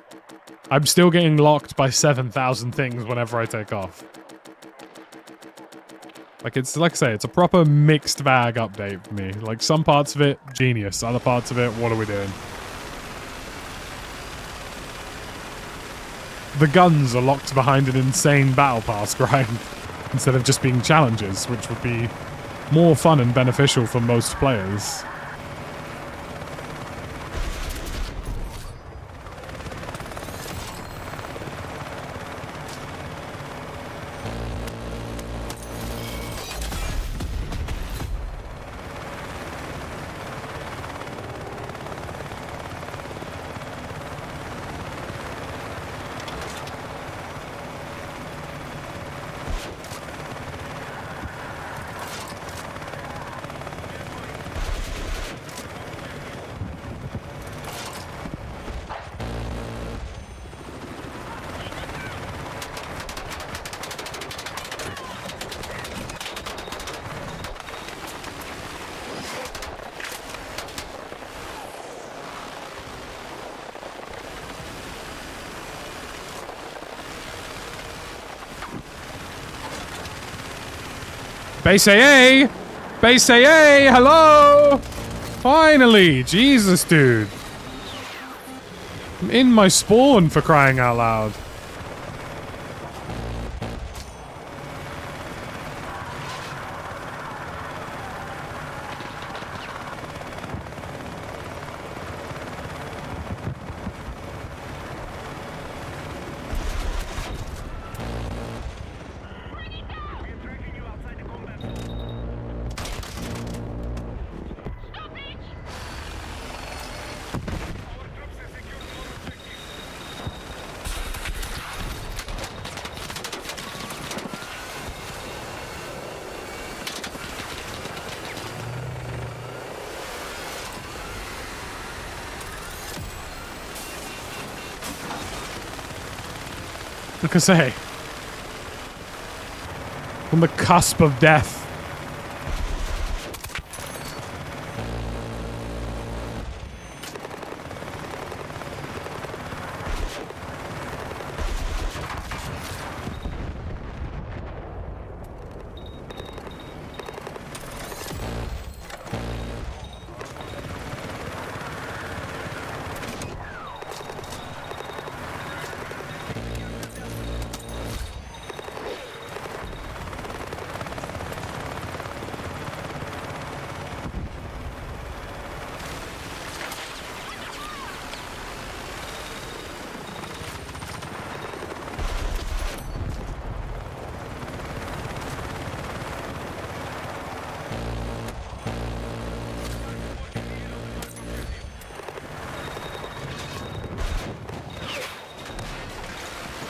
I'm still getting locked by 7,000 things whenever I take off. Like, it's, like I say, it's a proper mixed bag update for me. Like, some parts of it, genius. Other parts of it, what are we doing? The guns are locked behind an insane battle pass grind instead of just being challenges, which would be more fun and beneficial for most players. Base AA! Base AA! Hello! Finally! Jesus, dude. I'm in my spawn for crying out loud. Like I say, on the cusp of death.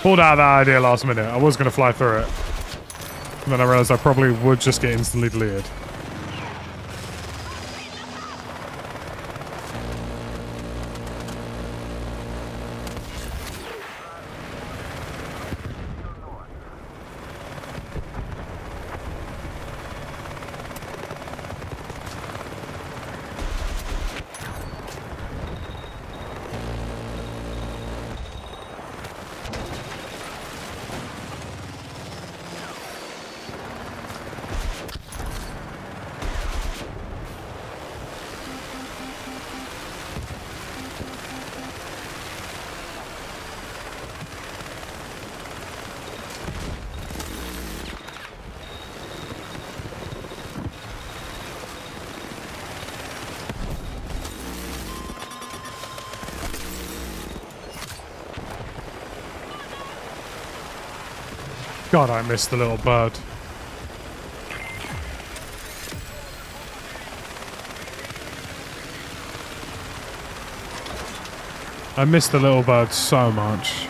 Pulled out of that idea last minute. I was going to fly through it. And then I realized I probably would just get instantly deleted. God, I missed the little bird. I missed the little bird so much.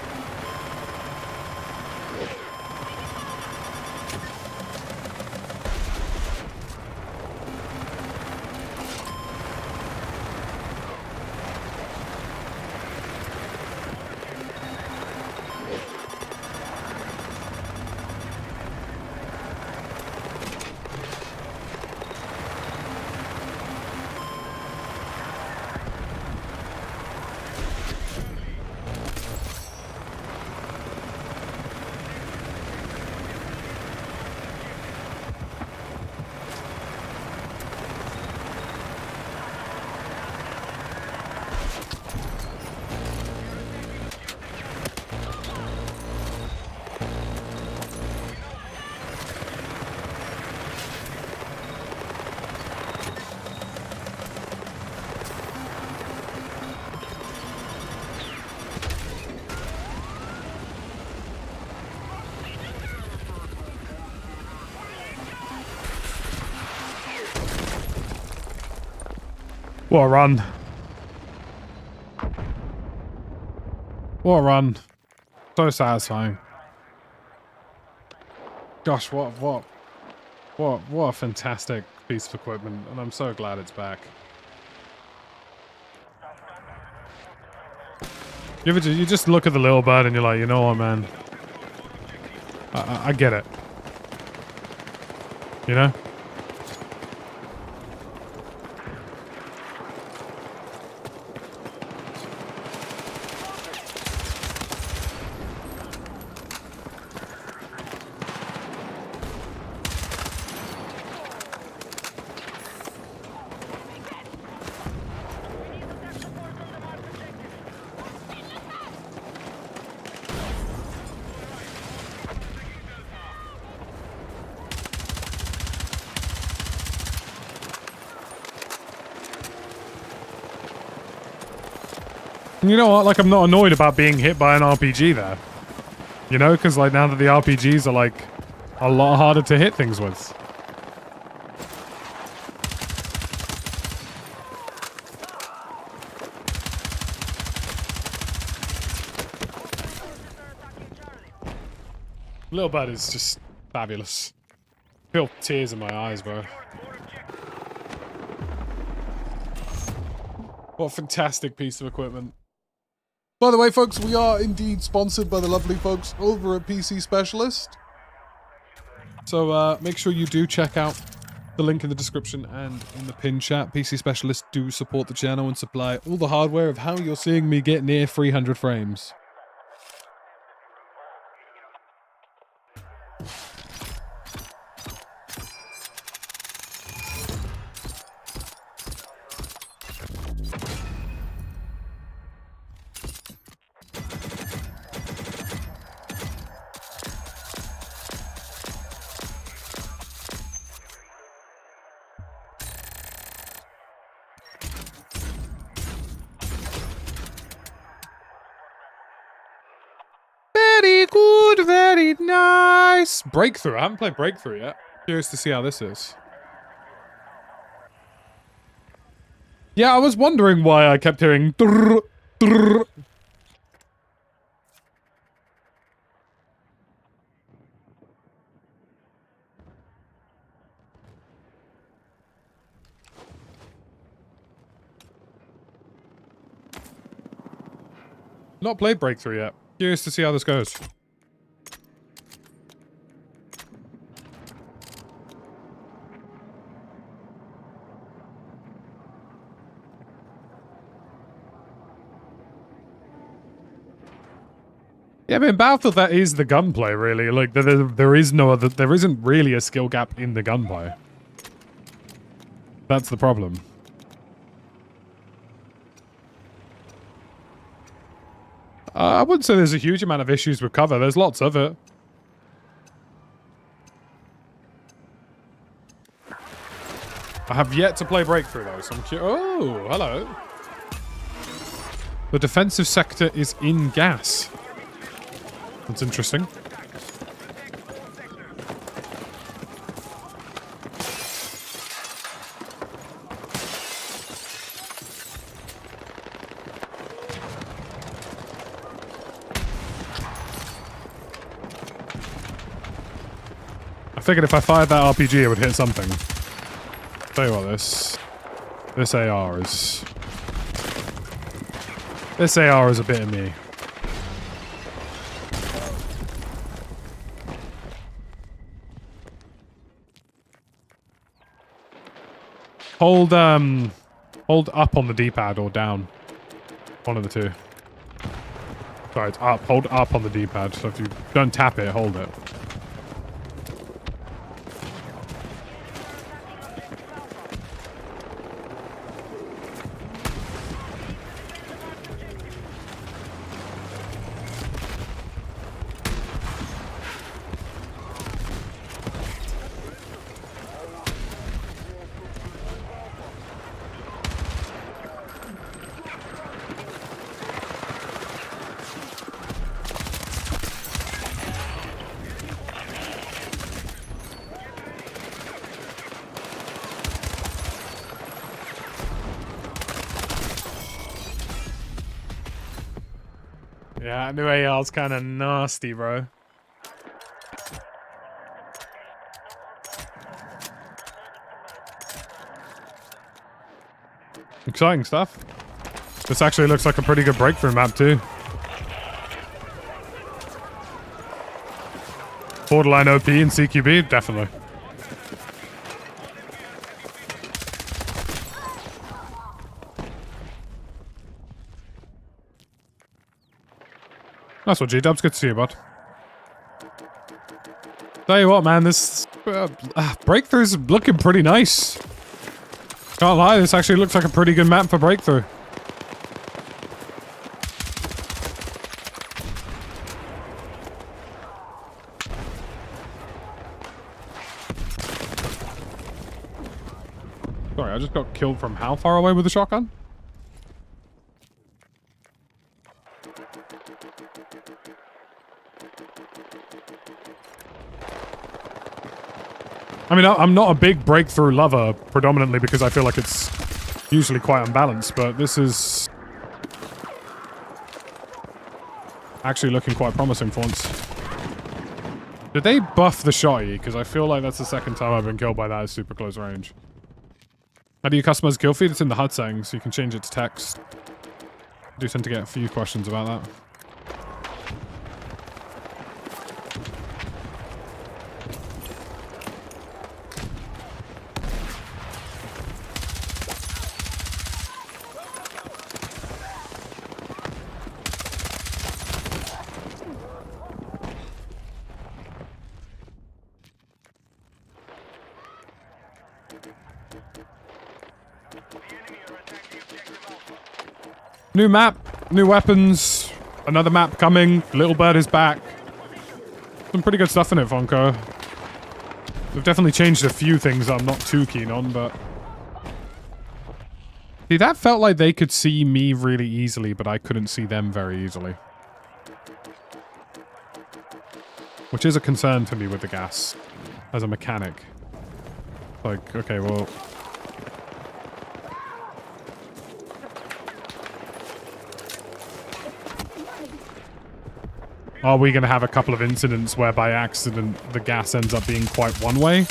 What a run. What a run. So satisfying. Gosh, what a fantastic piece of equipment, and I'm so glad it's back. You just look at the little bird and you're like, you know what, man? I get it. You know? And you know what? Like, I'm not annoyed about being hit by an RPG there. You know? Because, like, now that the RPGs are, like, a lot harder to hit things with. Little Bud is just fabulous. I feel tears in my eyes, bro. What a fantastic piece of equipment. By the way, folks, we are indeed sponsored by the lovely folks over at PC Specialist. So make sure you do check out the link in the description and in the pin chat. PC Specialist do support the channel and supply all the hardware of how you're seeing me get near 300 frames. Very good, very nice. Breakthrough. I haven't played Breakthrough yet. Curious to see how this is. Yeah, I was wondering why I kept hearing drrr, drrr. Not played Breakthrough yet. Curious to see how this goes. Yeah, I mean, Battlefield, that is the gunplay, really. Like, there is no other... There isn't really a skill gap in the gunplay. That's the problem. I wouldn't say there's a huge amount of issues with cover. There's lots of it. I have yet to play Breakthrough, though, so I'm curious. Oh, hello. The defensive sector is in gas. That's interesting. I figured if I fired that RPG, it would hit something. Tell you what, this AR is... This AR is a bit of me. Hold up on the D-pad or down. One of the two. Sorry, it's up. Hold up on the D-pad. So if you don't tap it, hold it. Yeah, new AR's kind of nasty, bro. Exciting stuff. This actually looks like a pretty good breakthrough map, too. Borderline OP and CQB, definitely. That's what G-Dub's good to see you, bud. Tell you what, man, this Breakthrough's looking pretty nice. Can't lie, this actually looks like a pretty good map for Breakthrough. Sorry, I just got killed from how far away with the shotgun? I mean, I'm not a big Breakthrough lover, predominantly because I feel like it's usually quite unbalanced, but this is actually looking quite promising for once. Did they buff the shotty? Because I feel like that's the second time I've been killed by that at super close range. How do you customize kill feed? It's in the HUD settings, so you can change it to text. do tend to get a few questions about that. New map, new weapons, another map coming, Little Bird is back. Some pretty good stuff in it, Vonko. They've definitely changed a few things that I'm not too keen on, but... See, that felt like they could see me really easily, but I couldn't see them very easily. Which is a concern for me with the gas, as a mechanic. Like, okay, well... Are we going to have a couple of incidents where by accident the gas ends up being quite one way?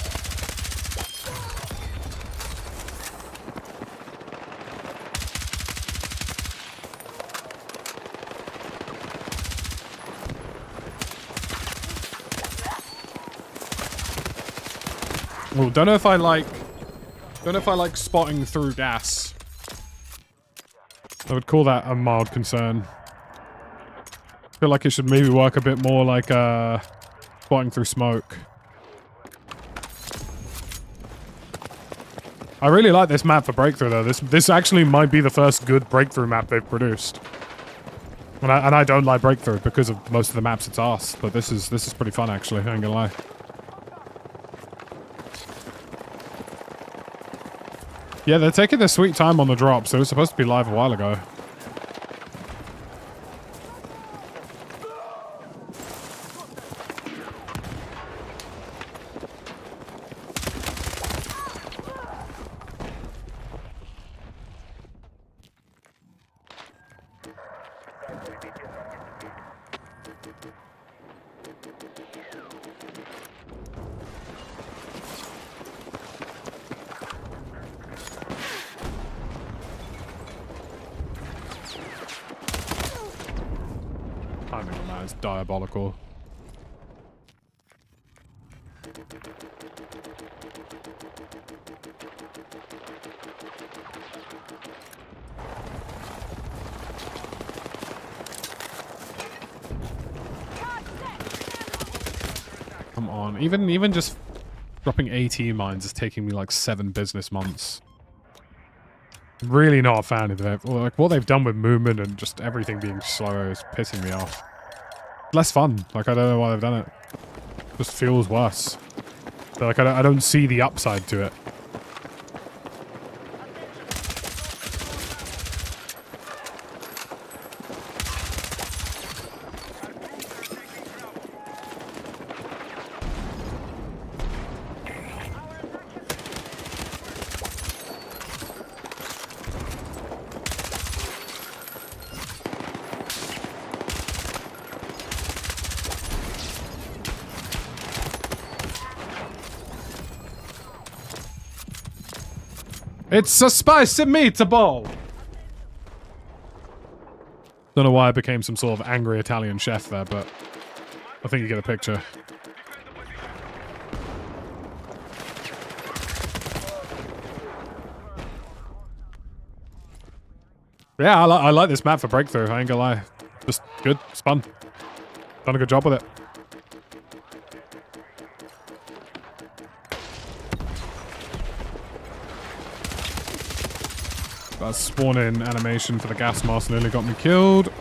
Well, don't know if I like spotting through gas. I would call that a mild concern. I feel like it should maybe work a bit more like spotting through smoke. I really like this map for Breakthrough though. This actually might be the first good Breakthrough map they've produced. And I don't like Breakthrough because of most of the maps it's asked, but this is pretty fun actually, I ain't gonna lie. Yeah, they're taking their sweet time on the drop, so it was supposed to be live a while ago. Timing on that is diabolical. Come on, even just dropping AT mines is taking me like 7 business months. Really not a fan of it. Like what they've done with movement and just everything being slower is pissing me off. Less fun. Like I don't know why they've done it. Just feels worse. But, like I don't see the upside to it. It's a spicy meatball! Don't know why I became some sort of angry Italian chef there, but I think you get a picture. Yeah, I like this map for Breakthrough, I ain't gonna lie. Just good, it's fun. Done a good job with it. That spawn-in animation for the gas mask nearly got me killed.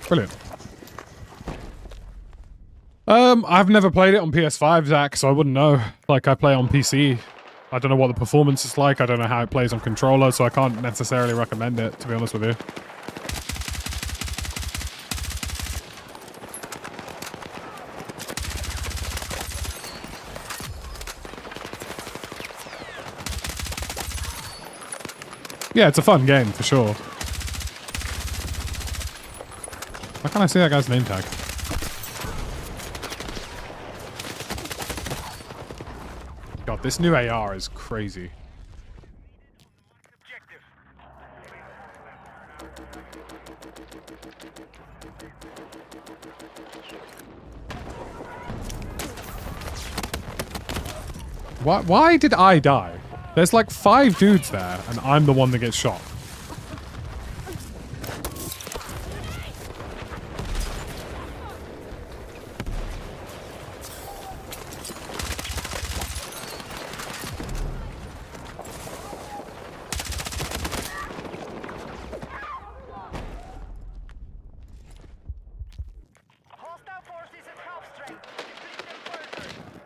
Brilliant. I've never played it on PS5, Zach, so I wouldn't know. Like, I play on PC. I don't know what the performance is like. I don't know how it plays on controller, so I can't necessarily recommend it, to be honest with you. Yeah, it's a fun game for sure. Why can't I see that guy's name tag? God, this new AR is crazy. Objective. Why did I die? There's like 5 dudes there, and I'm the one that gets shot. Hostile forces at half strength. Deplete them further.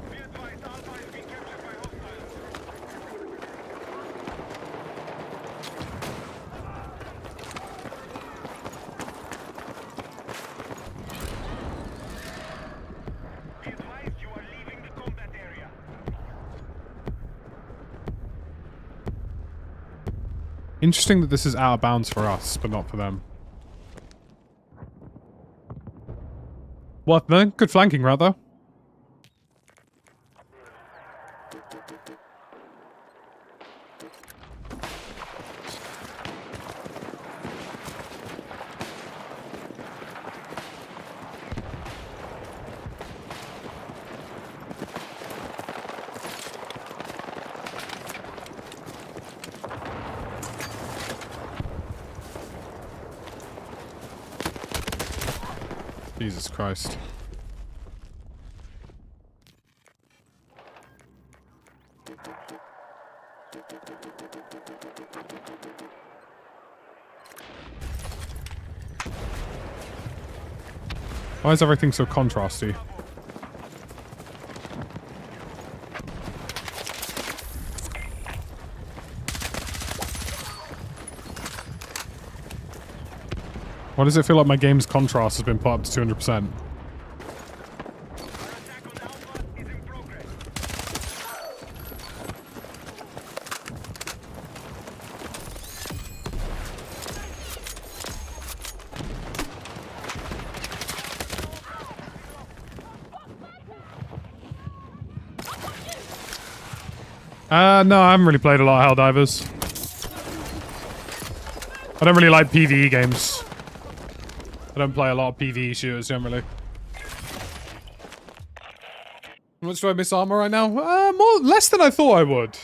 Be advised, Alpha is being captured by hostiles. Be advised, you are leaving the combat area. Interesting that this is out of bounds for us, but not for them. What, man? Good flanking, rather. Jesus Christ. Why is everything so contrasty? Why does it feel like my game's contrast has been put up to 200%? Our attack on Alpha is in progress. No, I haven't really played a lot of Helldivers. I don't really like PvE games. I don't play a lot of PvE shooters generally. How much do I miss armor right now? Less than I thought I would.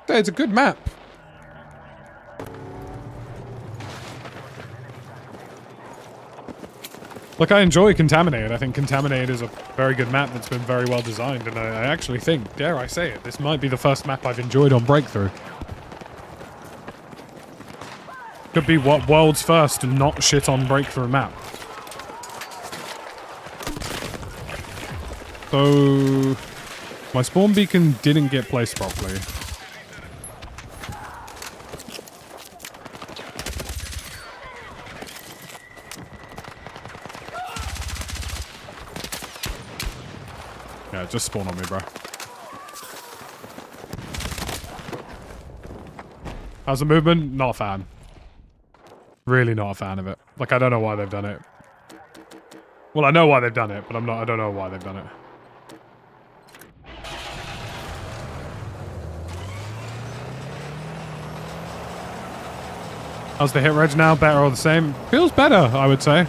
Yeah, it's a good map. Like, I enjoy Contaminated. I think Contaminated is a very good map that's been very well designed, and I actually think, dare I say it, this might be the first map I've enjoyed on Breakthrough. Could be what world's first and not shit on Breakthrough map. So, my spawn beacon didn't get placed properly. Yeah, just spawn on me, bro. How's the movement? Not a fan. Really not a fan of it. Like, I don't know why they've done it. Well, I know why they've done it, but I don't know why they've done it. How's the hit reg now? Better or the same? Feels better, I would say.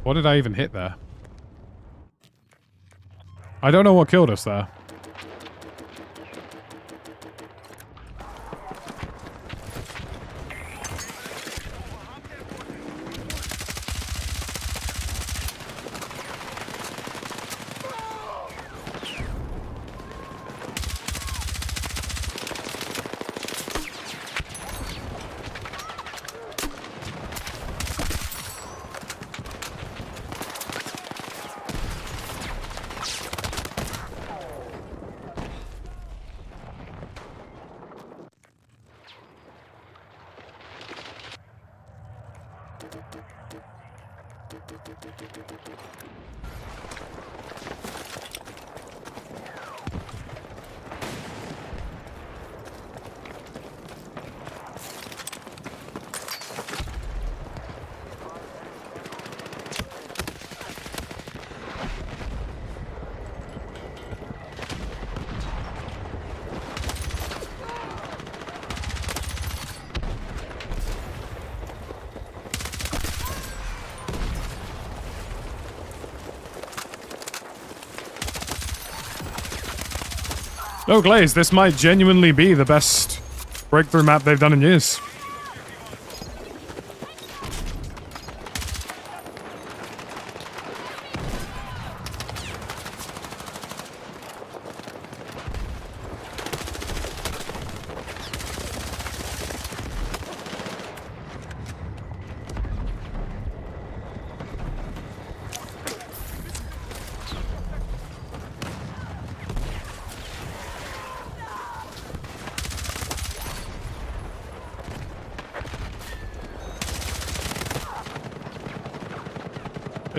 What did I even hit there? I don't know what killed us there. Oh, Glaze, this might genuinely be the best breakthrough map they've done in years.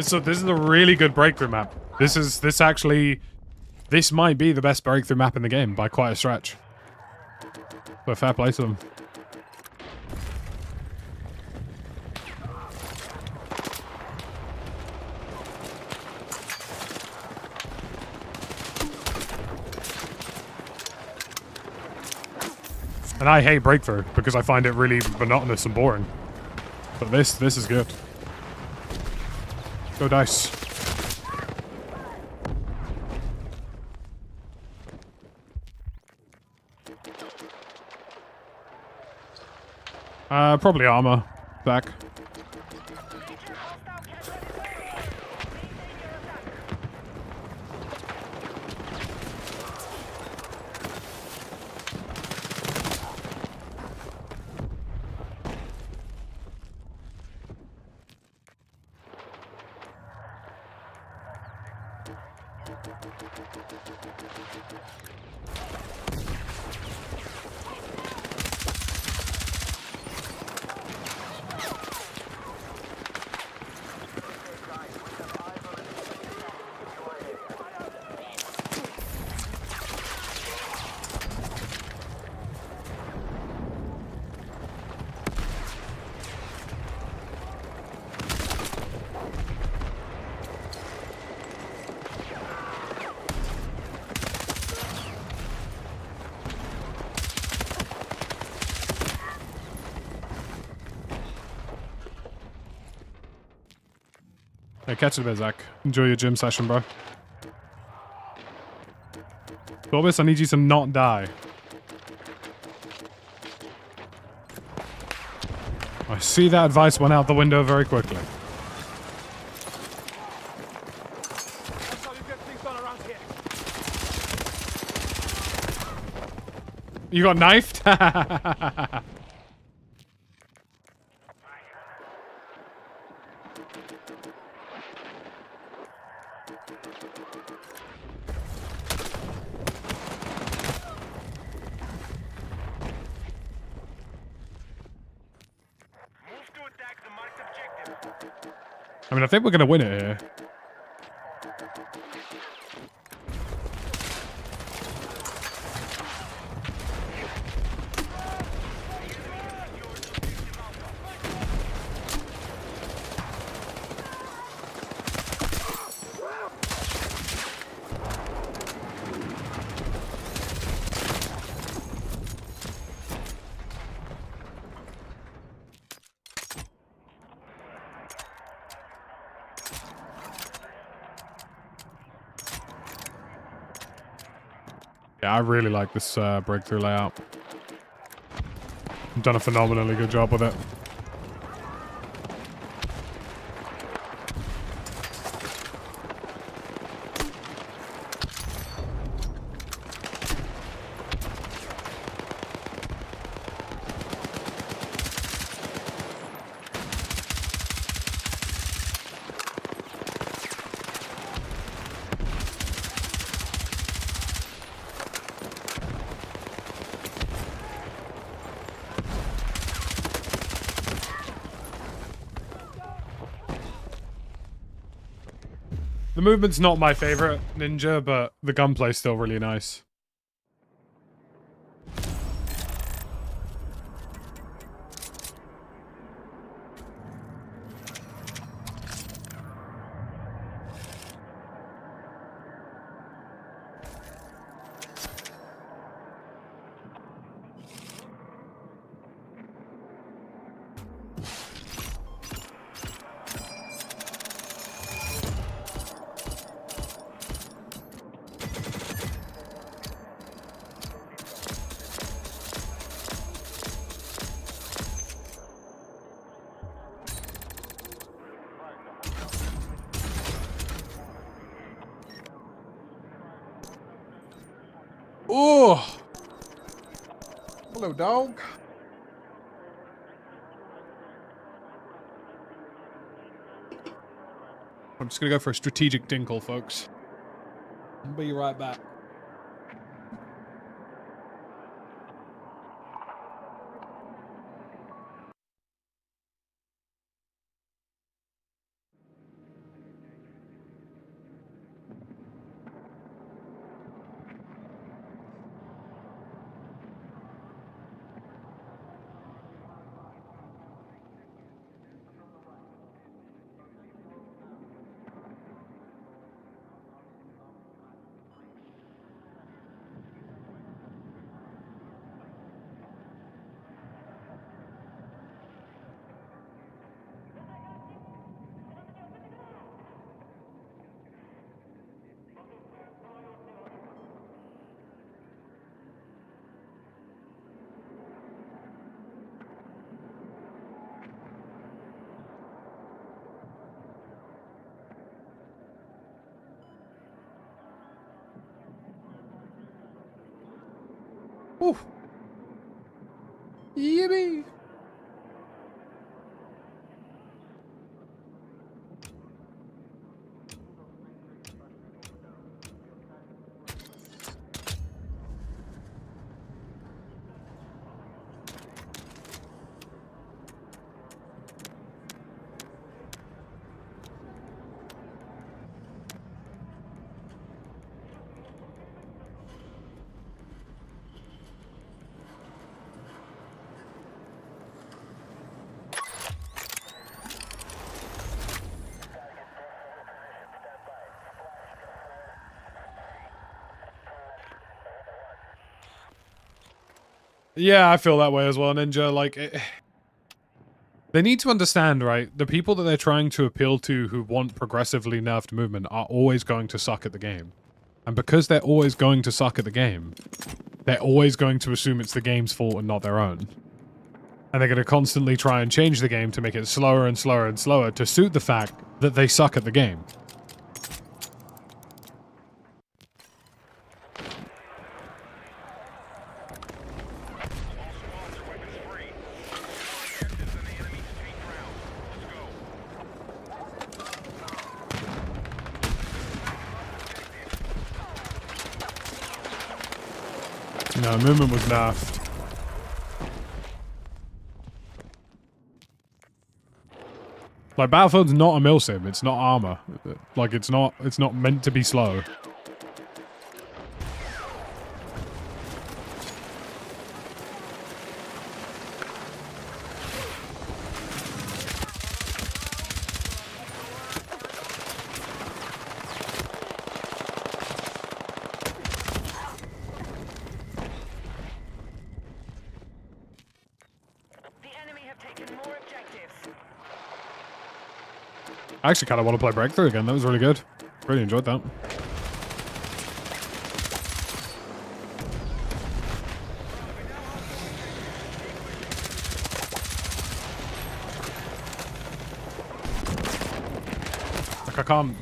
So this is a really good breakthrough map. This might be the best breakthrough map in the game by quite a stretch. So fair play to them. And I hate breakthrough because I find it really monotonous and boring. But this is good. Go dice. Probably armor. Back. Hey, catch it a bit, Zach. Enjoy your gym session, bro. Borbis, I need you to not die. I see that advice went out the window very quickly. That's how you get things done around here. You got knifed? I mean, I think we're going to win it here. Yeah, I really like this breakthrough layout. I've done a phenomenally good job with it. The movement's not my favorite ninja, but the gunplay's still really nice. Oh! Hello, dog. I'm just gonna go for a strategic dinkle, folks. I'll be right back. Ooh. Yippee! Yeah, I feel that way as well, Ninja. Like, they need to understand, right? The people that they're trying to appeal to who want progressively nerfed movement are always going to suck at the game. And because they're always going to suck at the game, they're always going to assume it's the game's fault and not their own. And they're going to constantly try and change the game to make it slower and slower and slower to suit the fact that they suck at the game. No, movement was nerfed. Like, Battlefield's not a milsim, it's not armor. Like, it's not meant to be slow. I actually kind of want to play Breakthrough again. That was really good. Really enjoyed that. Like, I can't...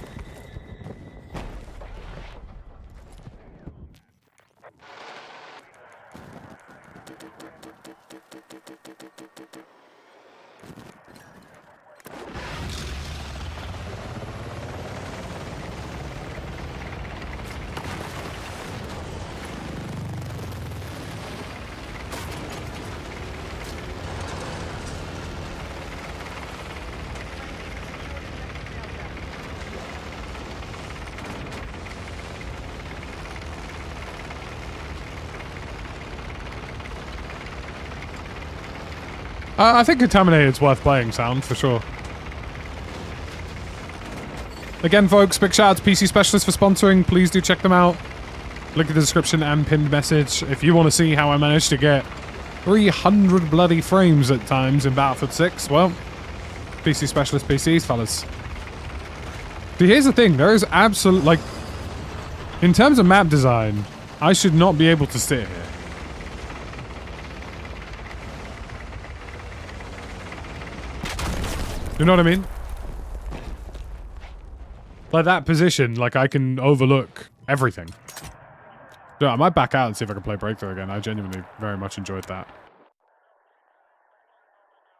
I think Contaminated's worth playing, Sound, for sure. Again, folks, big shout out to PC Specialist for sponsoring. Please do check them out. Link in the description and pinned message. If you want to see how I managed to get 300 bloody frames at times in Battlefield 6, well, PC Specialist PCs, fellas. See, here's the thing. There is absolute, like, in terms of map design, I should not be able to sit here. You know what I mean? Like that position, like I can overlook everything. Yeah, I might back out and see if I can play Breakthrough again. I genuinely very much enjoyed that.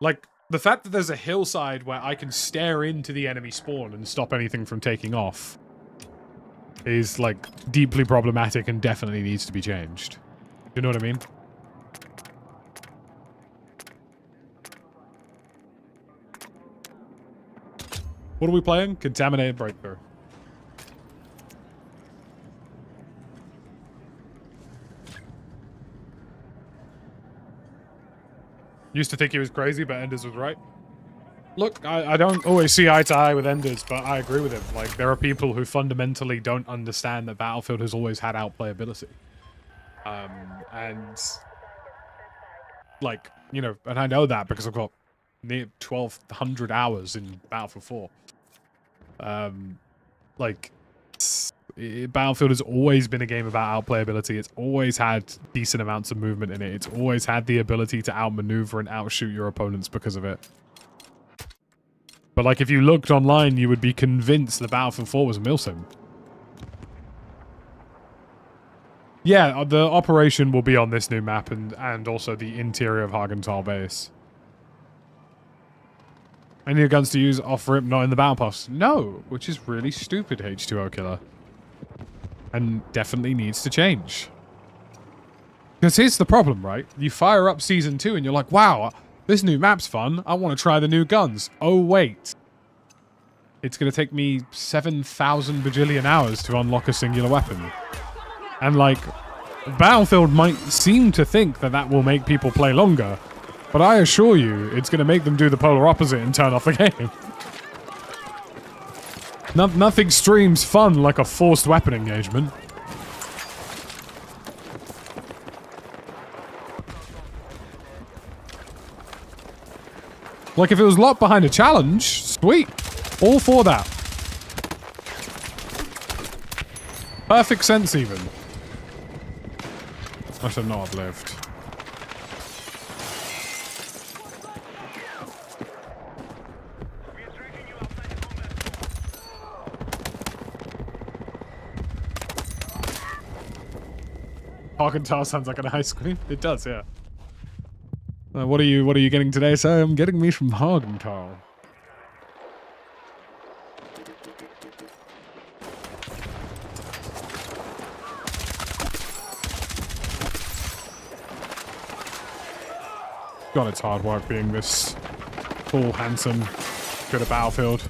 Like, the fact that there's a hillside where I can stare into the enemy spawn and stop anything from taking off is, like, deeply problematic and definitely needs to be changed. You know what I mean? What are we playing? Contaminated Breakthrough. Used to think he was crazy, but Enders was right. Look, I don't always see eye to eye with Enders, but I agree with him. Like, there are people who fundamentally don't understand that Battlefield has always had outplayability. And, like, you know, and I know that because I've got near 1,200 hours in Battlefield 4. Battlefield has always been a game about outplayability. It's always had decent amounts of movement in it. It's always had the ability to outmaneuver and outshoot your opponents because of it. But, like, if you looked online, you would be convinced that Battlefield 4 was a milsim. Yeah, the operation will be on this new map and also the interior of Hagenthal base. Any new guns to use off-rip, not in the battle pass? No, which is really stupid, H2O Killer. And definitely needs to change. Because here's the problem, right? You fire up Season 2 and you're like, wow, this new map's fun. I want to try the new guns. Oh, wait. It's going to take me 7,000 bajillion hours to unlock a singular weapon. And, like, Battlefield might seem to think that that will make people play longer. But I assure you, it's going to make them do the polar opposite and turn off the game. Nothing streams fun like a forced weapon engagement. Like, if it was locked behind a challenge, sweet. All for that. Perfect sense, even. I should not have lived. Hagenthal sounds like an ice cream. It does, yeah. What are you getting today, sir? I'm getting me from Hagenthal. God, it's hard work being this tall, handsome, good at Battlefield.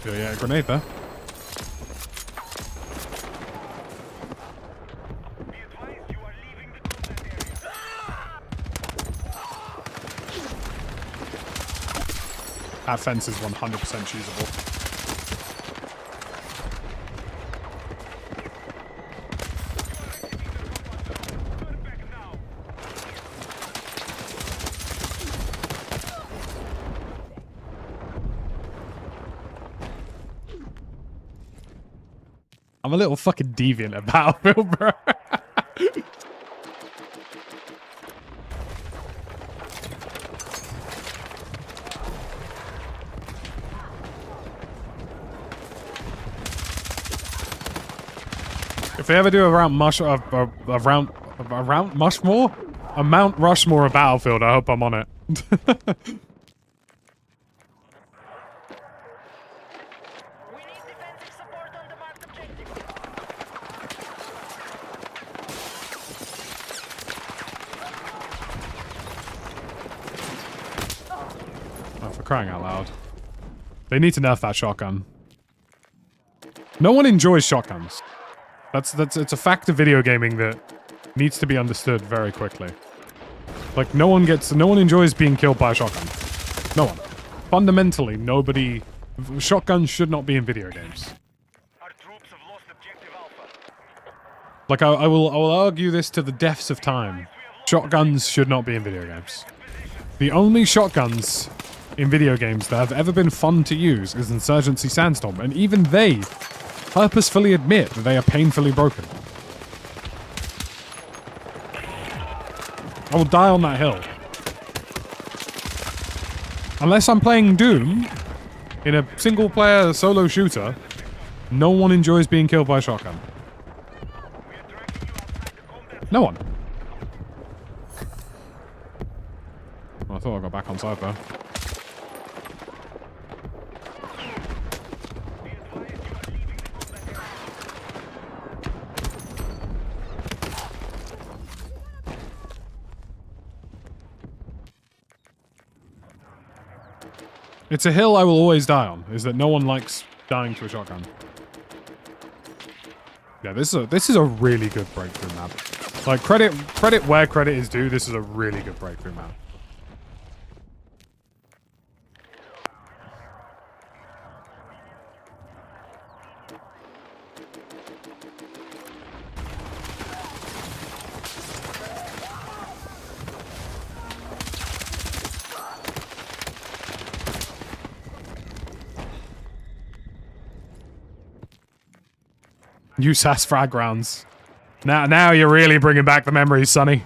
Yeah, grenade there. That fence is 100% choosable. I'm a little fucking deviant at Battlefield, bro. If they ever do a Mount Rushmore of Battlefield, I hope I'm on it. We need defensive support on the marked objective. Oh, for crying out loud. They need to nerf that shotgun. No one enjoys shotguns. It's a fact of video gaming that needs to be understood very quickly. Like, no one enjoys being killed by a shotgun. No one. Fundamentally, nobody... Shotguns should not be in video games. Our troops have lost objective Alpha. Like, I will argue this to the depths of time. Shotguns should not be in video games. The only shotguns in video games that have ever been fun to use is Insurgency Sandstorm, and even they purposefully admit that they are painfully broken. I will die on that hill. Unless I'm playing Doom in a single-player solo shooter, no one enjoys being killed by a shotgun. No one. Well, I thought I got back on side though. It's a hill I will always die on, is that no one likes dying to a shotgun. Yeah, this is a really good breakthrough map. Like, credit where credit is due, this is a really good breakthrough map. USAS frag rounds. Now you're really bringing back the memories, Sonny.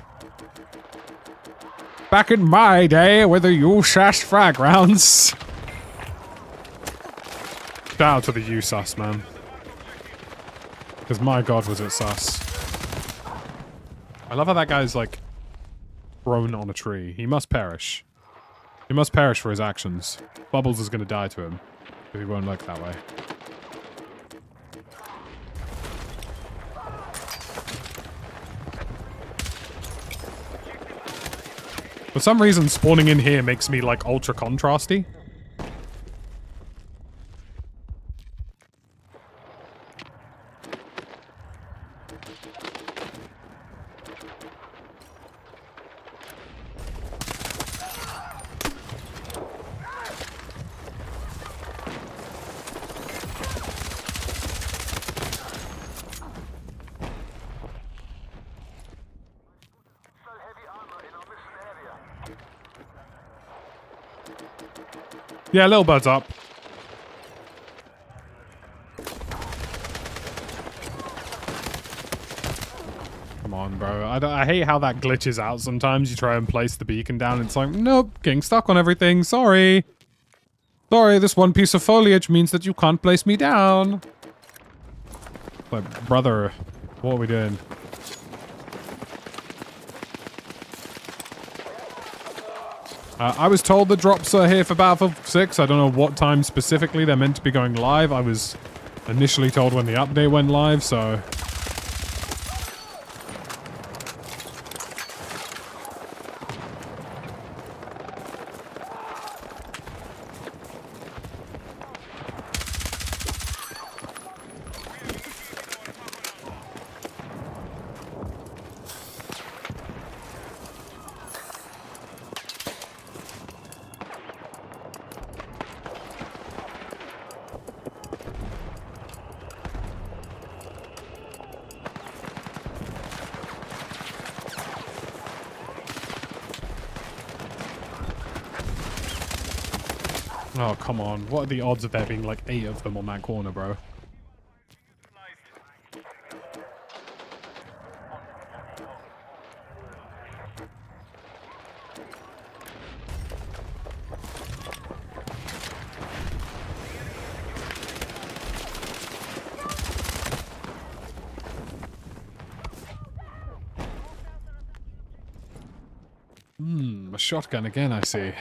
Back in my day with the USAS frag rounds. Shout out to the USAS, man. Because my god was it sus. I love how that guy's like thrown on a tree. He must perish. He must perish for his actions. Bubbles is going to die to him. But he won't look that way. For some reason, spawning in here makes me, like, ultra contrasty. Yeah, little bird's up. Come on, bro. I hate how that glitches out sometimes. You try and place the beacon down, it's like, nope, getting stuck on everything. Sorry. Sorry, this one piece of foliage means that you can't place me down. Like, brother, what are we doing? I was told the drops are here for Battlefield 6. I don't know what time specifically they're meant to be going live. I was initially told when the update went live, so... Oh, come on. What are the odds of there being like 8 of them on that corner, bro? A shotgun again, I see.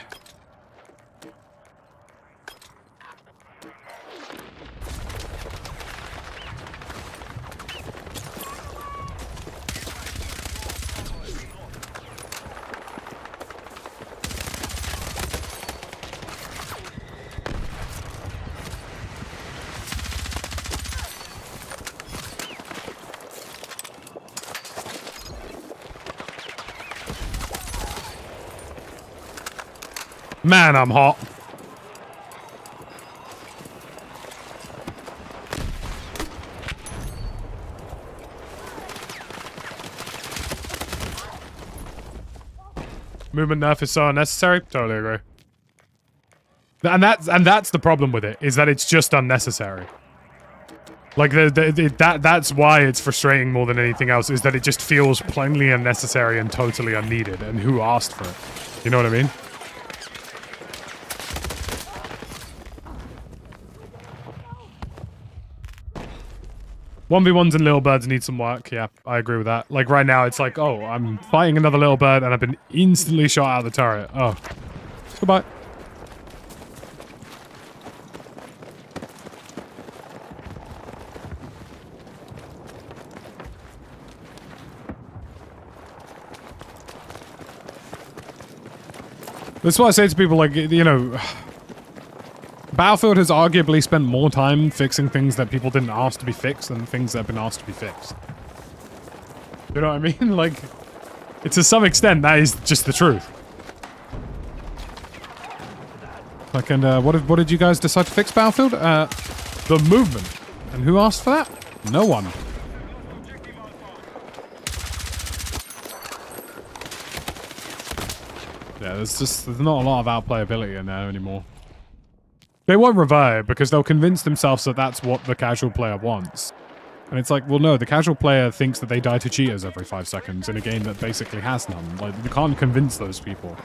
Man, I'm hot. Movement nerf is so unnecessary. Totally agree. And that's the problem with it, is that it's just unnecessary. Like that's why it's frustrating more than anything else, is that it just feels plainly unnecessary and totally unneeded. And who asked for it? You know what I mean? One v ones and little birds need some work. Yeah, I agree with that. Like right now, it's like, oh, I'm fighting another little bird and I've been instantly shot out of the turret. Oh, goodbye. That's why I say to people, like, you know, Battlefield has arguably spent more time fixing things that people didn't ask to be fixed than things that have been asked to be fixed. You know what I mean? Like, to some extent, that is just the truth. Like, and what did you guys decide to fix, Battlefield? The movement. And who asked for that? No one. Yeah, there's not a lot of outplayability in there anymore. They won't revert because they'll convince themselves that that's what the casual player wants. And it's like, well, no, the casual player thinks that they die to cheaters every 5 seconds in a game that basically has none. Like, you can't convince those people.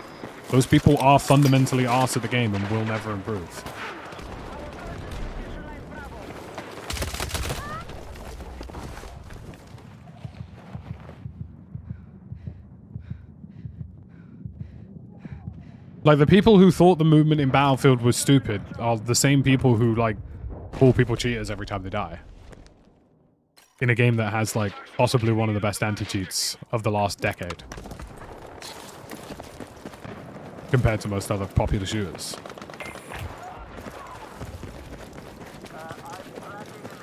Those people are fundamentally arse at the game and will never improve. Like, the people who thought the movement in Battlefield was stupid are the same people who, like, call people cheaters every time they die. In a game that has, like, possibly one of the best anti-cheats of the last decade. Compared to most other popular shooters.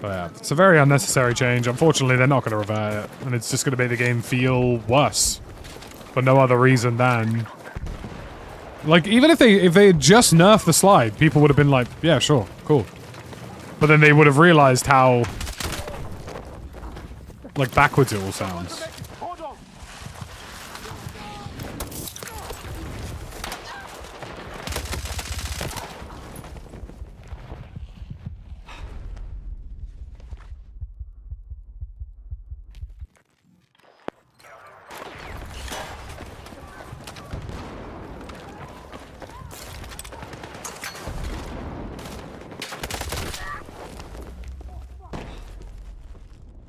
But yeah, it's a very unnecessary change. Unfortunately, they're not going to revert it. And it's just going to make the game feel worse. For no other reason than... Like, even if they had just nerfed the slide, people would have been like, yeah, sure, cool. But then they would have realized how, like, backwards it all sounds.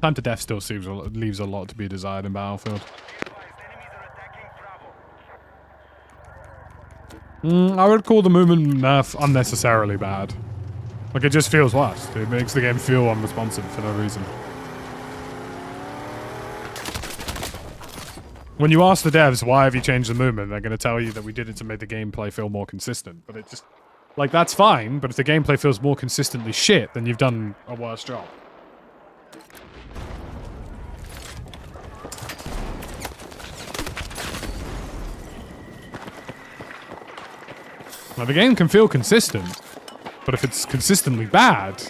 Time to death still leaves a lot to be desired in Battlefield. I would call the movement nerf unnecessarily bad. Like, it just feels worse. It makes the game feel unresponsive for no reason. When you ask the devs, why have you changed the movement, they're going to tell you that we did it to make the gameplay feel more consistent. But it just... Like, that's fine, but if the gameplay feels more consistently shit, then you've done a worse job. Now, the game can feel consistent, but if it's consistently bad,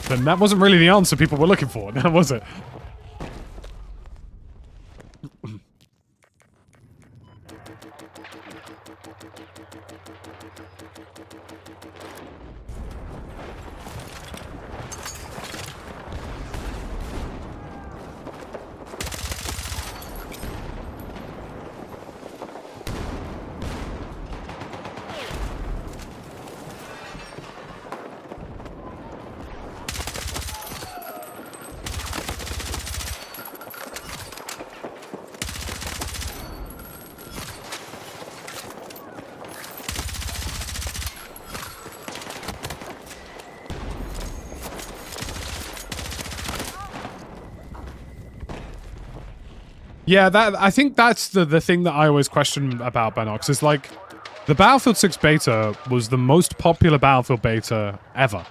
then that wasn't really the answer people were looking for, now was it? Yeah, I think that's the thing that I always question about Benox is like, the Battlefield 6 beta was the most popular Battlefield beta ever.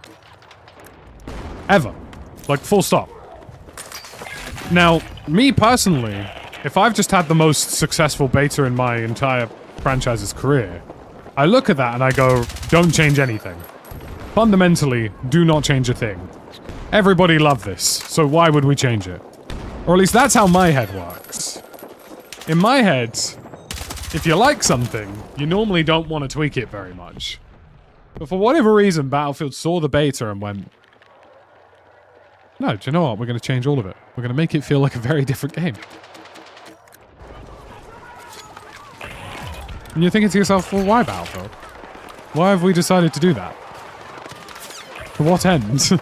Ever. Like, full stop. Now, me personally, if I've just had the most successful beta in my entire franchise's career, I look at that and I go, don't change anything. Fundamentally, do not change a thing. Everybody loved this, so why would we change it? Or at least that's how my head works. In my head, if you like something, you normally don't want to tweak it very much. But for whatever reason, Battlefield saw the beta and went, no, do you know what? We're going to change all of it. We're going to make it feel like a very different game. And you're thinking to yourself, well, why Battlefield? Why have we decided to do that? To what end?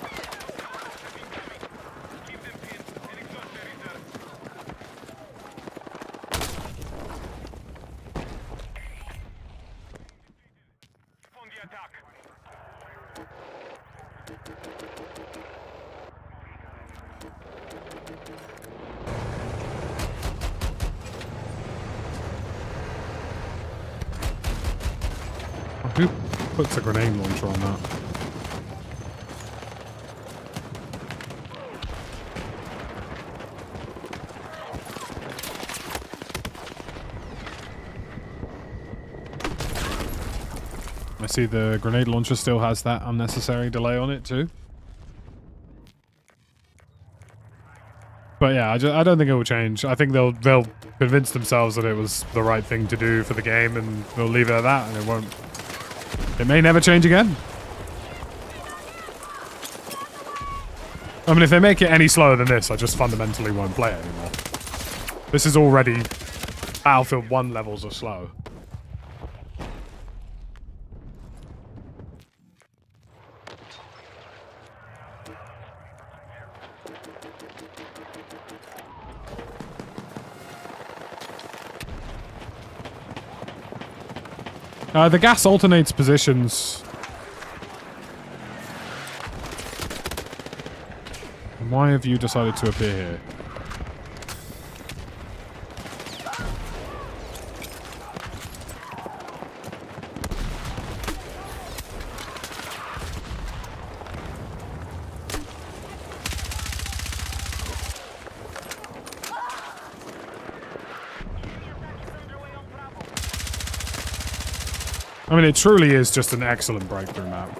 Who puts a grenade launcher on that? I see the grenade launcher still has that unnecessary delay on it too. But yeah, I don't think it will change. I think they'll convince themselves that it was the right thing to do for the game, and they'll leave it at that, and it won't. It may never change again. I mean, if they make it any slower than this, I just fundamentally won't play it anymore. This is already Battlefield 1 levels of slow. The gas alternates positions. Why have you decided to appear here? I mean, it truly is just an excellent breakthrough map.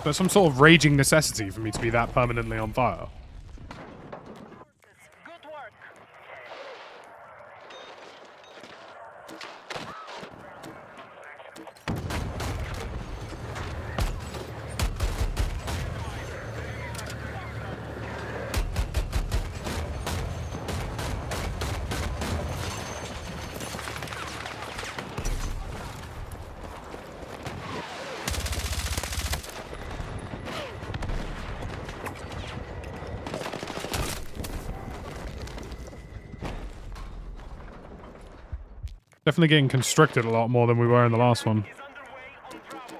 There's some sort of raging necessity for me to be that permanently on fire. Good work. Definitely getting constricted a lot more than we were in the last one. Is underway on Bravo.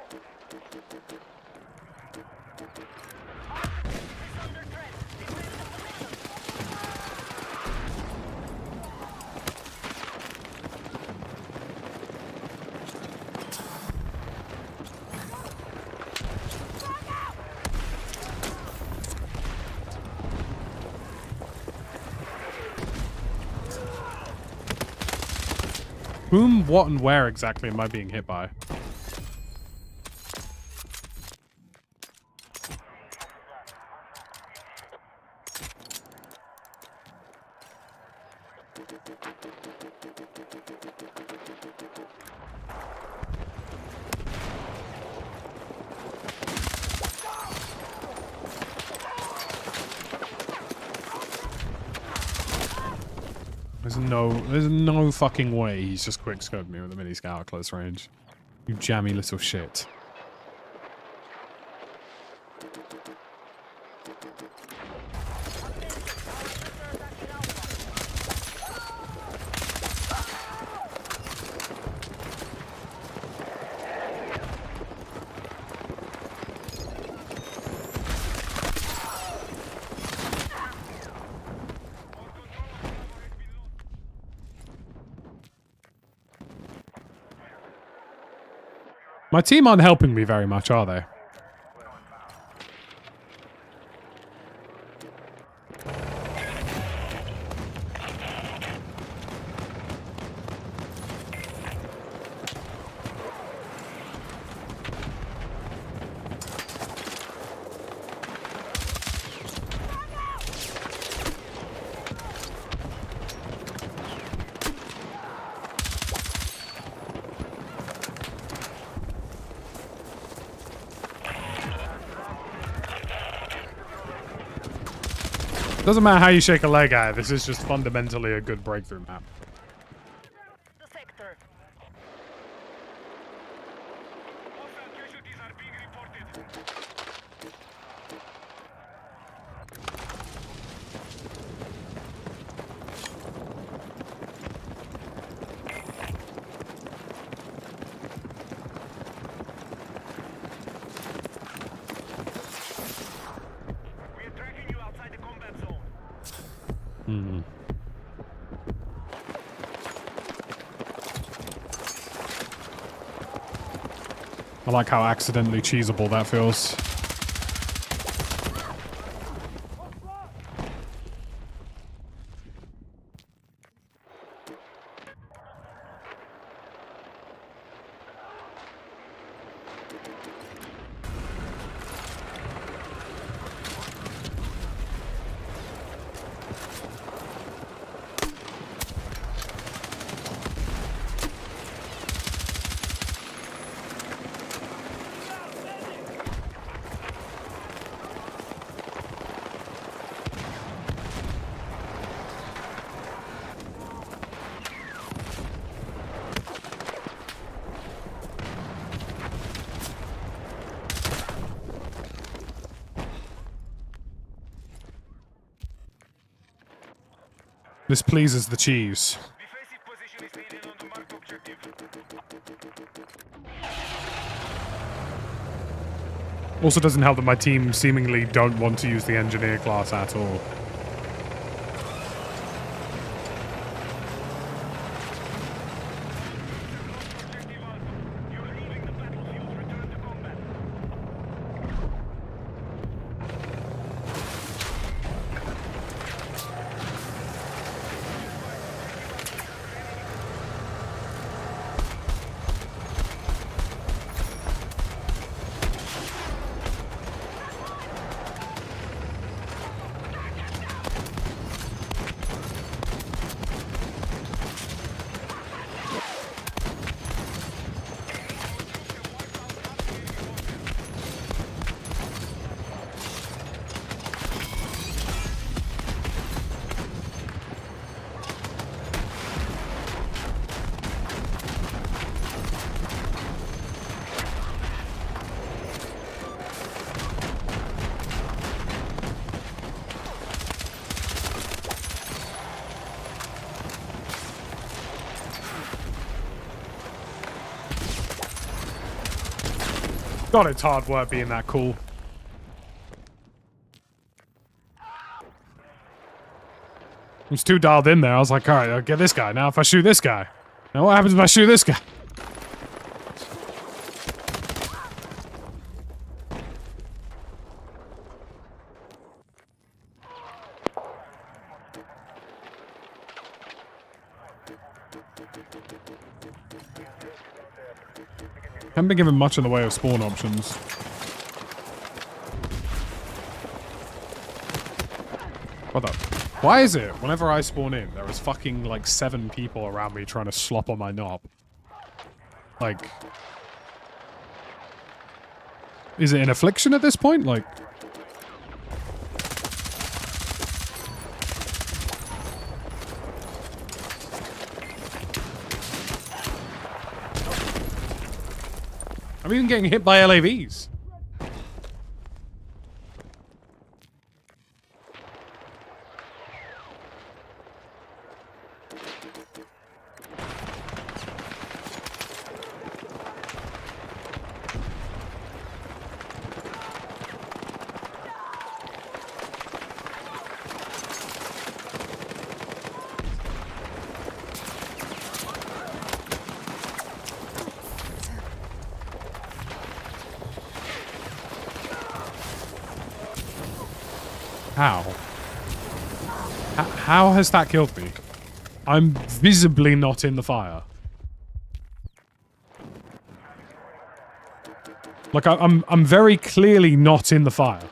Whom, what, and where exactly am I being hit by? There's no fucking way he's just quick-scoped me with a mini scout at close range. You jammy little shit. My team aren't helping me very much, are they? Doesn't matter how you shake a leg at it, this is just fundamentally a good breakthrough map. The sector. Hostile casualties are being reported. We are tracking you outside the combat zone. I like how accidentally cheesable that feels. This pleases the cheese. Defensive position is needed on the marked objective. Also doesn't help that my team seemingly don't want to use the engineer class at all. Objective Alpha. You are leaving the battlefield. Return to combat. God, it's hard work being that cool. I was too dialed in there. I was like, alright, I'll get this guy. Now if I shoot this guy. Now what happens if I shoot this guy? Haven't been given much in the way of spawn options. What the? Why is it whenever I spawn in, there is fucking like 7 people around me trying to slop on my knob? Like, is it an affliction at this point? Like, I'm even getting hit by LAVs. How? How has that killed me? I'm visibly not in the fire. Like I'm very clearly not in the fire.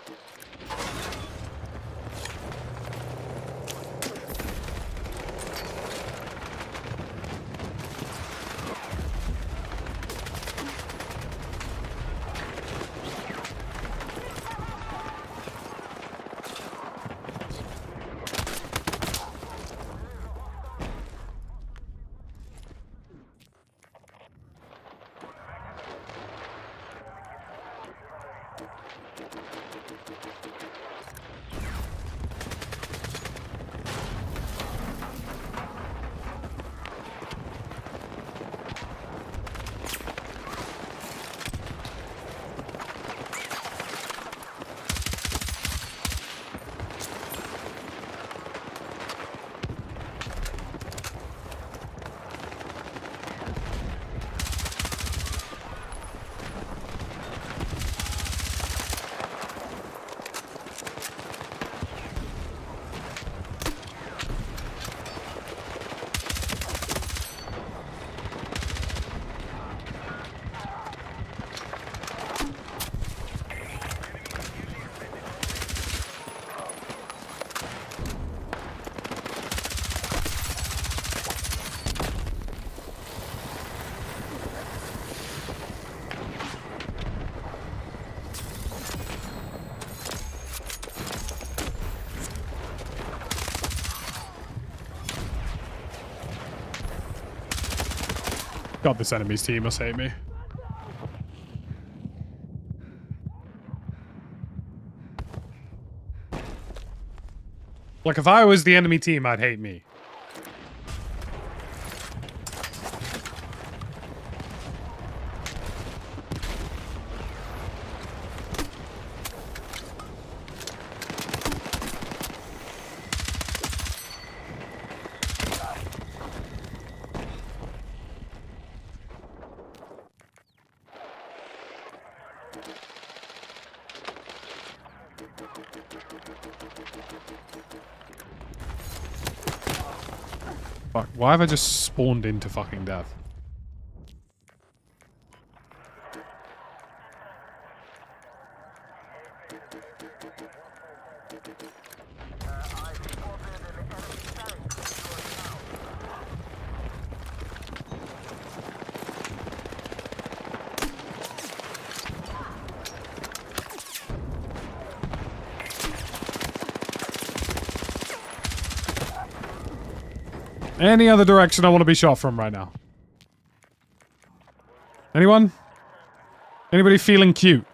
God, this enemy's team must hate me. Like, if I was the enemy team, I'd hate me. Fuck, why have I just spawned into fucking death? Any other direction I want to be shot from right now? Anyone? Anybody feeling cute?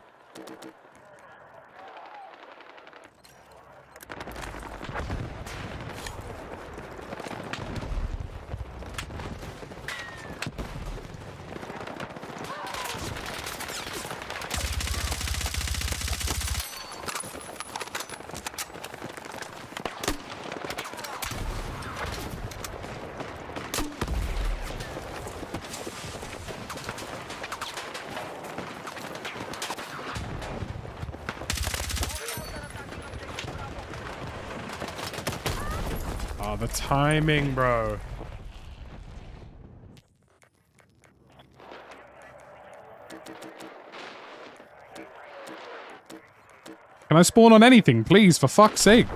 Oh, the timing, bro. Can I spawn on anything, please, for fuck's sake?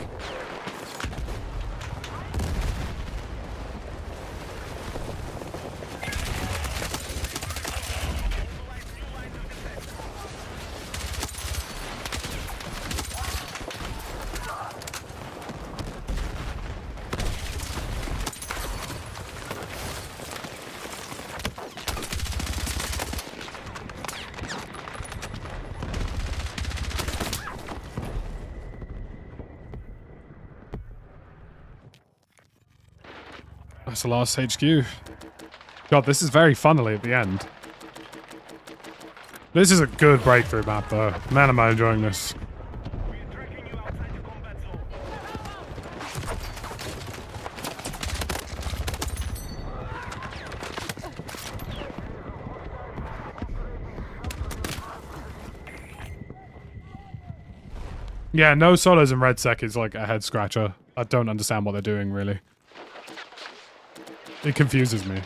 That's the last HQ. God, this is very funnily at the end. This is a good breakthrough map, though. Man, am I enjoying this. We're tracking you outside the combat zone. Yeah, no solos in Red Sec is like a head scratcher. I don't understand what they're doing, really. It confuses me.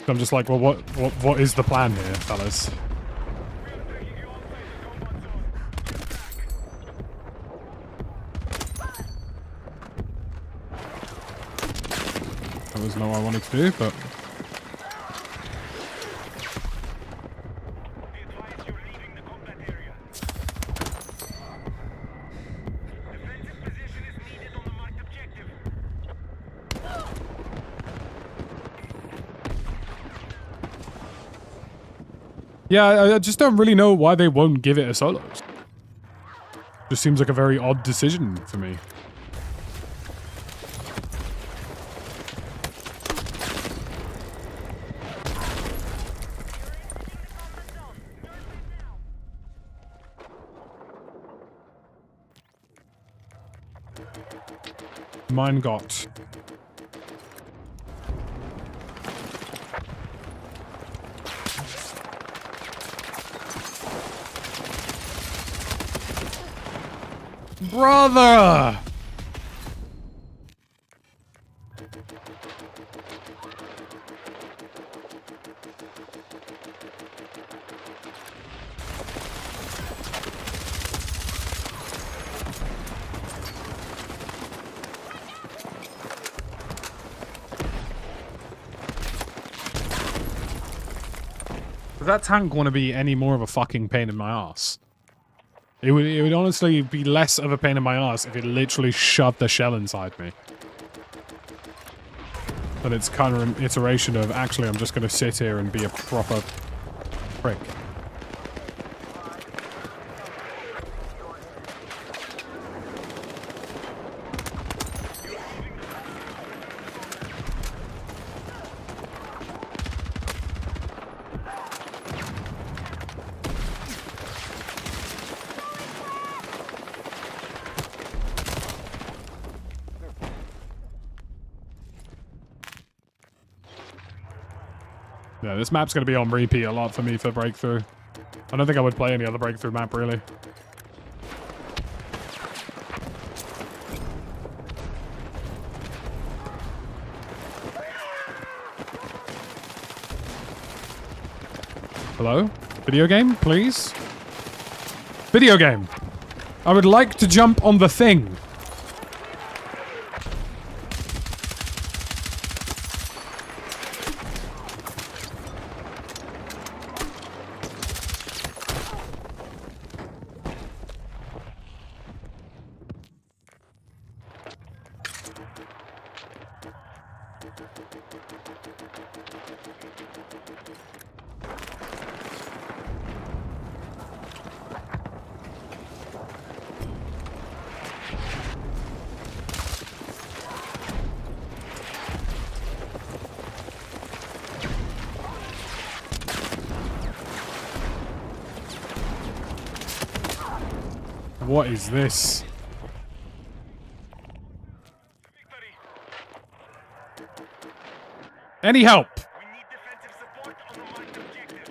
I'm just like, well, what is the plan here, fellas? That was not what I wanted to do, but... Be advised you're leaving the combat area. Defensive position is needed on the marked objective. Yeah, I just don't really know why they won't give it a solos. Just seems like a very odd decision for me. Mine got. Brother! Does that tank want to be any more of a fucking pain in my ass? It would honestly be less of a pain in my ass if it literally shoved the shell inside me. But it's kind of an iteration of, actually, I'm just going to sit here and be a proper prick. Yeah, this map's going to be on repeat a lot for me for Breakthrough. I don't think I would play any other Breakthrough map, really. Hello? Video game, please? Video game! I would like to jump on the thing. What is this? Victory. Any help? We need defensive support on the marked objective.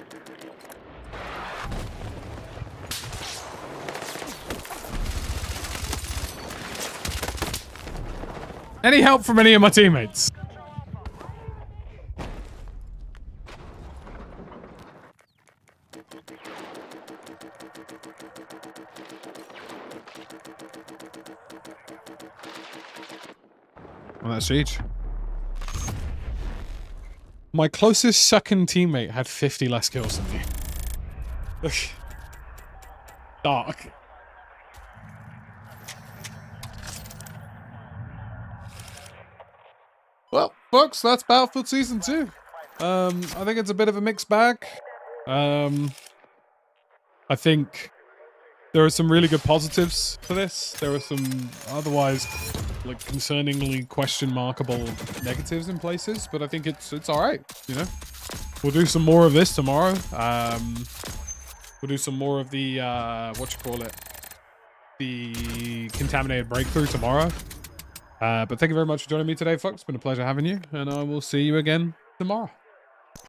Any help from any of my teammates? on that siege. My closest second teammate had 50 less kills than me. Dark. Well, folks, that's Battlefield Season 2. I think it's a bit of a mixed bag. I think there are some really good positives for this. There are some otherwise like concerningly question markable negatives in places, but I think it's all right, you know. We'll do some more of this tomorrow. We'll do some more of the the Contaminated breakthrough tomorrow. But thank you very much for joining me today, folks. It's been a pleasure having you, and I will see you again tomorrow.